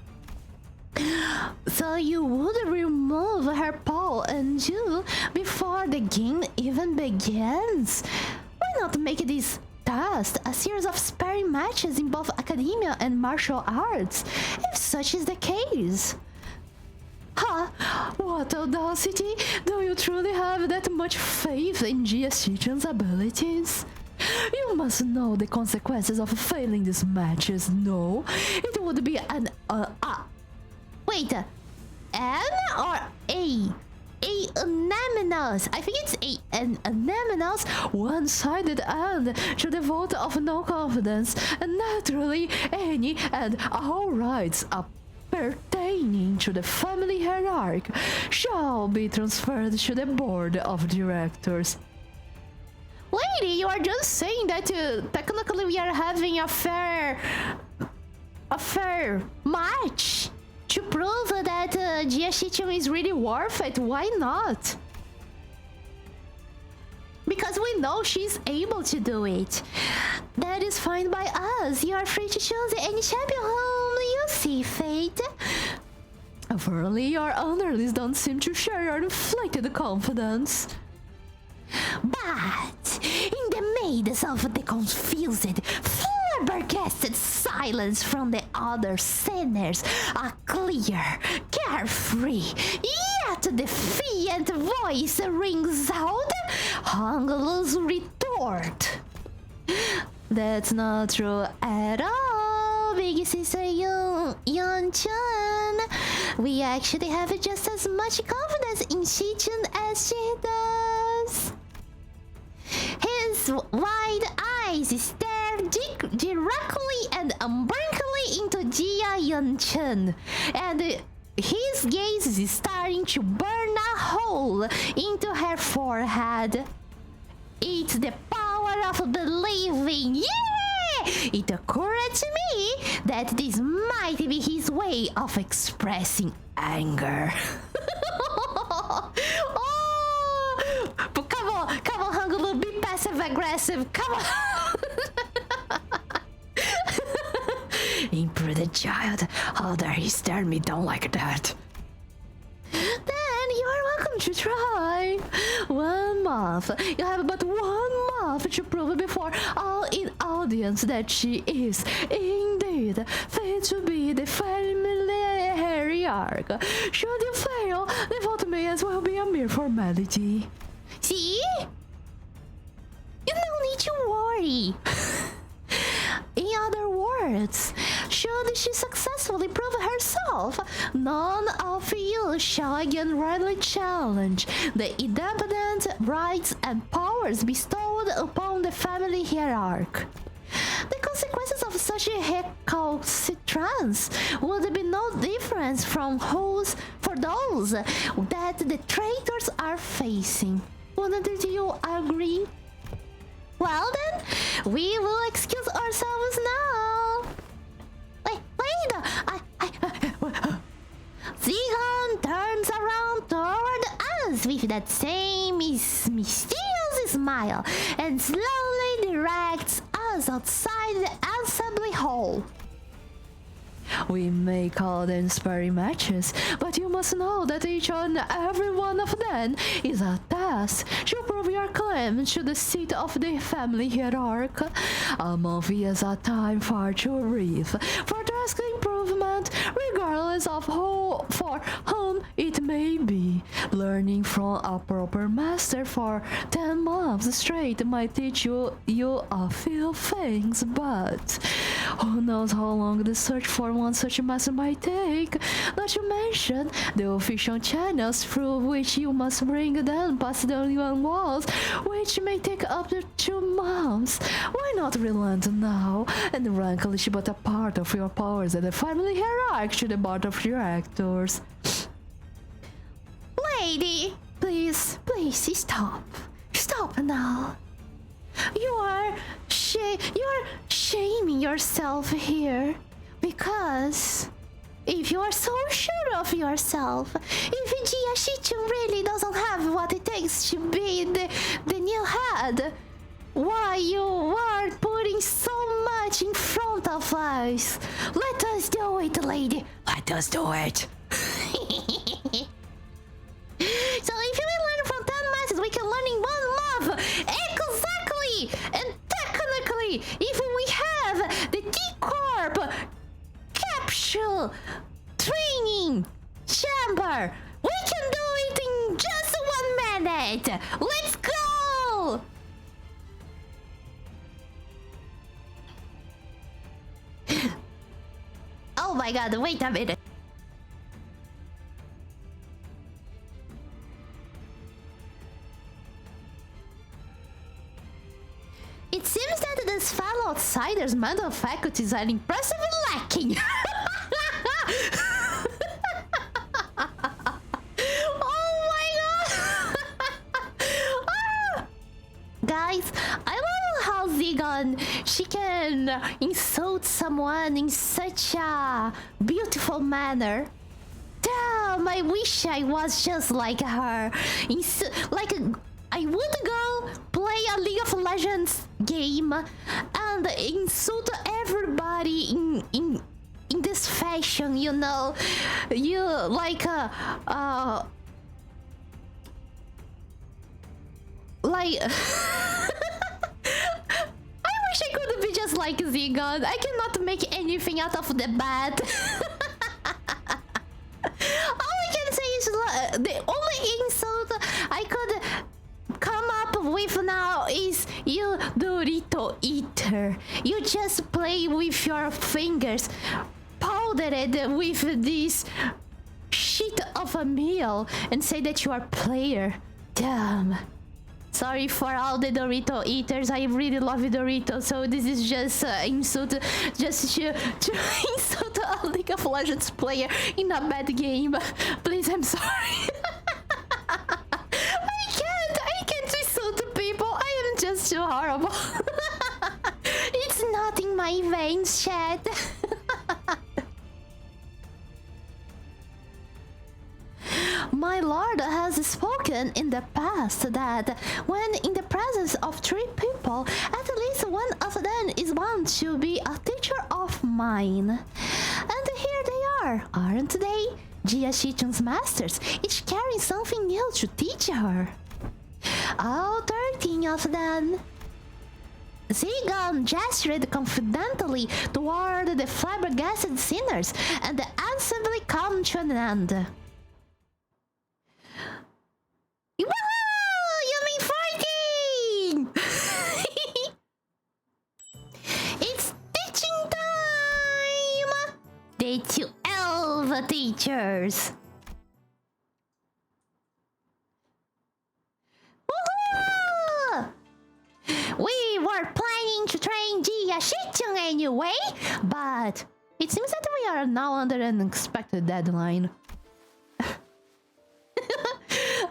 [SPEAKER 1] So you would remove her pole and you before the game even begins? Why not make this test a series of sparring matches in both academia and martial arts, if such is the case? What audacity! Do you truly have that much faith in Jia Shichan's abilities? You must know the consequences of failing these matches, no? It would be an wait, N or A? Unanimous. I think it's an unanimous one-sided end to the vote of no confidence, and naturally any and all rights pertaining to the family hierarchy shall be transferred to the board of directors. Lady, you are just saying that technically we are having a fair match to prove that Jia Shichun is really worth it. Why not? because we know she's able to do it. That is fine by us. You are free to choose any champion whom you see fit. Apparently, your underlings don't seem to share your inflated confidence. But in the midst of the confused, flabbergasted silence from the other sinners, a clear, carefree, yet defiant voice rings out, Hangulu's retort. That's not true at all, big sister Yeon-chan. We actually have just as much confidence in Shi-chun as she does. His wide eyes stare directly and unblinkingly into Jia Yeon-chan, and his gaze is starting to burn a hole into her forehead. It's the power of believing. Yeah! It occurred to me that this might be his way of expressing anger. Oh! But come on, Hangulu, be passive aggressive. Come on. Imprudent child, how dare you stare me down like that? Then you are welcome to try. 1 month. You have but 1 month to prove before all in audience that she is indeed fit to be the family hierarch. Should you fail, the vote may as well be a mere formality. See? You don't need to worry. In other words, should she successfully prove herself, none of you shall again rightly challenge the independent rights and powers bestowed upon the family hierarch. The consequences of such a recalcitrance would be no different from those that the traitors are facing. Wouldn't you agree? Well then, we will excuse ourselves now. Wait, Zigon turns around toward us with that same mysterious smile and slowly directs us outside the assembly hall. We may call them sparring matches, but you must know that each and every one of them is a task to prove your claim to the seat of the family hierarch. A month is a time far too brief for task improvement, regardless of who, for whom it may be. Learning from a proper master for 10 months straight might teach you a few things, but who knows how long the search for one such master might take, not to mention the official channels through which you must bring them past the UN walls, which may take up to 2 months. Why not relent now and relinquish but a part of your powers at the family hierarchy to the board of directors? Lady, please stop. Stop now. You're shaming yourself here, because if you are so sure of yourself, if Jia Shi-chun really doesn't have what it takes to be the new head, why you are putting so much in front of us? Let us do it, lady. Let us do it. So if you will learn from 10 matches, we can learn in 1 month. Exactly! And technically, if we have the T-Corp capsule training chamber, we can do it in just 1 minute. Let's go! Oh my god, wait a minute. It seems that this fellow outsider's mental faculties are impressively lacking. Oh my god! Guys, I love how Zigon, she can insult someone in such a beautiful manner. Damn, I wish I was just like her. I would go play a League of Legends game and insult everybody in this fashion, you know, you like like I wish I could be just like Zigon. I cannot make anything out of the bat. All I can say is the only insult I could come up with now is you Dorito eater. You just play with your fingers, powdered with this shit of a meal, and say that you are player. Damn. Sorry for all the Dorito eaters. I really love Doritos, so this is just insult, just to insult a League of Legends player in a bad game. Please, I'm sorry. I can't insult people. I am just too horrible. It's not in my veins, chat. My lord has spoken in the past that when in the presence of 3 people, at least one of them is bound to be a teacher of mine. And here they are, aren't they? Jia Shichun's masters, each carrying something new to teach her. All 13 of them. Zigon gestured confidently toward the flabbergasted sinners, and the assembly came to an end. Woohoo! You mean fighting! It's teaching time! Day 12 teachers. Woohoo! We were planning to train Jia Shichung anyway, but it seems that we are now under an unexpected deadline.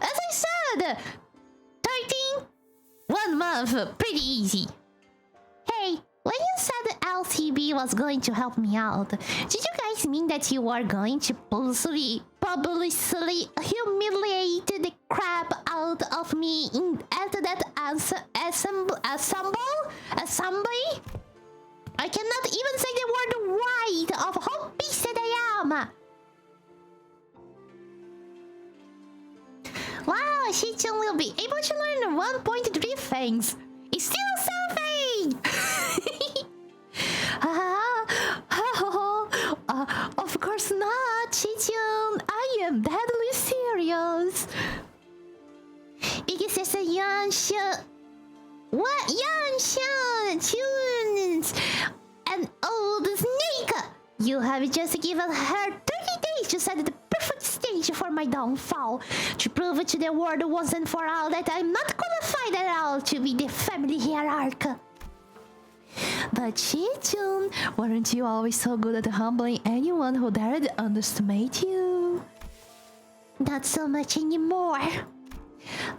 [SPEAKER 1] As I said, 13, 1 month, pretty easy. Hey, when you said LCB was going to help me out, did you guys mean that you were going to publicly humiliate the crap out of me at that assembly? I cannot even say the word right of how pissed I am. Wow, Shichun will be able to learn 1.3 things. It's still something! Of course not, Shichun. I am deadly serious. Big sister Yansha. What? Yansha tunes! An old snake! You have just given her 30 days to set the perfect stage for my downfall, to prove to the world once and for all that I'm not qualified at all to be the family hierarchy. But Shichun, weren't you always so good at humbling anyone who dared underestimate you? Not so much anymore.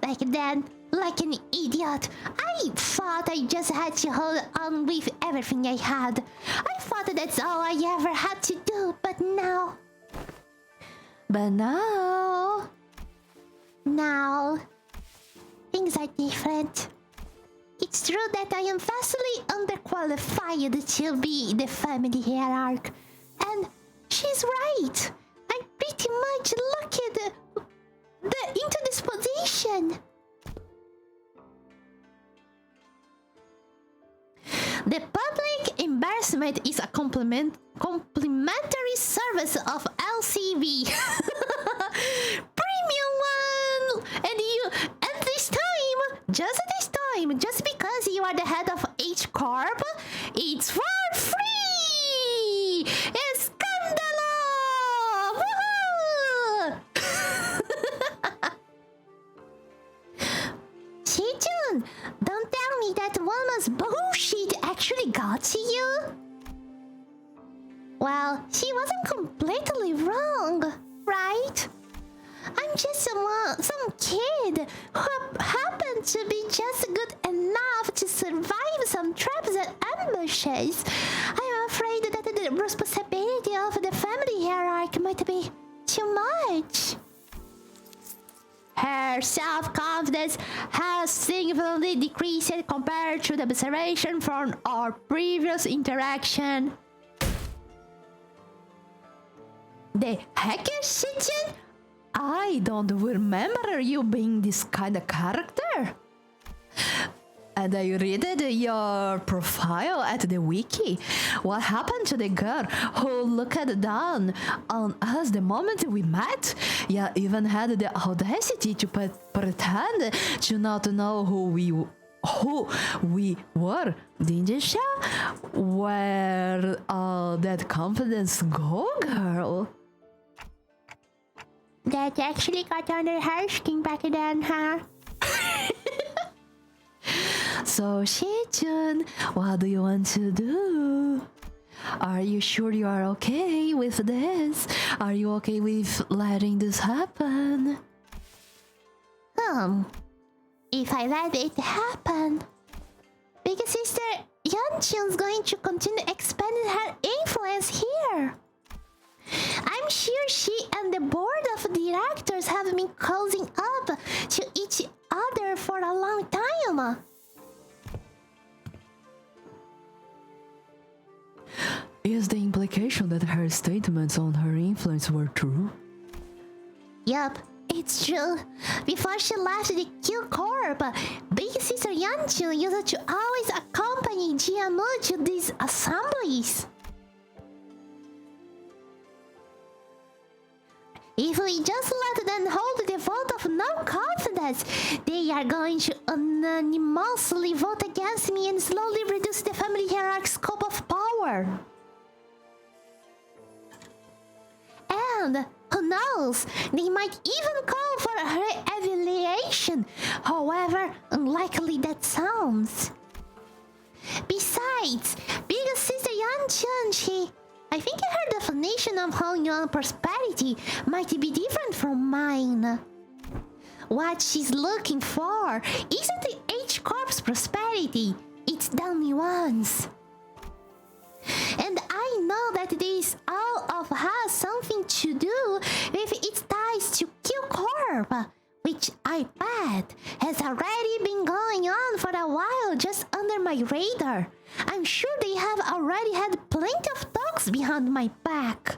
[SPEAKER 1] Back then, like an idiot, I thought I just had to hold on with everything I had. I thought that's all I ever had to do, but now... Now... things are different. It's true that I am vastly underqualified to be the family hierarch. And she's right. I pretty much lucked into this position. The public embarrassment is a complimentary service of LCB. Premium one! And this time, just because you are the head of H Corp, it's for free! Escandalo! Woohoo! Shichun, don't tell me that Walma's bullshit actually got to you? Well, she wasn't completely wrong, right? I'm just some kid who happened to be just good enough to survive some traps and ambushes. I'm afraid that the responsibility of the family hierarchy might be too much.
[SPEAKER 3] Her
[SPEAKER 1] Her self-confidence has significantly decreased compared to the observation from our previous interaction. The hacker Shichen? I don't remember you being this kind of character. And I read your profile at the wiki. What happened to the girl who looked down on us the moment we met? Yeah, even had the audacity to pretend to not know who we were. Didn't you? Where that confidence go, girl? That actually got under her skin back then, huh? So, Shijun, what do you want to do? Are you sure you are okay with this? Are you okay with letting this happen? If I let it happen, Big Sister Yeonchun's going to continue expanding her influence here. I'm sure she and the board of directors have been closing up to each other for a long time.
[SPEAKER 3] Is the implication that her statements on her influence were true?
[SPEAKER 1] Yup, it's true. Before she left the Q Corp, Big Sister Yeonchun used to always accompany Jiamu to these assemblies. If we just let them hold the vote of no confidence, they are going to unanimously vote against me and slowly reduce the family hierarchy's scope of power. And who knows, they might even call for her evaluation, however unlikely that sounds. Besides, Big Sister Yeonchun, I think her definition of Honyuan prosperity might be different from mine. What she's looking for isn't the H Corp's prosperity, it's the nuance. And I know that this all of has something to do with its ties to Q Corp, which I bet has already been going on for a while just under my radar. I'm sure they have already had plenty of talks behind my back.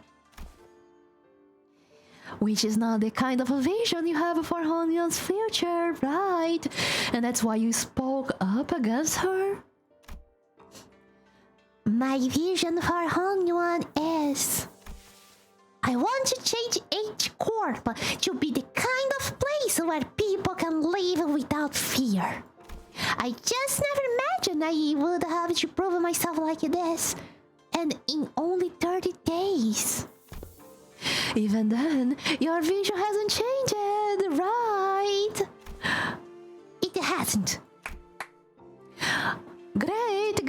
[SPEAKER 1] Which is not the kind of a vision you have for Honyun's future, right? And that's why you spoke up against her? My vision for Honyuan is... I want to change H Corp to be the kind of place where people can live without fear. I just never imagined I would have to prove myself like this. And in only 30 days. Even then, your vision hasn't changed, right? It hasn't. Great.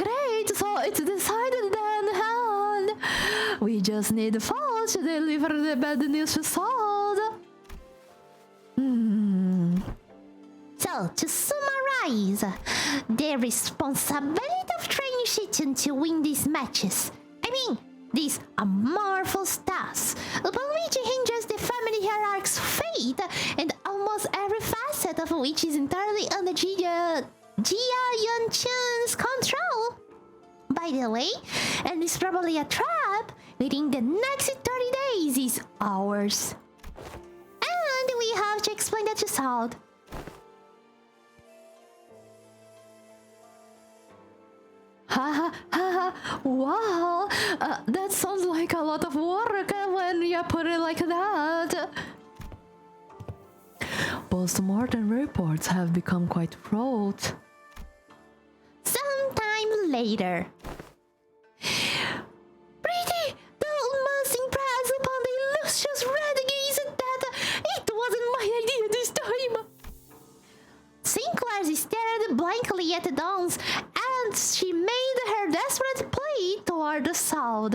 [SPEAKER 1] So it's decided then, huh? We just need the fall to deliver the bad news to Salt. So, to summarize, the responsibility of training Shichen to win these matches, these amorphous tasks, upon which hinders the family hierarchy's fate, and almost every facet of which is entirely under Jia Yeonchun's control. By the way, and it's probably a trap, within the next 30 days is ours. And we have to explain that to Salt. Wow, that sounds like a lot of work when you put it like that.
[SPEAKER 3] Post-mortem reports have become quite fraught.
[SPEAKER 1] Sometime later. Pretty, the most impressed upon the illustrious renegades that it wasn't my idea this time. Sinclair stared blankly at the dawns, and she made her desperate plea toward the South.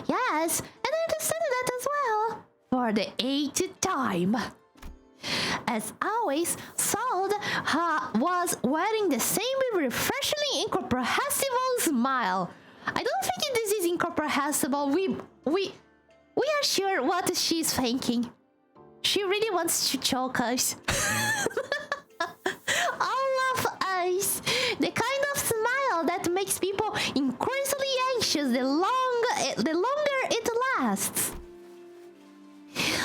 [SPEAKER 1] Yes, and I understood that as well, for the 8th time. As always, Salt was wearing the same refreshingly incomprehensible smile. I don't think this is incomprehensible. We are sure what she's thinking. She really wants to choke us. All of us. The kind of smile that makes people increasingly anxious the longer it lasts.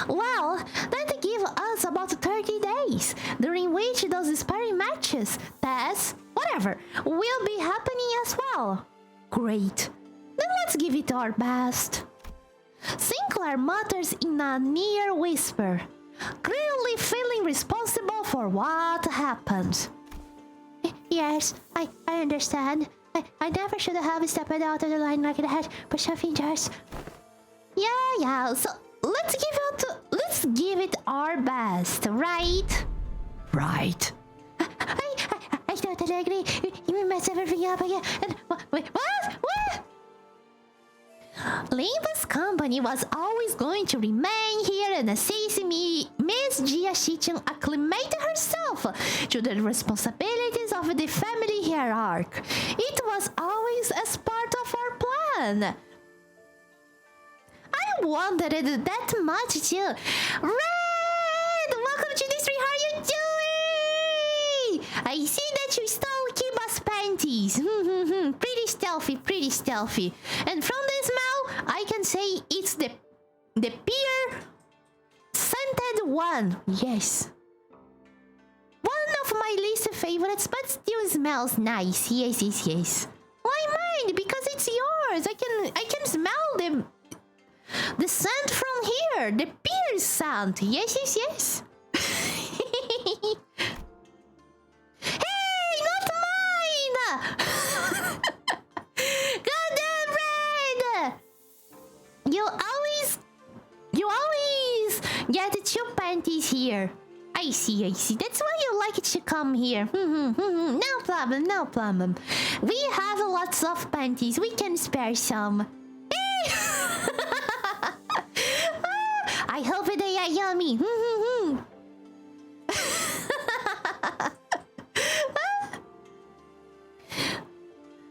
[SPEAKER 1] Well, that gives us about 30 days, during which those sparring matches, tests, whatever, will be happening as well. Great. Then let's give it our best. Sinclair mutters in a near whisper, clearly feeling responsible for what happened. Yes, I understand. I never should have stepped out of the line like that, but something just... Yeah, so let's give it our best, right?
[SPEAKER 3] Right.
[SPEAKER 1] I totally agree. You mess everything up again. And wait, what? Limbus company was always going to remain here and assist me. Miss Jia Shichun acclimated herself to the responsibilities of the family hierarchy. It was always as part of our plan. I wondered that much too. Red! Welcome to this tree. How are you doing? I see that you stole Kiba's panties. Pretty stealthy. And from the smell, I can say it's the pure scented one. Yes. One of my least favorites, but still smells nice. Yes. Why mind? Because it's yours. I can smell the scent from here. The pure scent. Yes. Hey, not mine! Goddamn Red! You always get 2 panties here. I see. That's why you like to come here. No problem. We have lots of panties. We can spare some. I hope they are yummy.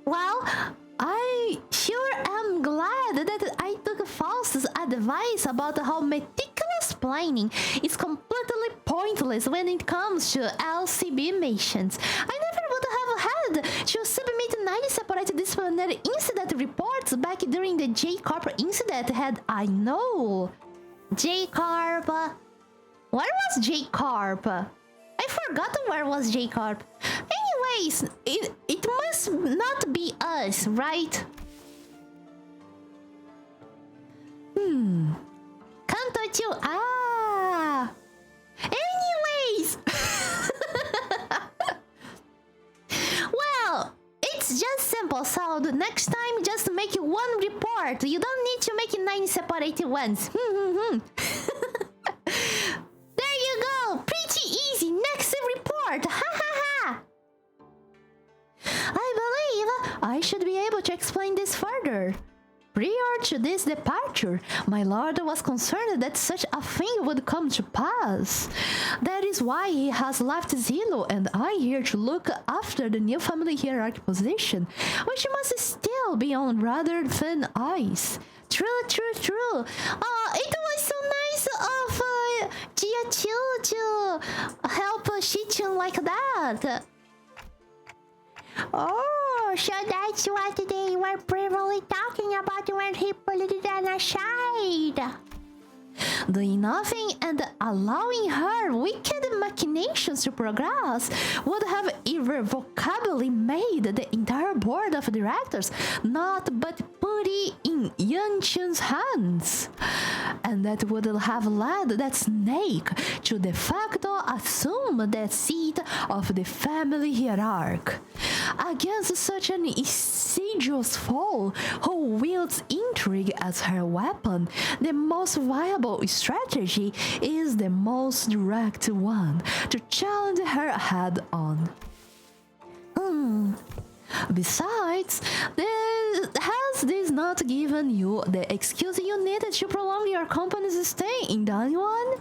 [SPEAKER 1] Well, I sure am glad that I took Faust's advice about how meticulous planning is completely pointless when it comes to LCB missions. I never would have had to submit 9 separate disciplinary incident reports back during the J-Corp incident had I known. J-Corp. Where was J-Corp? I forgot where was J-Corp. Anyways, it must not be us, right? Kanto 2. Anyways. Well, it's just simple, so the next time just make 1 report. You don't need to make 9 separate ones. There you go. Pretty easy. Next report. Ha. I believe I should be able to explain this further. Prior to this departure, my lord was concerned that such a thing would come to pass. That is why he has left Zillow and I here to look after the new family hierarchy position, which must still be on rather thin ice. True. It was so nice of Jia to help Shichun like that. Oh, so that's what they were briefly talking about when he pulled it aside. Doing nothing and allowing her wicked machinations to progress would have irrevocably made the entire board of directors not but put it in Yanchun's hands. And that would have led that snake to de facto assume the seat of the family hierarchy. Against such an insidious foe who wields intrigue as her weapon, the most viable strategy is the most direct one, to challenge her head on. Besides, has this not given you the excuse you needed to prolong your company's stay in Danyuan?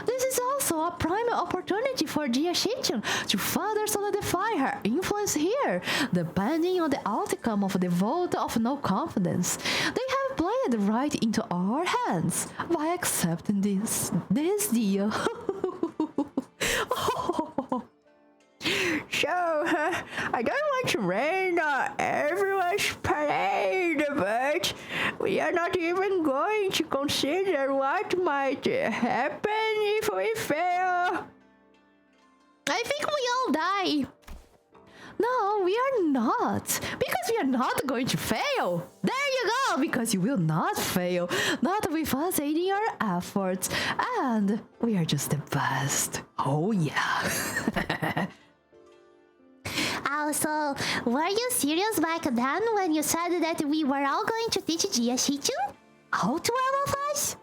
[SPEAKER 1] This is also a prime opportunity
[SPEAKER 3] for Jia Shichun to further solidify her influence here, depending on the outcome of the vote of no confidence. They have played right into our hands by accepting this deal. So, I don't want to rain on everyone's parade, but we are not even going to consider what might happen if we fail. I think we all die. No, we are not. Because we are not going to fail. There you go, because you will not fail. Not with us aiding your efforts. And we are just the best. Oh yeah.
[SPEAKER 1] Also, were you serious back then when you said that we were all going to teach Jia Shichun? All 12 of us?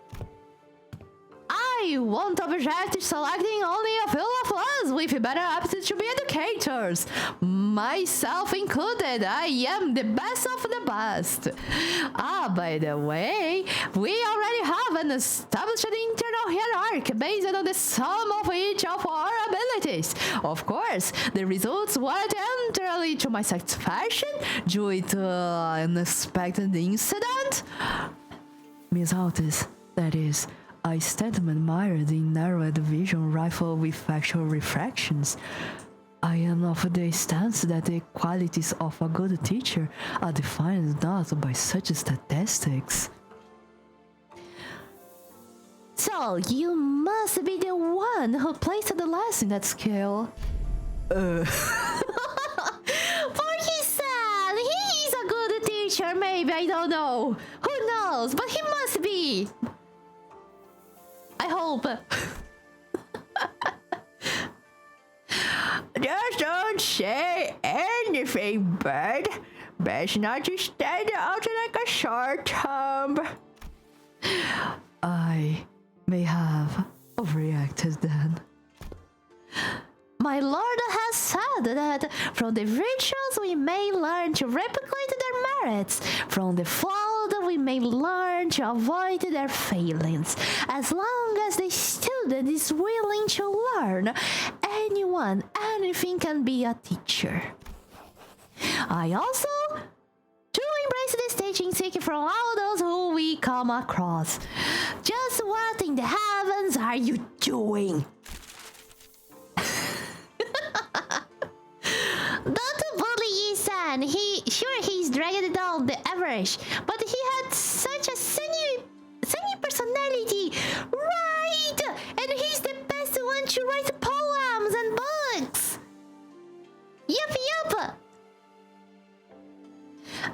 [SPEAKER 3] I won't object to selecting only a few of us with better aptitude to be educators. Myself included, I am the best of the best. By the way, we already have an established internal hierarchy based on the sum of each of our abilities. Of course, the results weren't entirely to my satisfaction due to an unexpected incident. Miss Altis, that is, I stand admired in narrowed vision rifle with factual refractions. I am of the stance that the qualities of a good teacher are defined not by such statistics.
[SPEAKER 1] So, you must be the one who placed the less in that scale. For his son, he is a good teacher, maybe, I don't know. Who knows, but he must be. I hope.
[SPEAKER 3] Just don't say anything, bud. Best not to stand out like a short thumb. I may have overreacted then.
[SPEAKER 1] My lord has said that from the virtues we may learn to replicate their merits, from the flawed we may learn to avoid their failings. As long as the student is willing to learn, anyone, anything can be a teacher. I also do embrace the staging sick from all those who we come across. Just what in the heavens are you doing? Don't bully Isan. He's dragged down the average, but he had such a sunny personality, right? And he's the best one to write poems and books. Yup.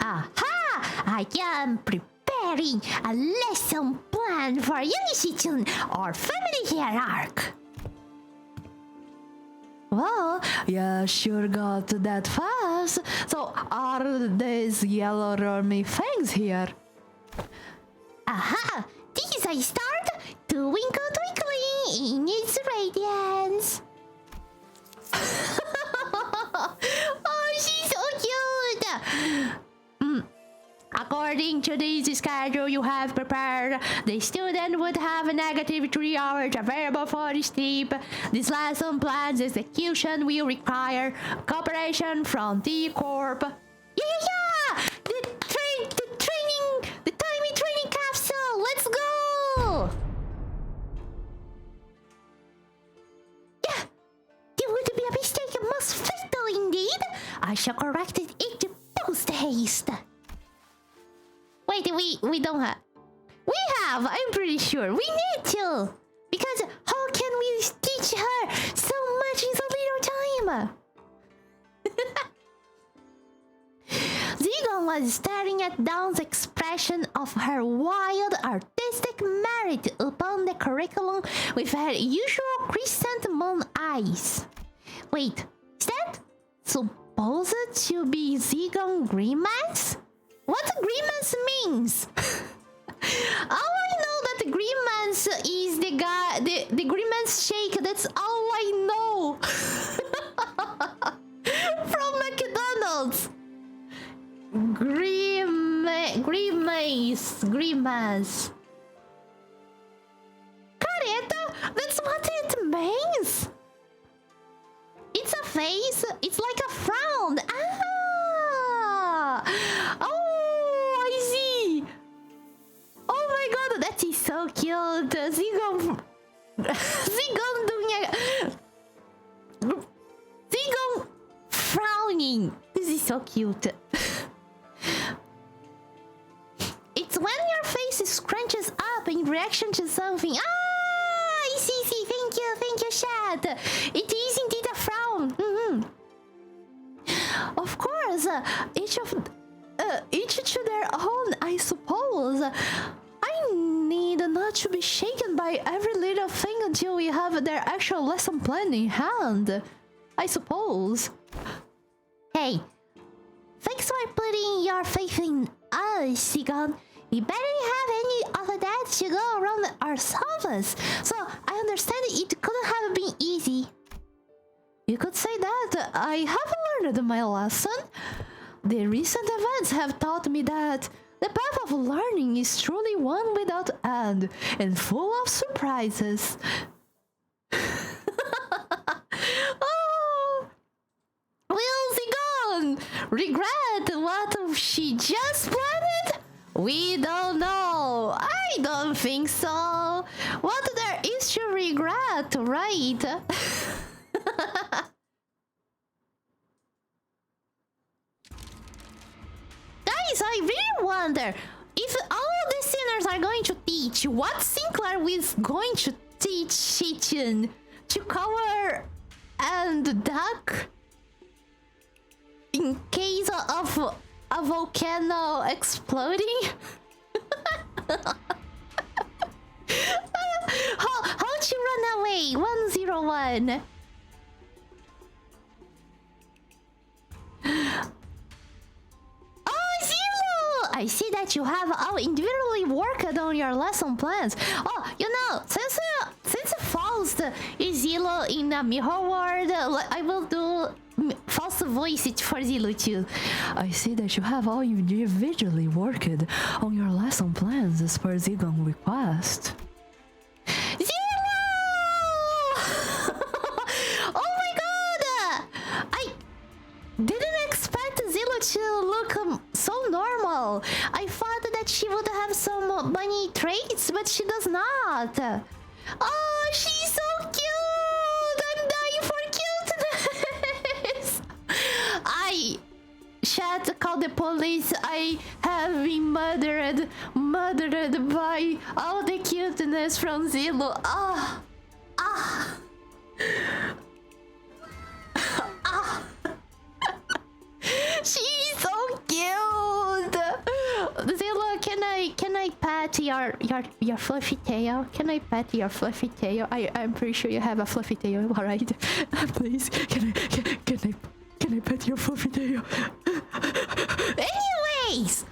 [SPEAKER 1] Aha! I am preparing a lesson plan for Yonishichun, our family hierarchy.
[SPEAKER 3] Well, you sure got that fast. So are these yellow army things here?
[SPEAKER 1] Aha! This I start twinkle twinkling in its radiance. Oh, she's so cute! According to this schedule you have prepared, the student would have a negative 3 hours available for sleep. This lesson plan's execution will require cooperation from the Corp. Yeah! The tiny training capsule! Let's go! Yeah! There would be a mistake most fatal indeed. I shall correct it in post haste. Wait, we don't have. We have, I'm pretty sure. We need to. Because how can we teach her so much in so little time? Zigon was staring at Dawn's expression of her wild artistic merit upon the curriculum with her usual crescent moon eyes. Wait, is that supposed to be Zigon Grimace? What grimace means? All I know that the grimace is the guy, the grimace shake. That's all I know. From McDonald's. Grimace. Careta, that's what it means. face, it's like a frown. Ah! Oh, I see. Oh my god, that is so cute. Zigon doing a... Zigon frowning. This is so cute. It's when your face scrunches up in reaction to something. Ah, I see. Thank you, chat. It is indeed a frown. Of course, each to their own, I suppose. I need not to be shaken by every little thing until we have their actual lesson plan in hand. I suppose. Hey, thanks for putting your faith in us, Sigon. We barely have any of that to go around ourselves, so I understand it couldn't have been easy. You could say that I have learned my lesson. The recent events have taught me that the path of learning is truly one without end and full of surprises. Oh, will Zigon regret what she just planted? We don't know. I don't think so. What there is to regret, right? Guys, I really wonder if all the sinners are going to teach what Sinclair is going to teach Shichun to cover and duck in case of a volcano exploding. How to run away? 101. Oh, Zero! I see that you have all individually worked on your lesson plans. Oh, you know, since Faust is Zilo in the mirror world, I will do Faust voice it for Zilo too. I see that you have all individually worked on your lesson plans as per Zigon's request. Zero! Oh my god! I didn't expect Zilo to look so normal. I thought that she would have some bunny traits, but she does not. Oh, she's so cute! I'm dying for cuteness! I should call the police. I have been murdered by all the cuteness from Zilo. Ah! She's so cute! Zilla, can I pet your fluffy tail? Can I pet your fluffy tail? I'm pretty sure you have a fluffy tail, alright? Please, can I pet your fluffy tail? Anyways!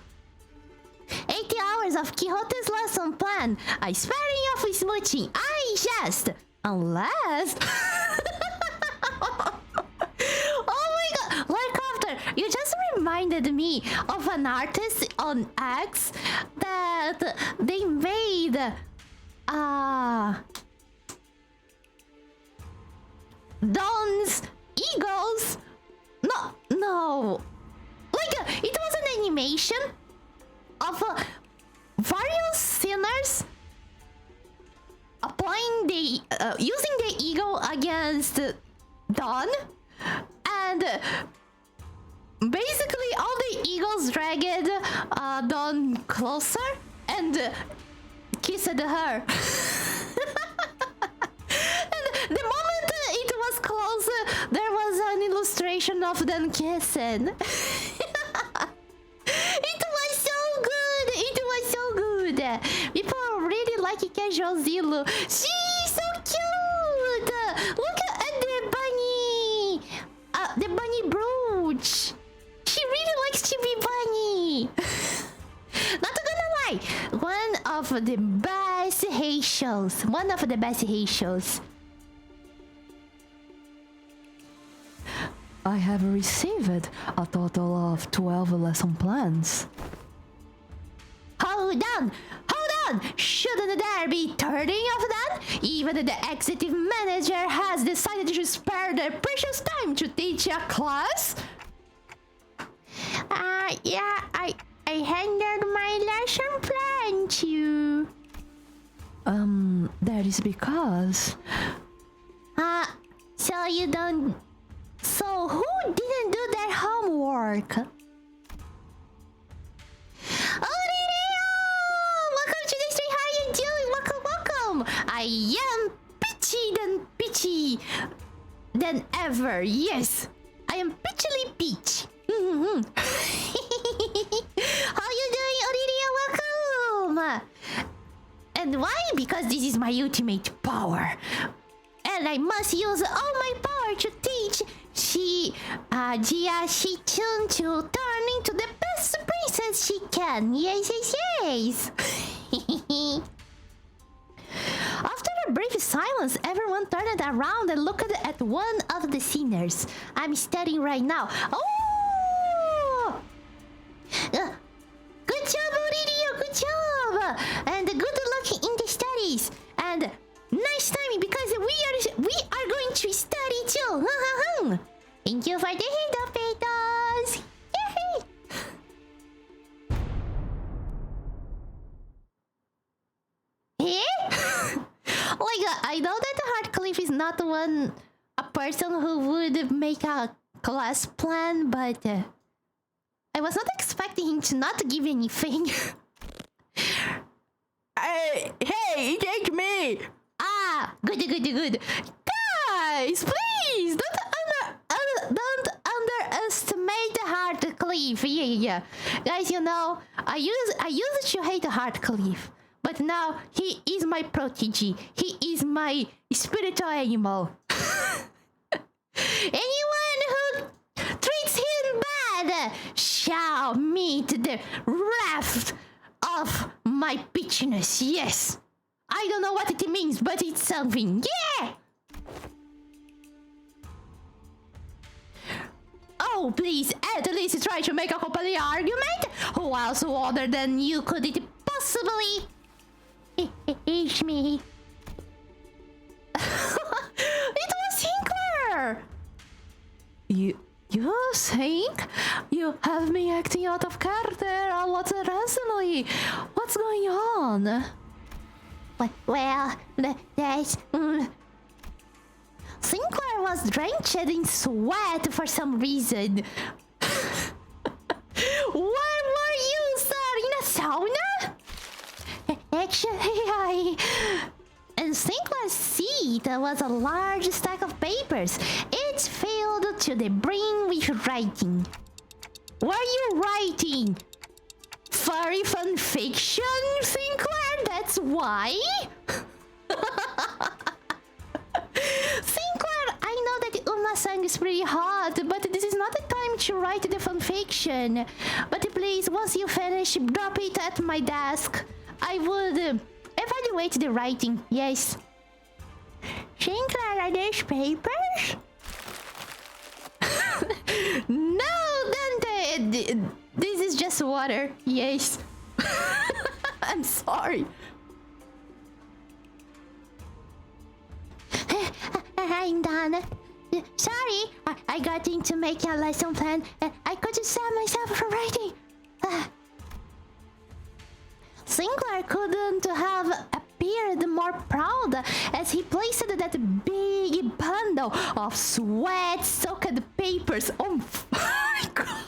[SPEAKER 1] 80 hours of Quixote's lesson plan. I sparing off with smooching. I just... Unless... Oh my god! Like after, you just reminded me of an artist on X that they made... Don's eagles... No... Like, it was an animation of various sinners applying the... using the eagle against Don, and basically all the eagles dragged Don closer and kissed her. And the moment it was close, there was an illustration of them kissing. It was so good! It was so good! People really like Casual Zillu. She's so cute! Look at the bunny brooch. She really likes to be bunny. Not gonna lie, one of the best hate shows. I have received a total of 12 lesson plans. Hold on! Shouldn't there be 30 of them? Even the executive manager has decided to spare their precious time to teach
[SPEAKER 3] a class?
[SPEAKER 1] Yeah, I handed my lesson plan to you.
[SPEAKER 3] That is because...
[SPEAKER 1] So you don't... So who didn't do their homework? Oh, welcome to the street. How are you doing? Welcome. I am pitchy than ever. Yes, I am pitchily peach. How you doing, Olivia? Welcome. And why? Because this is my ultimate power. And I must use all my power to teach Jia Shi-chun to turn into the best princess she can. Yes. After a brief silence, everyone turned around and looked at one of the singers. I'm studying right now. Oh! Good job, Aurelia, good job! And good luck in the studies. And nice timing because we are going to study too. Thank you for the hint of potatoes. Yay! Like I know that Heartcliff is not a person who would make a class plan, but I was not expecting him to not give anything.
[SPEAKER 3] Hey, it ain't me!
[SPEAKER 1] Good. Guys, please don't underestimate Heartcliff. Yeah. Guys, you know, I used to hate Heartcliff, but now he is my protege. He is my spiritual animal. Anyone who treats him bad shall meet the wrath of my bitchiness. Yes. I don't know what it means, but it's something. Yeah! Oh, please, at least try to make a compelling argument. Who else other than you could it possibly... It's me. It was Sinclair!
[SPEAKER 3] You think? You have me acting out of character a lot recently. What's going on?
[SPEAKER 1] Well, there's... Sinclair was drenched in sweat for some reason. Where were you, sir? In a sauna? Actually, And Sinclair's seat was a large stack of papers. It's filled to the brim with writing. Were you writing furry fan fiction, Sinclair? That's why? Sinclair, I know that Uma-san is pretty hot, but this is not the time to write the fanfiction. But please, once you finish, drop it at my desk. I would evaluate the writing, yes. Sinclair, are these papers? No, Dante! This is just water, yes. I'm sorry. I'm done. Sorry, I got into making a lesson plan and I couldn't stop myself from writing. Sinclair couldn't have appeared more proud as he placed that big bundle of sweat-soaked papers on... Oh my god!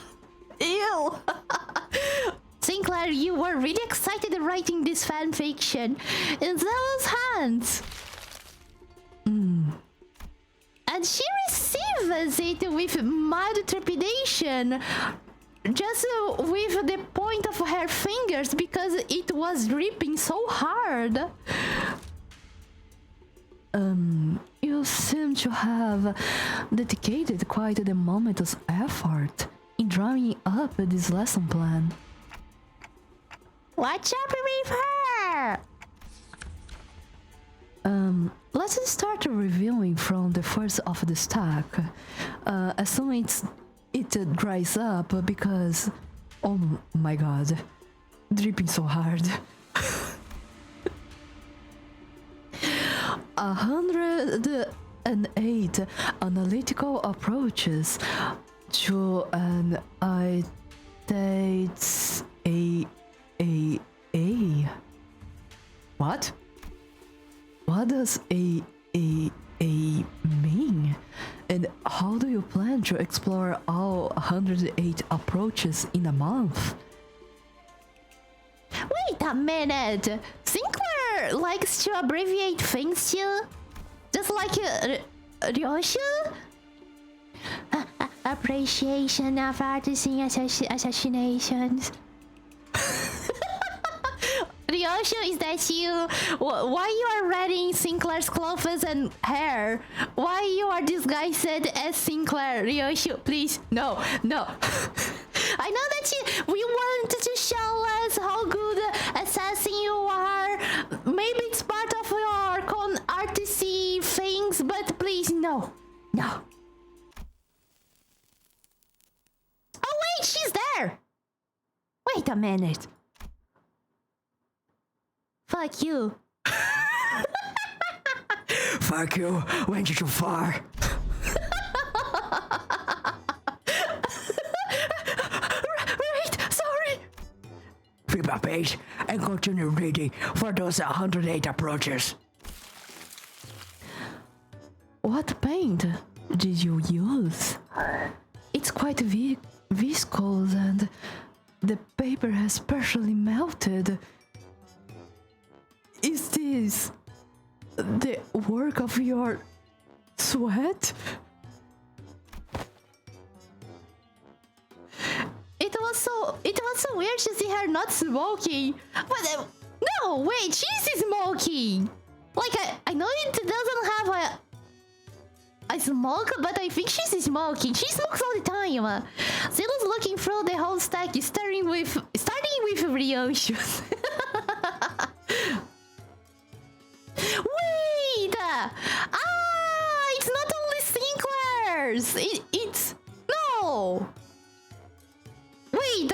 [SPEAKER 1] Ew! Sinclair, you were really excited writing this fanfiction in those hands. And she receives it with mild trepidation, just with the point of her fingers because it was dripping so hard. You seem to have dedicated quite the momentous effort in drawing up this lesson plan. What's up with her? Let's start reviewing from the first of the stack. As soon as it dries up because... Oh my god. Dripping so hard. 100
[SPEAKER 3] 108 analytical approaches to an identity. What? What does a mean? And how do you plan to explore all 108 approaches in a month?
[SPEAKER 1] Wait a minute! Sinclair likes to abbreviate things too? Just like Ryoshu? Appreciation of artisan assassinations. Ryoshu, is that you? Why you are wearing Sinclair's clothes and hair? Why you are disguised as Sinclair? Ryoshu, please, no. I know that we want to show us how good assassin you are. Maybe it's part of your con artisy things, but please, no. Oh wait, she's there. Wait a minute. Fuck you.
[SPEAKER 3] Fuck you, went too far. Right, sorry. Flip a page and continue reading for those 108 approaches. What paint did you use? It's quite viscous and the paper has partially melted. Is this the work of your sweat?
[SPEAKER 1] It was so weird to see her not smoking. But no, wait, she's smoking. Like I know it doesn't have a smoke, but I think she's smoking. She smokes all the time. Zilla's looking through the whole stack, starting with Ryoshu's. Wait! It's not only Sinclair's. It's no. Wait.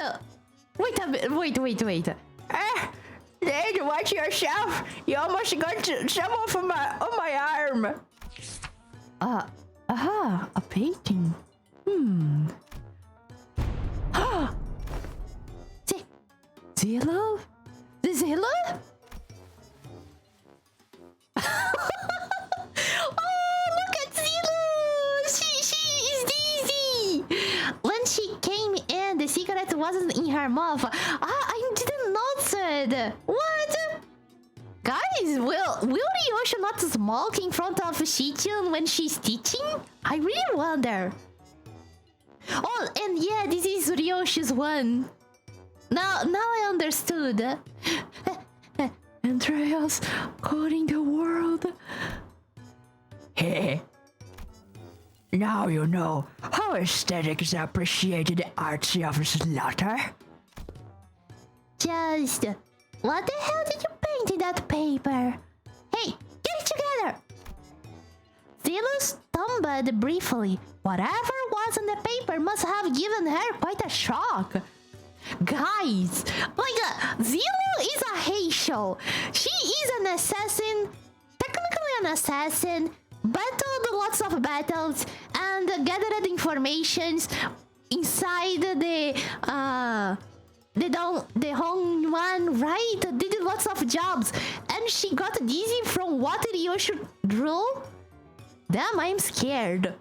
[SPEAKER 3] Did watch yourself. You almost got some off on my arm. A painting. Zilla?
[SPEAKER 1] Zilla? Oh, look at Zilla! She is dizzy! When she came in, the cigarette wasn't in her mouth. I didn't notice it. What? Guys, will Ryoshu not smoke in front of Shichun when she's teaching? I really wonder. Oh, and yeah, this is Ryoshu's one. Now I understood.
[SPEAKER 3] Andreas coding the world. Hey. Now you know how aesthetics appreciate the artsy of slaughter.
[SPEAKER 1] Just... What the hell did you paint in that paper? Hey, get it together! Zilla stumbled briefly. Whatever was on the paper must have given her quite a shock. Guys, Zilla is a Heisho. She is an assassin, technically an assassin, battled lots of battles, and gathered informations inside the home one, right? Did lots of jobs, and she got dizzy from what Ryoshu drew. Damn, I'm scared.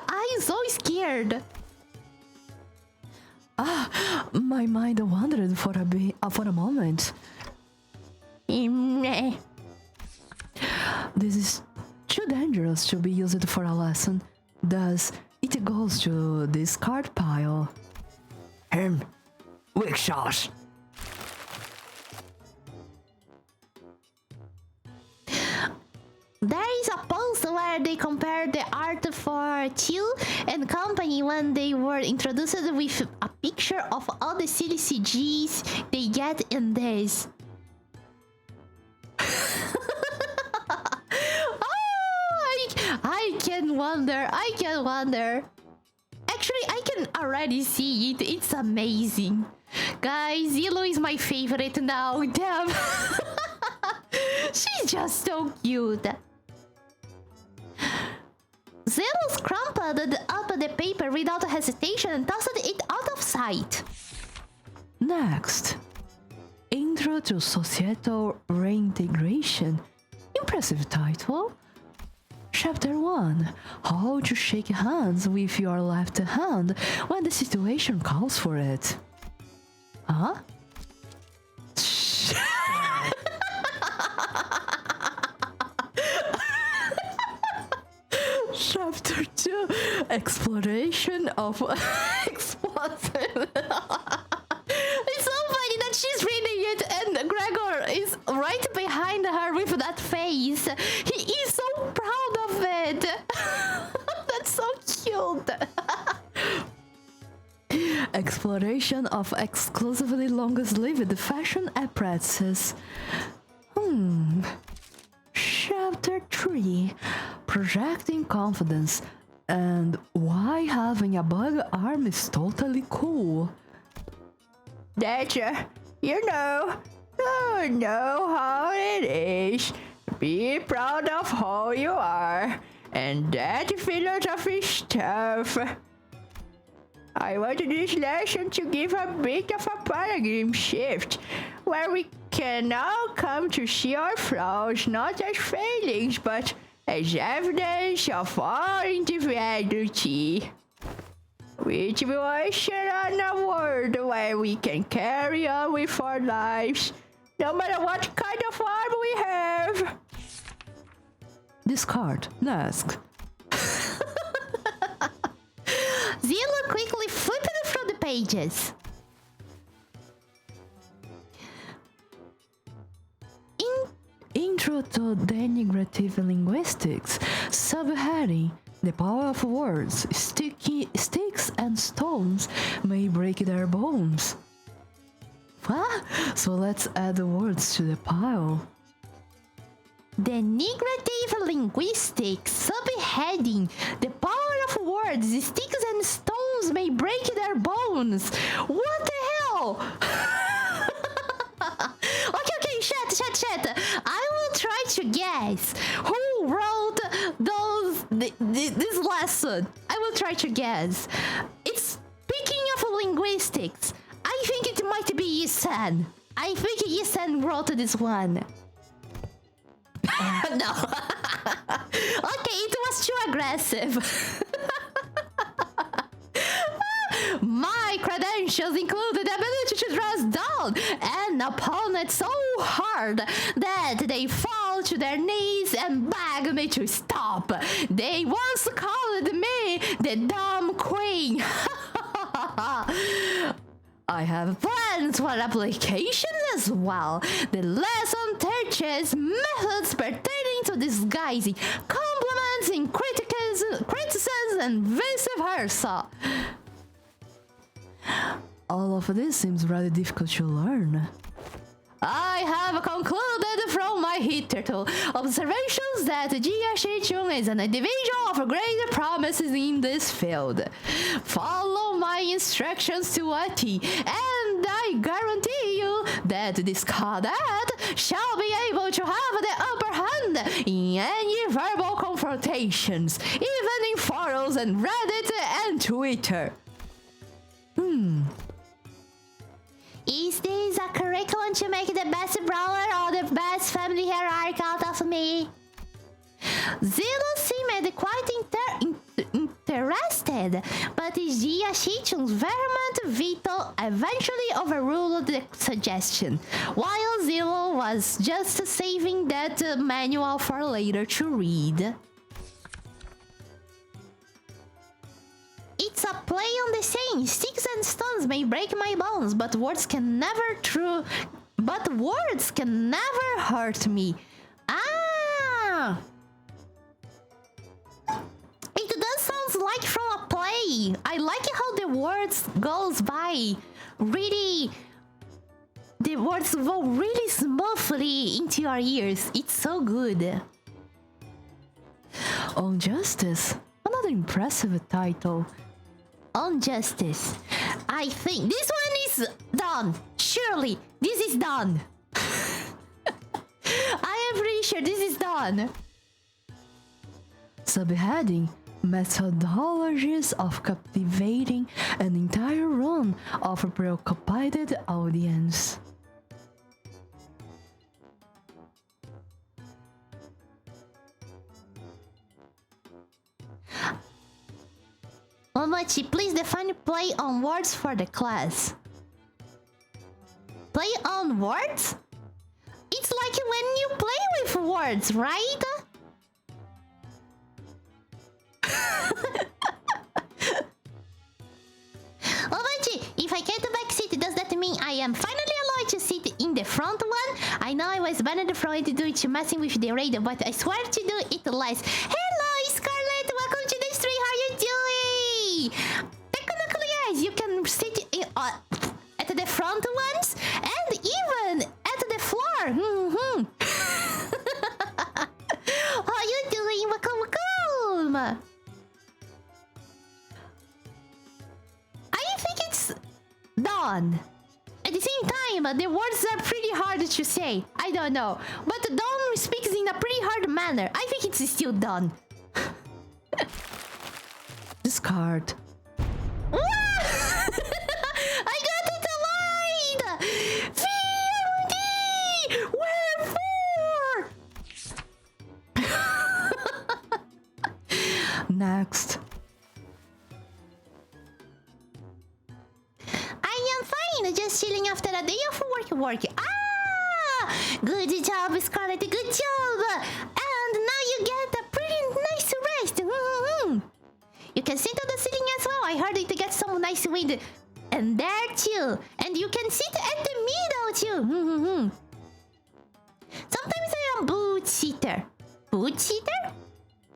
[SPEAKER 1] I'm so scared.
[SPEAKER 3] My mind wandered for a moment. This is too dangerous to be used for a lesson. Thus, it goes to the discard pile. Weak sauce.
[SPEAKER 1] There is a post where they compared the art for Chill and Company when they were introduced with a picture of all the silly CGs they get in this. I can wonder. Actually, I can already see it. It's amazing. Guys, Zillow is my favorite now. Damn. She's just so cute. Zelos crumpled up the paper without hesitation and tossed it out of sight.
[SPEAKER 3] Next, Intro to Societal Reintegration. Impressive title. Chapter 1. How to shake hands with your left hand when the situation calls for it. Huh? Chapter 2. Exploration of explosive.
[SPEAKER 1] It's so funny that she's reading it and Gregor is right behind her with that face. He is so proud of it. That's so cute.
[SPEAKER 3] Exploration of exclusively long-sleeved fashion apparatuses. Chapter 3. Projecting confidence and why having a bug arm is totally cool. That's you know how it is. Be proud of who you are and that philosophy stuff. I want this lesson to give a bit of a paradigm shift, where we can now come to see our flaws not as failings, but as evidence of our individuality. Which will usher on a world where we can carry on with our lives, no matter what kind of arm we have. Discard. Next.
[SPEAKER 1] Zilla quickly flipped through the pages.
[SPEAKER 3] Intro to Denigrative Linguistics. Subheading. The power of words. Sticks and stones may break their bones. What? So let's add the words to the pile.
[SPEAKER 1] Denigrative linguistics, subheading. The power of words, sticks and stones may break their bones. What the hell? Okay, chat. I will try to guess who wrote this lesson. I will try to guess. It's speaking of linguistics. I think it might be Yisan. I think Yisan wrote this one. No. Okay, it was too aggressive. My credentials include the ability to dress down an opponent so hard that they fall to their knees and beg me to stop. They once called me the dumb queen.
[SPEAKER 3] I have
[SPEAKER 1] Plans for application as well. The lesson teaches methods pertaining to disguising, compliments in criticisms, and vice versa.
[SPEAKER 3] all of this seems rather difficult to learn.
[SPEAKER 1] I have concluded from my hitherto observations that Jia Shichun is an individual of great promises in this field. Follow my instructions to a T, and I guarantee you that this cadet shall be able to have the upper hand in any verbal confrontations, even in forums and Reddit and Twitter. Is this a curriculum to make the best brawler or the best family hierarchy out of me? Zero seemed quite interested, but Jia Shichun's vehement veto eventually overruled the suggestion, while Zero was just saving that manual for later to read. It's a play on the saying, sticks and stones may break my bones, but words can never hurt me. Ah! It does sound like from a play. I like how the words goes by. Really, the words go really smoothly into your ears. It's so good.
[SPEAKER 3] On Justice, another impressive title.
[SPEAKER 1] On Justice. I think this one is done. Surely, this is done. I am pretty sure this is done.
[SPEAKER 3] Subheading, methodologies of captivating an entire room of a preoccupied audience.
[SPEAKER 1] Momochi, please define play on words for the class. Play on words? It's like when you play with words, right? Momochi, if I get the back seat, does that mean I am finally allowed to sit in the front one? I know I was banned from it due to messing with the radio, but I swear to do it less. Hello, Scarlett! Welcome to the stream. How you doing? Technically, yes, you can sit in, at the front ones and even at the floor. How you doing? Welcome. I think it's done. At the same time, the words are pretty hard to say. I don't know. But Dawn speaks in a pretty hard manner. I think it's still done.
[SPEAKER 3] Discard.
[SPEAKER 1] I got it aligned! VMD! Wherefore?
[SPEAKER 3] Next.
[SPEAKER 1] I am fine, just chilling after a day of work. Ah! Good job, Scarlett, good job! And now you get a pretty nice rest. You can sit on the ceiling as well. I heard it gets some nice wind. And there too. And you can sit at the middle too. Sometimes I am boot seater. Boot seater?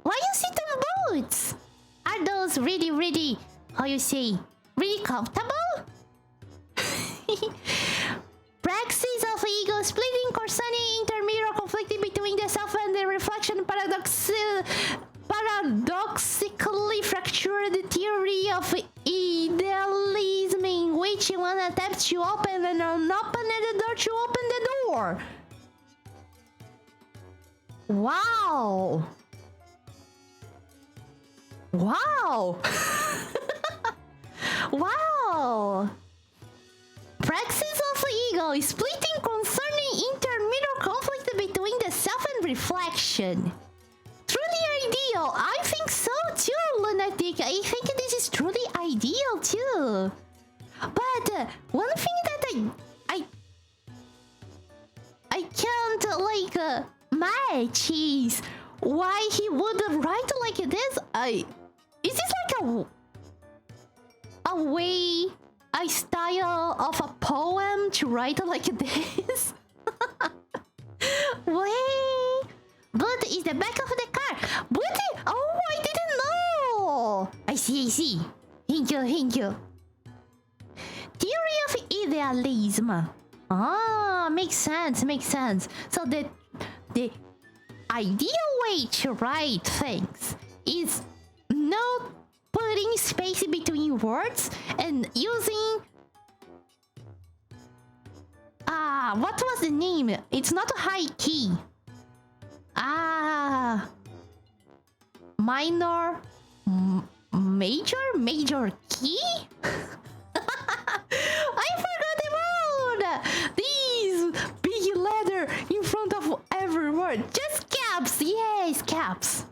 [SPEAKER 1] Why you sit on boots? Are those really, how you say, really comfortable? Praxis of ego splitting concerning intermirror conflicting between the self and the reflection paradoxically fractured theory of idealism in which one attempts to open and unopen the door to open the door. Wow. Wow. Wow. Praxis of ego is splitting concerning intermirror conflict between the self and reflection. Truly ideal. I think so too, Lunatic. I think this is truly ideal too. But one thing that I can't like match is why he would write like this. Is this like a way, a style of a poem to write like this? Wait, but is the back of the car? But oh, I didn't know. I see. Thank you. Theory of idealism. Ah, makes sense. So the ideal way to write things is not putting space between words and using what was the name? It's not a high key. Minor, major key? I forgot about these big letter in front of every word. Just caps, yes, caps.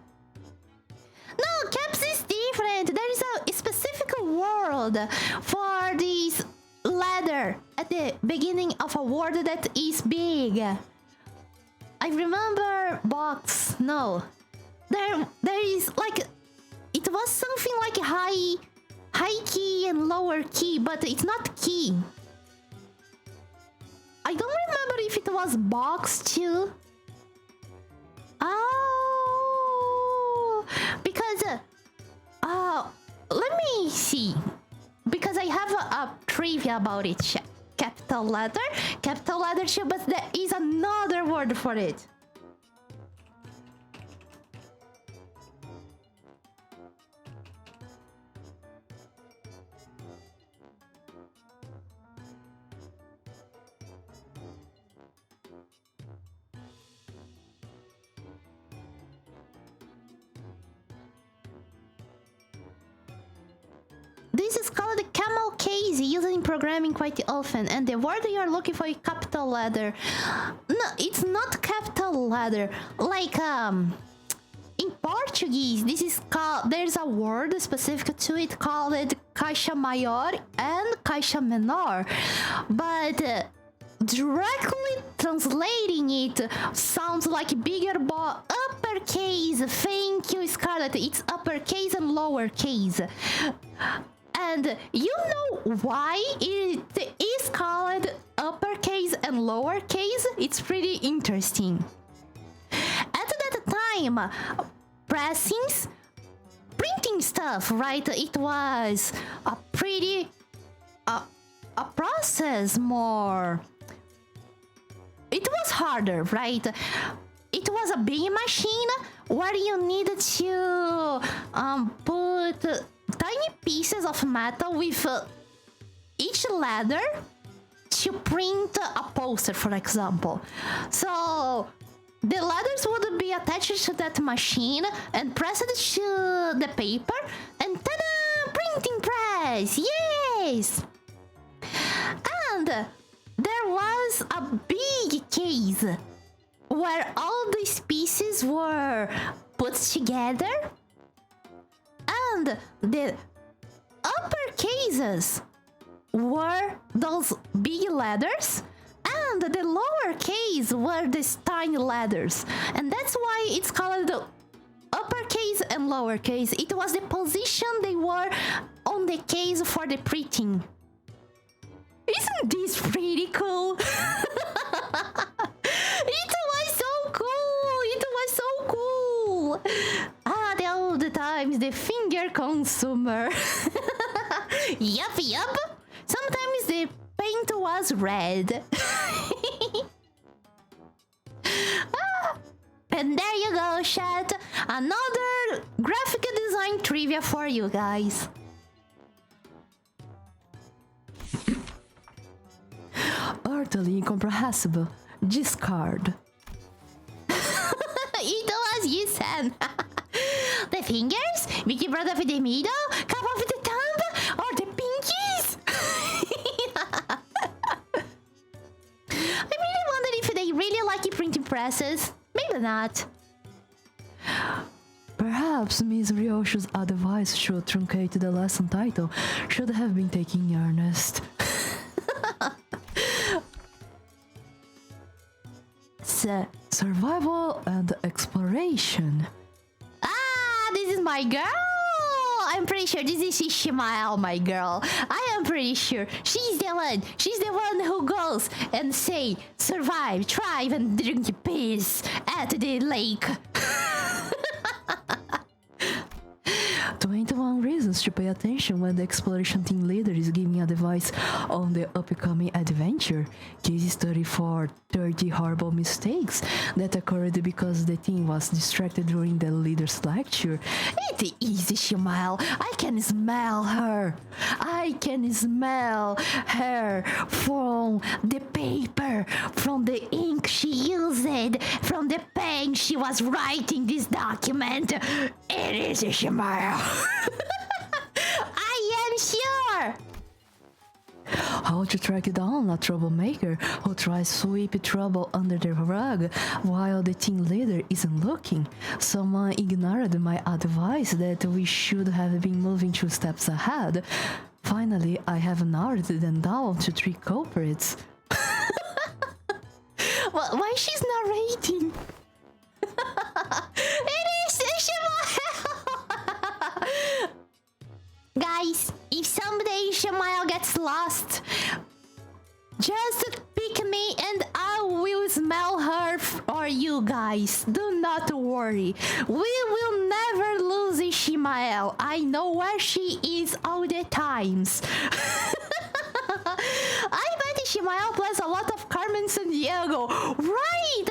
[SPEAKER 1] No, caps is different. There is a specific word for this letter at the beginning of a word that is big. I remember box. No, there is like it was something like high key and lower key, but it's not key. I don't remember if it was box too. Oh, because let me see. Because I have a trivia about it. Capital letter too, but there is another word for it. this is called camel case, used in programming quite often. And the word you are looking for is capital letter. No, it's not capital letter. Like in Portuguese, this is called. There's a word specific to it called caixa maior and caixa menor, but directly translating it sounds like bigger but uppercase. Thank you, Scarlett. It's uppercase and lowercase. And you know why it is called uppercase and lowercase? It's pretty interesting. At that time, pressings, printing stuff, right? It was a pretty a process more. It was harder, right? It was a big machine where you needed to put tiny pieces of metal with each letter to print a poster, for example. So the letters would be attached to that machine and pressed to the paper, and ta-da! Printing press! Yes! And there was a big case where all these pieces were put together, and the upper cases were those big letters, and the lower case were these tiny letters, and that's why it's called the uppercase and lowercase. It was the position they were on the case for the printing. Isn't this pretty cool? It was so cool! It was so cool! Ah, the old times, the finger consumer. Yup. Sometimes the paint was red. And there you go, chat. Another graphic design trivia for you guys.
[SPEAKER 3] Utterly incomprehensible. Discard.
[SPEAKER 1] It was you, Sam. The fingers, big brother of the middle, cup of the thumb, or the pinkies? I really wonder if they really like printing presses. Maybe not.
[SPEAKER 3] Perhaps Miss Ryoshu's advice should truncate the lesson title should have been taken in earnest. Survival and exploration.
[SPEAKER 1] Ah, this is my girl. I'm pretty sure this is Ishmael, my girl. I am pretty sure she's the one. She's the one who goes and say, survive, thrive, and drink peace at the lake.
[SPEAKER 3] 21 reasons to pay attention when the exploration team leader is giving advice on the upcoming adventure. Case study for 30 horrible mistakes that occurred because the team was distracted during the leader's lecture.
[SPEAKER 1] It is Ishmael. I can smell her. I can smell her from the paper, from the ink she used, from the pen she was writing this document. It is Ishmael. I am sure.
[SPEAKER 3] How to track down a troublemaker who tries to sweep trouble under the rug while the team leader isn't looking. Someone ignored my advice that we should have been moving 2 steps ahead. Finally, I have narrowed them down to 3 culprits.
[SPEAKER 1] Why she's narrating? It is Ishmael. Guys, if someday Ishmael gets lost, just pick me and I will smell her for you guys. Do not worry. We will never lose Ishmael. I know where she is all the times. I bet Ishmael plays a lot of Carmen Sandiego. Right!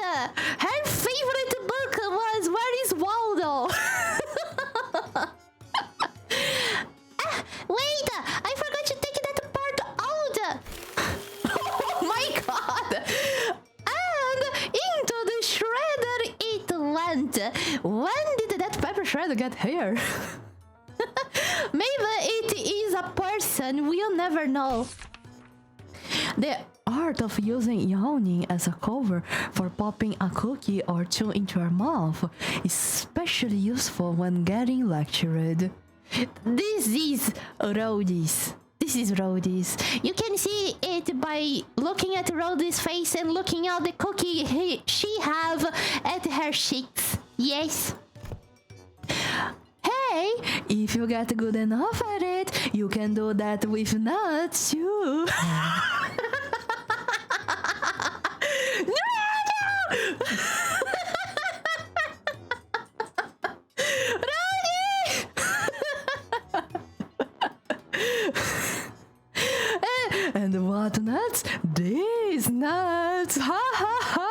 [SPEAKER 1] Her favorite book was Where is Waldo? Wait! I forgot to take that part out! Oh my god! And into the shredder it went! When did that paper shredder get here? Maybe it is a person. We'll never know.
[SPEAKER 3] The art of using yawning as a cover for popping a cookie or two into your mouth is especially useful when getting lectured.
[SPEAKER 1] This is Rhodey's. This is Rhodey's. You can see it by looking at Rhodey's face and looking at the cookie she have at her cheeks. Yes.
[SPEAKER 3] Hey, if you get good enough at it, you can do that with nuts too. And what nuts? These nuts! Ha ha ha!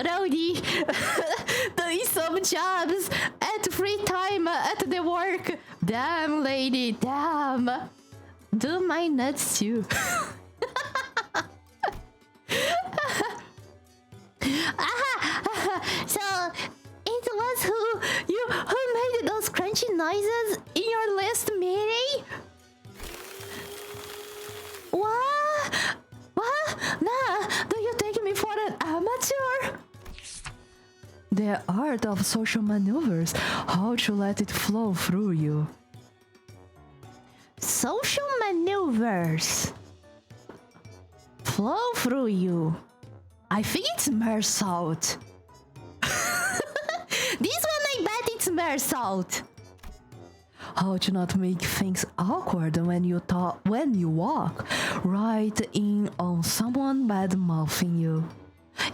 [SPEAKER 1] Rowdy, doing some jobs at free time at the work. Damn, lady, damn. Do my nuts too. So it was who made those crunchy noises in your last meeting? What? Nah, do you take me for an amateur?
[SPEAKER 3] The art of social maneuvers, how to let it flow through you.
[SPEAKER 1] Social maneuvers. Flow through you.
[SPEAKER 3] I think it's mersault.
[SPEAKER 1] This one I bet it's mersault.
[SPEAKER 3] How to not make things awkward when you walk right in on someone bad mouthing you.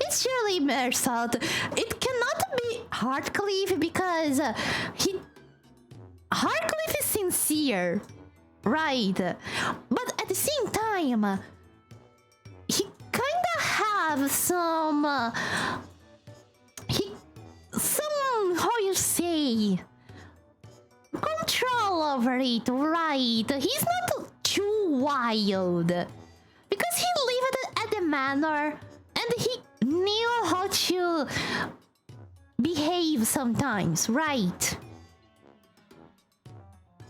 [SPEAKER 1] It's surely mersault. It cannot be Heartcliff because Heartcliff is sincere, right? But at the same time, he kinda have some how you say control over it, right? He's not too wild because he lived at the manor and he knew how to behave sometimes, right?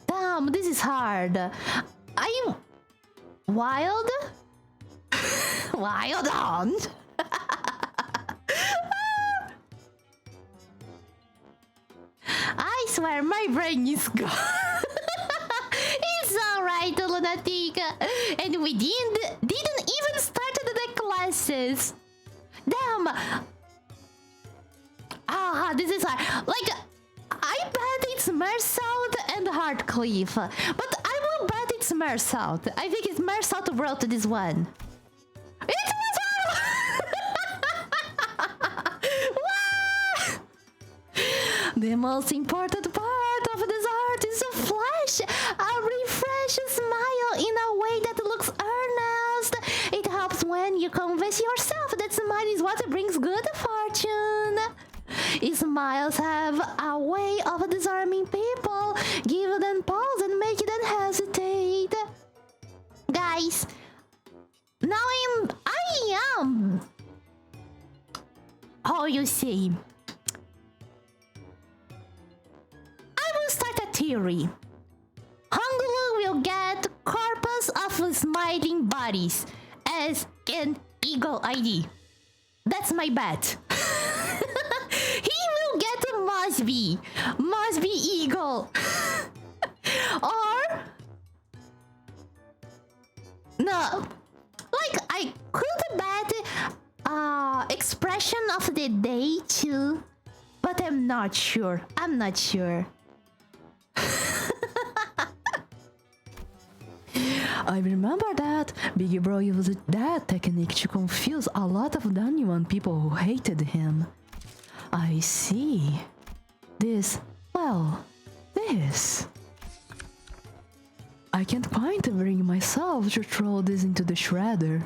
[SPEAKER 1] Damn, this is hard. I'm wild. Wild hunt. I swear my brain is gone. It's alright, lunatic. And we didn't even start the classes. Damn. This is hard. Like, I bet it's Mersault and Heartcliff. But I will bet it's Mersault. I think it's Mersault who wrote this one. It's Mersault!
[SPEAKER 3] The most important part of this art is to flash a refresh smile in a way that looks earnest. It helps when you convince yourself that smile is what brings good fortune. Smiles have a way of disarming people, give them pause and make them hesitate.
[SPEAKER 1] Guys, now I am how you say, I will start a theory. Honglu will get corpus of smiling bodies as an eagle ID. That's my bet. He will get a Mosby eagle. Or no, like I could bet expression of the day too, but I'm not sure.
[SPEAKER 3] I remember that Big Bro used that technique to confuse a lot of Danyuan people who hated him. I see. This. I can't quite bring myself to throw this into the shredder.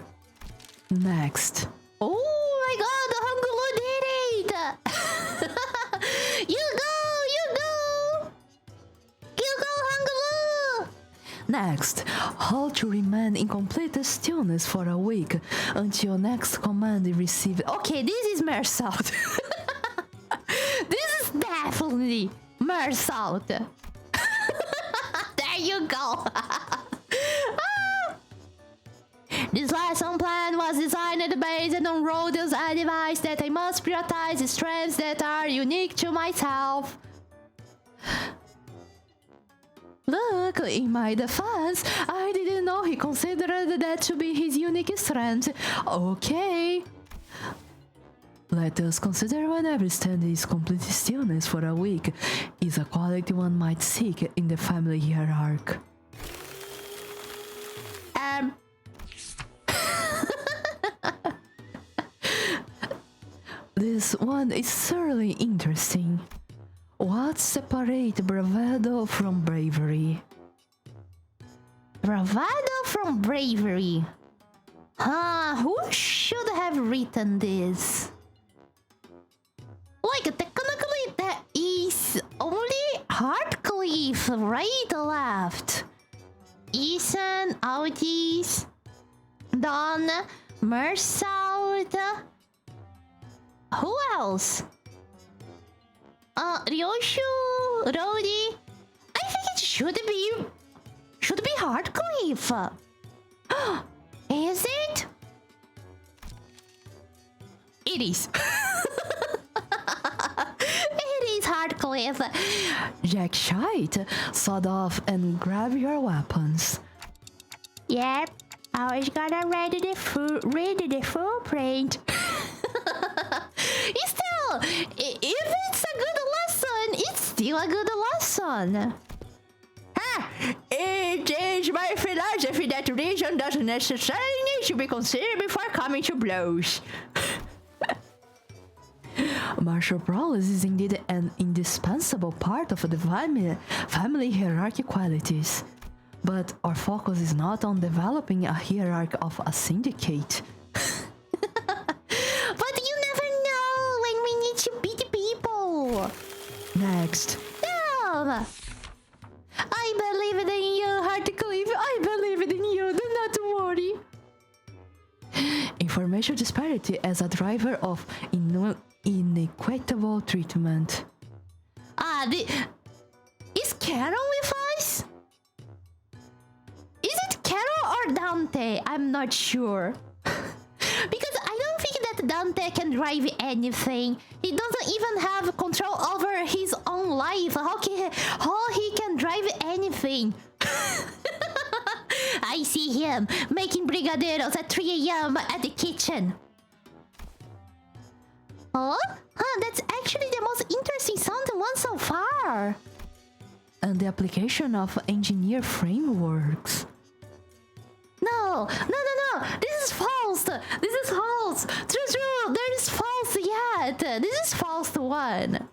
[SPEAKER 3] Next.
[SPEAKER 1] Oh my god, Honglu did it! You go, Honglu!
[SPEAKER 3] Next, how to remain in complete stillness for a week until next command is received.
[SPEAKER 1] Okay, this is Mersault. This is definitely Merce out. There you go. This lesson plan was designed based on Rodio's advice that I must prioritize strengths that are unique to myself. Look, in my defense, I didn't know he considered that to be his unique strength. Okay. Let us consider when every stand is complete stillness for a week is a quality one might seek in the family hierarchy. This one is thoroughly interesting. What separates bravado from bravery? Bravado from bravery? Who should have written this? Like, technically, that is only Heartcliff, right, left. Ethan, Audis, Don, Mersault. Who else? Ryoshu, Rodi. I think it should be Heartcliff. Is it? It is. It is Heartcliff. Jack Shite, sawed off and grab your weapons. Yep, I was gonna read the full print. Still, if it's a good lesson, it's still a good lesson.
[SPEAKER 3] It is my philosophy that reason doesn't necessarily need to be considered before coming to blows.
[SPEAKER 1] Martial prowess is indeed an indispensable part of the family hierarchy qualities. But our focus is not on developing a hierarchy of a syndicate. But you never know when we need to beat people. Next. No! I believe in you, Heartcliff. I believe in you. Do not worry. Information disparity as a driver of inequitable treatment. Is Carol with us? Is it Carol or Dante? I'm not sure. Because I don't think that Dante can drive anything. He doesn't even have control over his own life. How he can drive anything? I see him making brigadeiros at 3 a.m. at the kitchen. Oh? That's actually the most interesting sounding one so far. And the application of engineer frameworks. No. This is false. True. There is false yet. This is false one.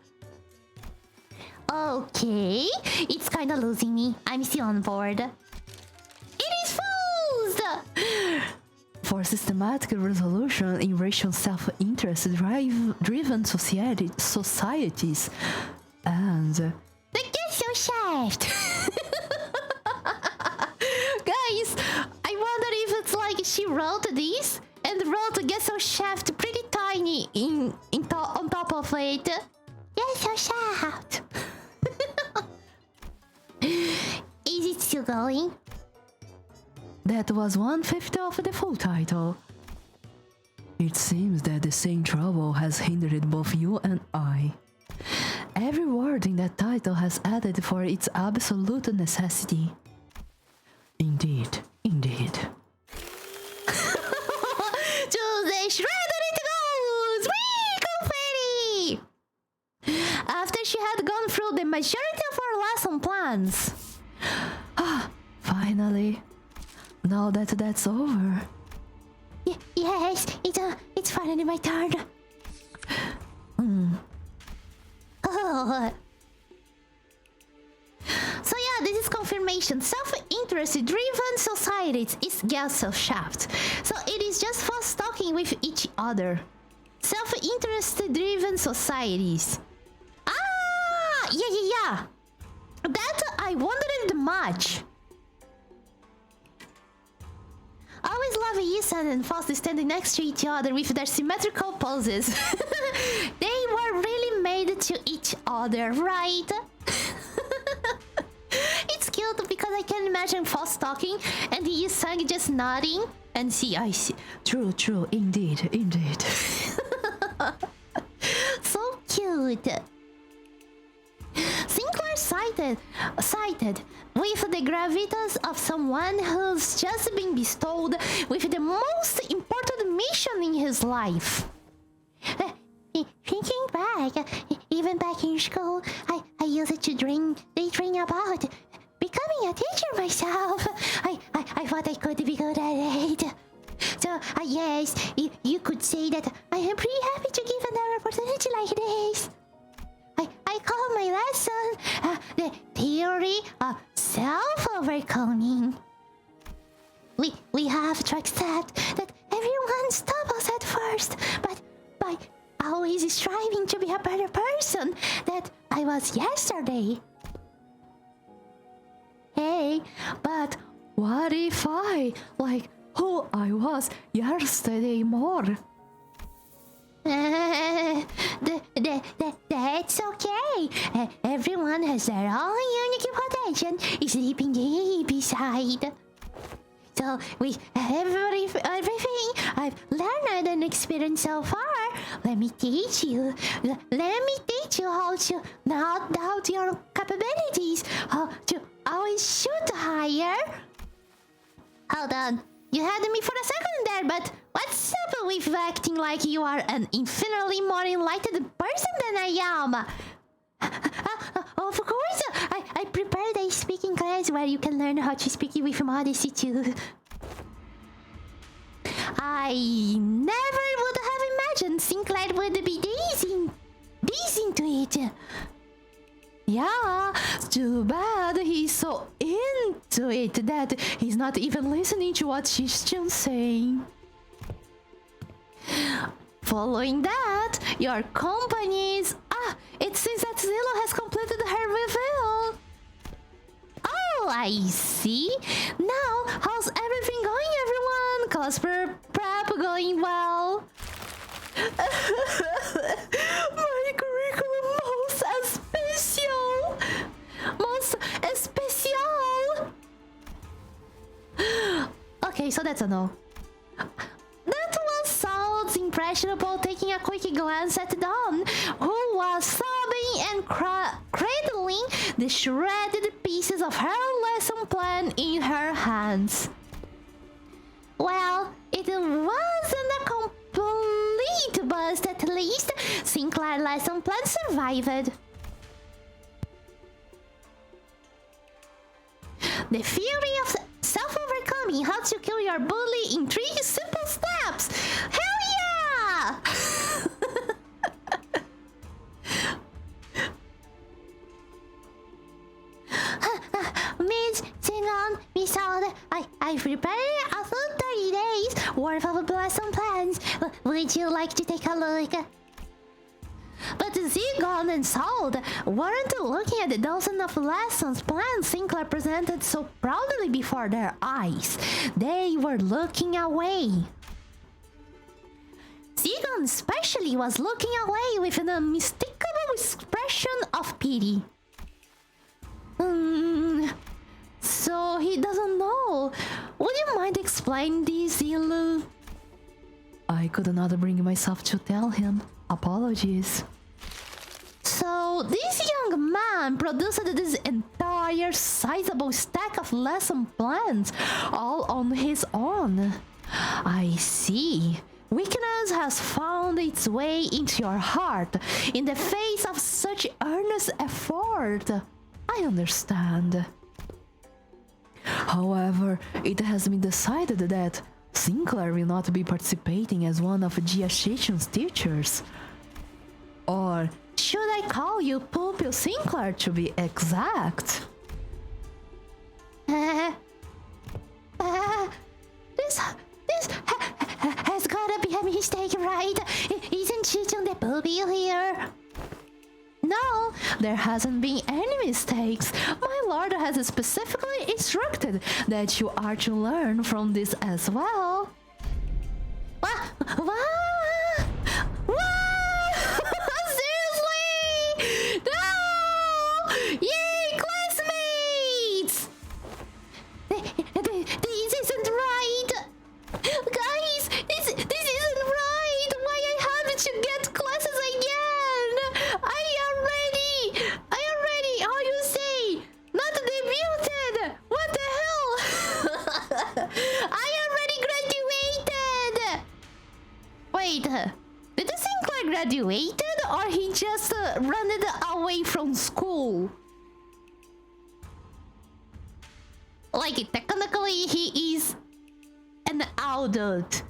[SPEAKER 1] Okay. It's kind of losing me. I'm still on board. It is false. For systematic resolution in racial self-interest driven societies and the Gesso Shaft. Guys, I wonder if it's like she wrote this and wrote Gesso Shaft pretty tiny on top of it. Gesso Shaft. Is it still going? That was 1/5 of the full title. It seems that the same trouble has hindered both you and I. Every word in that title has added for its absolute necessity. Indeed. To the shredder it goes! Whee! Confetti! After she had gone through the majority of our lesson plans. Finally. Now that that's over. Yes, it's finally my turn. Oh. So yeah, this is confirmation. Self-interest driven societies is Gesso Shaft. So it is just fast talking with each other. Self-interest driven societies. Yeah. That I wondered much. Always love Yisan and Faust standing next to each other with their symmetrical poses. They were really made to each other, right? It's cute because I can imagine Faust talking and Yisan just nodding. And see, I see. True, true, indeed, indeed. So cute. Sinclair cited with the gravitas of someone who's just been bestowed with the most important mission in his life. Thinking back, even back in school, I used to daydream about becoming a teacher myself. I thought I could be good at it. So, yes, you could say that I am pretty happy to give another opportunity like this. I call my lesson the theory of self-overcoming. We have to accept that everyone stumbles at first, but by always striving to be a better person that I was yesterday. Hey, but what if I like who I was yesterday more? That's okay. Everyone has their own unique potential sleeping deep inside. So with everything I've learned and experienced so far, let me teach you how to not doubt your capabilities, how to always shoot higher. Hold on. You had me for a second there, but what's up with acting like you are an infinitely more enlightened person than I am? Of course, I prepared a speaking class where you can learn how to speak with modesty too. I never would have imagined Sinclair would be this into it. Yeah, too bad he's so into it that he's not even listening to what she's just saying. Following that, your companies... it seems that Zillow has completed her reveal. Oh, I see. Now, how's everything going, everyone? Cosplay prep going well? My curriculum most especial. Okay, so that's a no. That was Saul's impressionable taking a quick glance at Dawn, who was sobbing and cradling the shredded pieces of her lesson plan in her hands. Well, it wasn't a complete bust, at least. Sinclair's lesson plan survived. The theory of self-overcoming, how to kill your bully in 3 simple steps. Hell yeah! Miss Singon, Miss Old, I've prepared a full 30 days worth of lesson plans. Would you like to take a look? But Zigon and Sald weren't looking at the dozen of lessons plans Sinclair presented so proudly before their eyes. They were looking away. Zigon especially was looking away with an unmistakable expression of pity. So he doesn't know. Would you mind explaining this, Zilu? I could not bring myself to tell him. Apologies. So this young man produced this entire sizable stack of lesson plans all on his own. I see. Weakness has found its way into your heart in the face of such earnest effort. I understand. However, it has been decided that Sinclair will not be participating as one of Jia Shichan's teachers. Or should I call you Pupil Sinclair to be exact? This has gotta be a mistake, right? Isn't Shichan the pupil here? No, there hasn't been any mistakes. My lord has specifically instructed that you are to learn from this as well. graduated or he just ran it away from school? Like, technically he is an adult.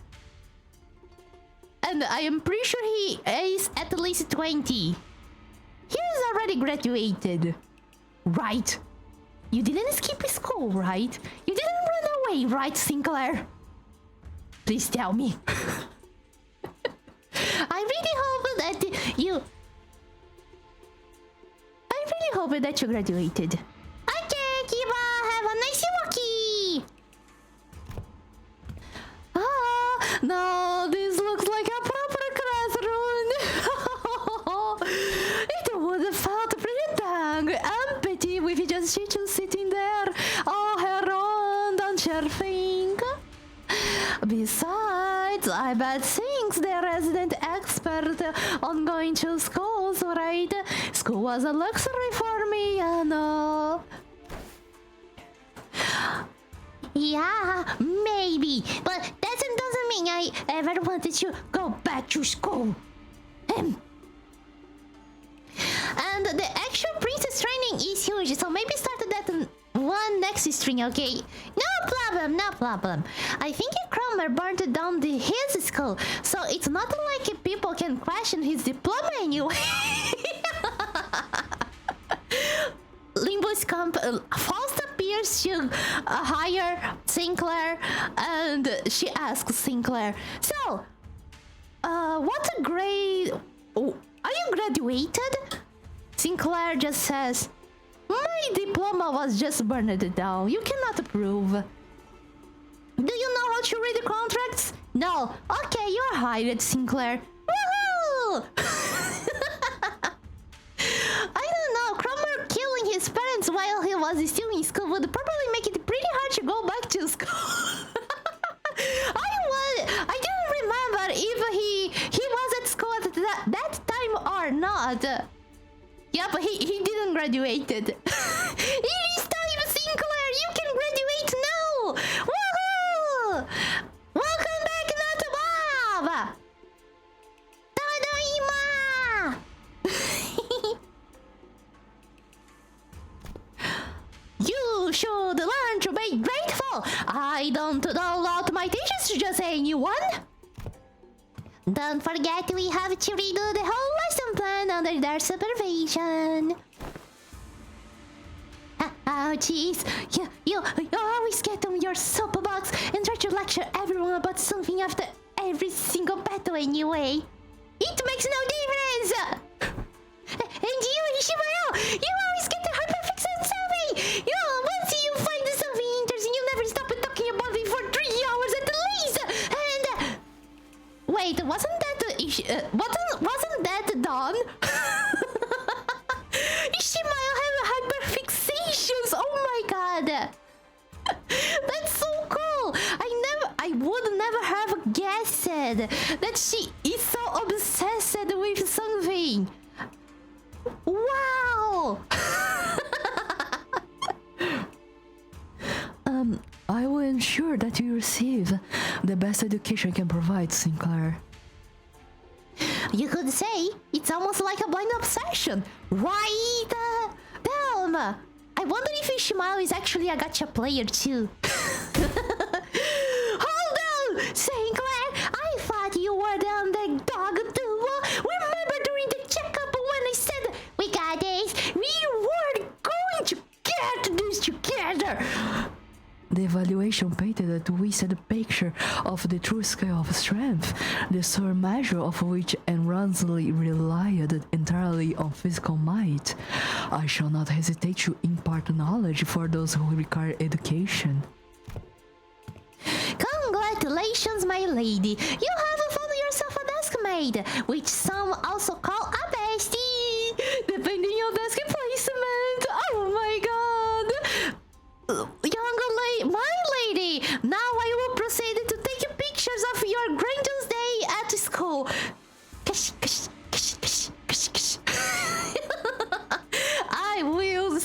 [SPEAKER 1] And I am pretty sure he is at least 20. He is already graduated. Right? You didn't skip school, right? You didn't run away, right, Sinclair? Please tell me. I really hope that you graduated. Okay, Kiba, have a nice walkie. Ah, no, this looks like a proper classroom. It would have felt pretty dang empty with just teachers sitting there all around, don't you think? Besides, I bet since the resident expert on going to schools, right? School was a luxury for me, you know. Yeah, maybe, but that doesn't mean I ever wanted to go back to school. And the actual princess training is huge, so maybe start that one next string, okay? No problem. I think Cromer burned down his school, so it's not like people can question his diploma anyway. Limbus first appears to hire Sinclair, and she asks Sinclair, so, what grade... Oh, are you graduated? Sinclair just says, my diploma was just burned down. You cannot prove. Do you know how to read the contracts? No. Okay, you're hired, Sinclair. Woohoo! I don't know. Cromer killing his parents while he was still in school would probably make it pretty hard to go back to school. I don't remember if he was at school at that time or not. Yeah, but he didn't graduated. It is time, Sinclair! You can graduate now! Woohoo! Welcome back, not Bob! Tadaima! You should learn to be grateful. I don't allow my teachers to just anyone. Don't forget we have to redo the whole lesson plan under their supervision. Oh jeez, you always get on your soapbox and try to lecture everyone about something after every single battle anyway. It makes no difference! And you, Ishimael, you always get the hyperfix on something! Once you find something interesting, you never stop talking about it for 3 hours at least! And... wait, wasn't that Dawn? Ishimael have hyperfixations! Oh my god! That's so cool! I would never have guessed that she is so obsessed with something! Wow!
[SPEAKER 3] I will ensure that you receive the best education I can provide, Sinclair.
[SPEAKER 1] You could say it's almost like a blind obsession, right? Damn! I wonder if Ishimael is actually a gacha player too. Hold on! Sinclair, I thought you were the underdog too. Remember during the checkup when I said, we got this, we were going to get this together.
[SPEAKER 3] The evaluation painted a twisted picture of the true scale of strength, the sole measure of which erroneously relied entirely on physical might. I shall not hesitate to impart knowledge for those who require education.
[SPEAKER 1] Congratulations, my lady! You have found yourself a desk maid, which some also call a bestie, depending on desk placement. Oh my god! My lady, now I will proceed to take pictures of your grandiose day at school. I will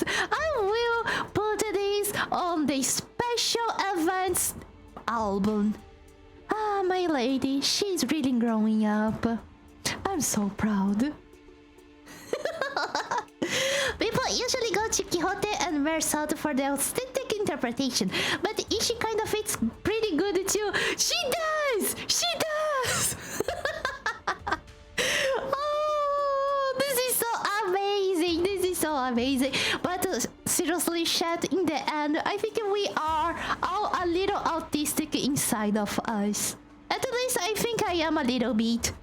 [SPEAKER 1] put this on the special events album. Ah, my lady, she's really growing up. I'm
[SPEAKER 3] I'm so proud.
[SPEAKER 1] People usually go to Quixote and Versailles for the aesthetic interpretation, but Ishi kind of fits pretty good too. She does! She does! Oh, this is so amazing! This is so amazing! But seriously, chat, in the end, I think we are all a little autistic inside of us. At least I think I am a little bit.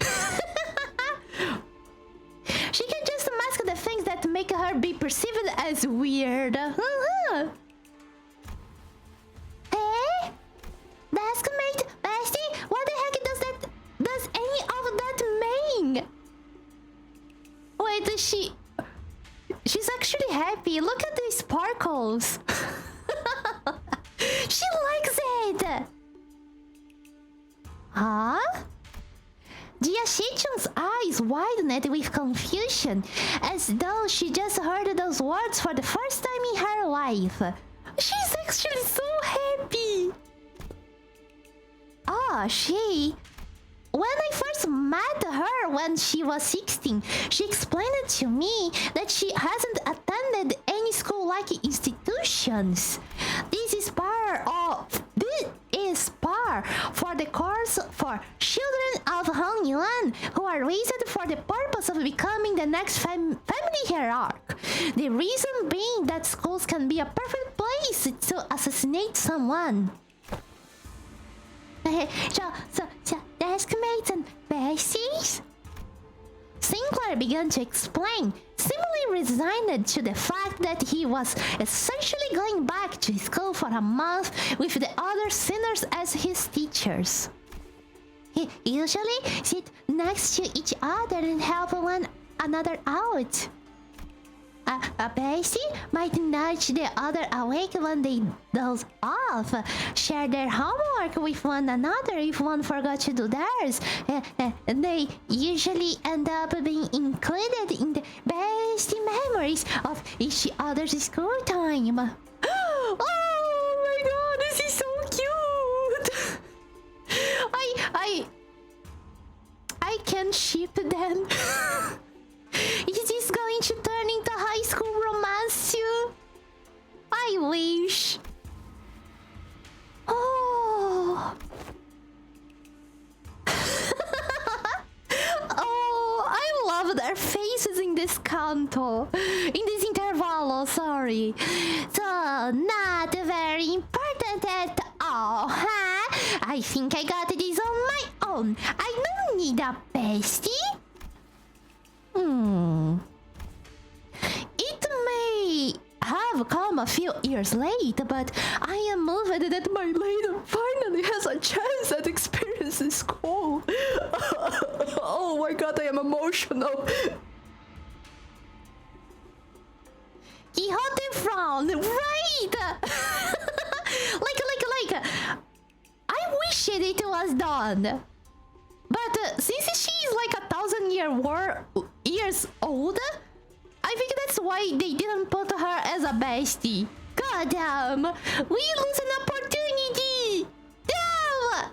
[SPEAKER 1] She can just mask the things that make her be perceived as weird. Hey? Deskmate? Bestie? What the heck does any of that mean? Wait, she's actually happy. Look at these sparkles. She likes it. Huh? Jiashichan's eyes widened with confusion, as though she just heard those words for the first time in her life. She's actually so happy! When I first met her when she was 16, she explained to me that she hasn't attended any school-like institutions. This is par for the course for children of Hong Yuan who are raised for the purpose of becoming the next family hierarch. The reason being that schools can be a perfect place to assassinate someone. So, deskmates and besties? Sinclair began to explain, seemingly resigned to the fact that he was essentially going back to school for a month with the other sinners as his teachers. He usually sit next to each other and help one another out. A bestie might nudge the other awake when they doze off, share their homework with one another if one forgot to do theirs. They usually end up being included in the bestie memories of each other's school time. Oh my god, this is so cute! I can ship them. Is this going to turn into high school romance too? I wish. Oh. Oh, I love their faces in this canto. In this intervalo, sorry. So, not very important at all, huh? I think I got this on my own. I don't need a bestie. It may have come a few years late, but I am moved that my lady finally has a chance at experience in school. Oh my god, I am emotional. Quixote frowned, right? like, I wish it was done. But since she's like 1,000 years old, I think that's why they didn't put her as a bestie. God damn! We lose an opportunity! Damn!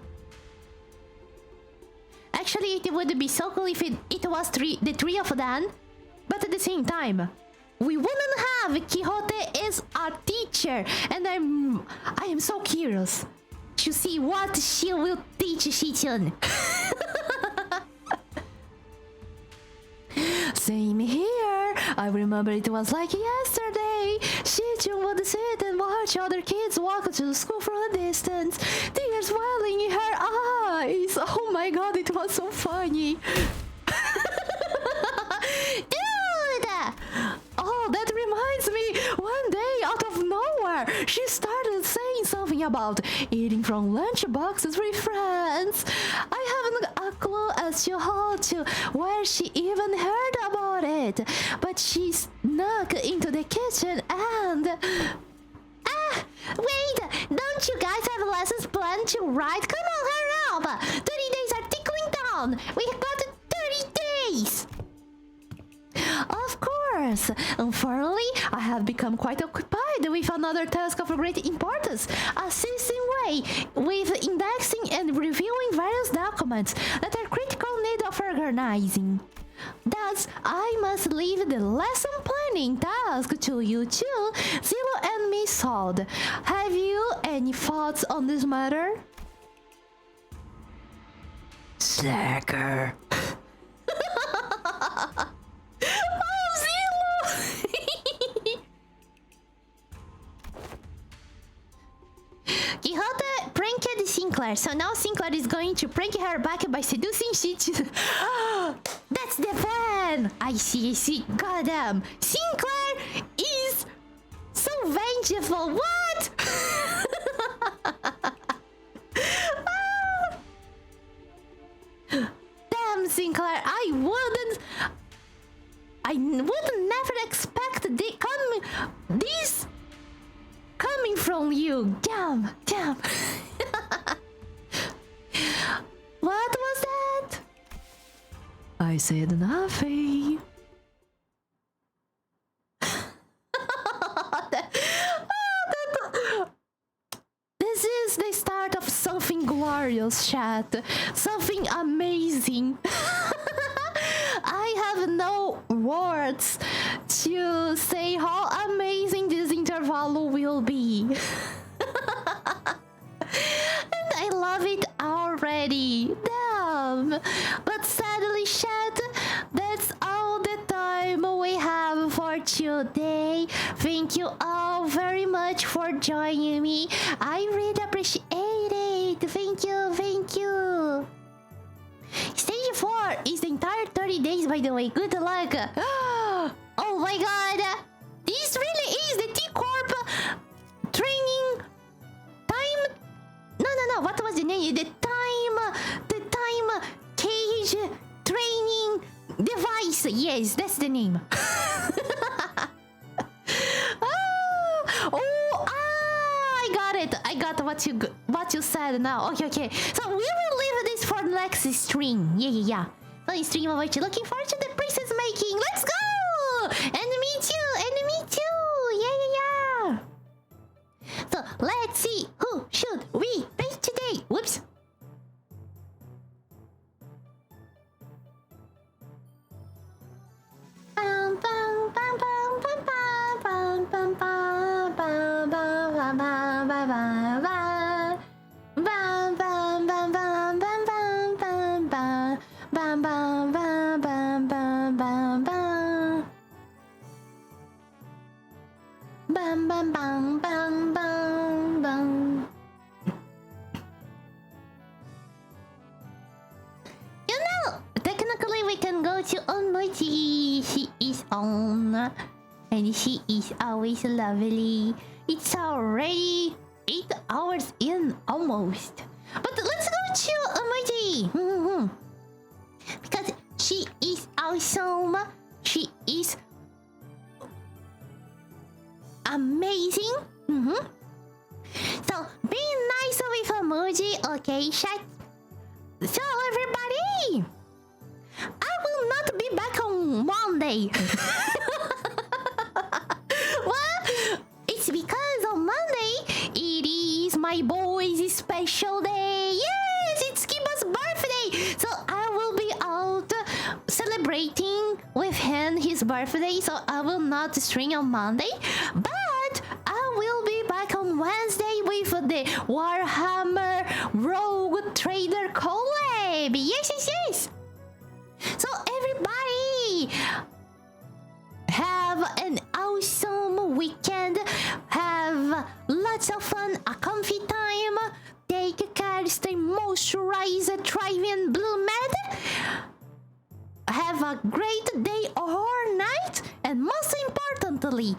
[SPEAKER 1] Actually, it would be so cool if it was the three of them. But at the same time, we wouldn't have Quixote as our teacher. And I am so curious to see what she will teach Shichun. Same here. I remember it was like yesterday. Shichun would sit and watch other kids walk to school from a distance, tears welling in her eyes. Oh my god, it was so funny. Dude! Oh, that reminds me. One day, out of nowhere, she started saying something about eating from lunch boxes with friends. I haven't a clue as to where she even heard about it, but she snuck into the kitchen and... Wait! Don't you guys have lessons planned to write? Come on, hurry up! 30 days are tickling down! We got 30 days! Of course! course. Unfortunately, I have become quite occupied with another task of great importance, assisting Ray with indexing and reviewing various documents that are critical need of organizing. Thus, I must leave the lesson planning task to you two, Zero and Miss Salt. Have you any thoughts on this matter?
[SPEAKER 3] Slacker.
[SPEAKER 1] Oh, Zero! Quixote pranked Sinclair, so now Sinclair is going to prank her back by seducing Shitch. That's the plan! I see. Goddamn! Sinclair is so vengeful. What? Damn, Sinclair! I would never expect this coming from you. Damn. What was that?
[SPEAKER 3] I said nothing.
[SPEAKER 1] This is the start of something glorious, chat. Something amazing. I have no words to say how amazing this interval will be. And I love it already. Damn. But sadly, chat, that's all the time we have for today. Thank you all very much for joining me. I really appreciate it. Thank you. Stage 4 is the entire 30 days, by the way. Good luck. Oh my god. This really is the T-Corp training time. No. What was the name? The time cage training device. Yes, that's the name. I got it. I got what you said now. Okay. So we will leave this for next stream. Yeah. So in stream over to looking forward to the princess making. Let's go! And me too. Yeah. So let's see, who should we paint today? Whoops. You know, technically we can go to Momochi. She is on, and she is always lovely. It's already 8 hours in almost. But let's go to Momochi. Because she is awesome. She is amazing. So be nice with emoji, okay, chat? So everybody, I will not be back on Monday. Well, it's because on Monday it is my boy's special day. Yes, it's Kiba's birthday. So I will be out celebrating with him his birthday. So I will not stream on Monday, but I will be back on Wednesday with the Warhammer Rogue Trader collab. Yes. So everybody, have an awesome weekend. Have lots of fun, a comfy time. Take care, stay moisturized, thriving, blue mad. Have a great day or night, and most importantly,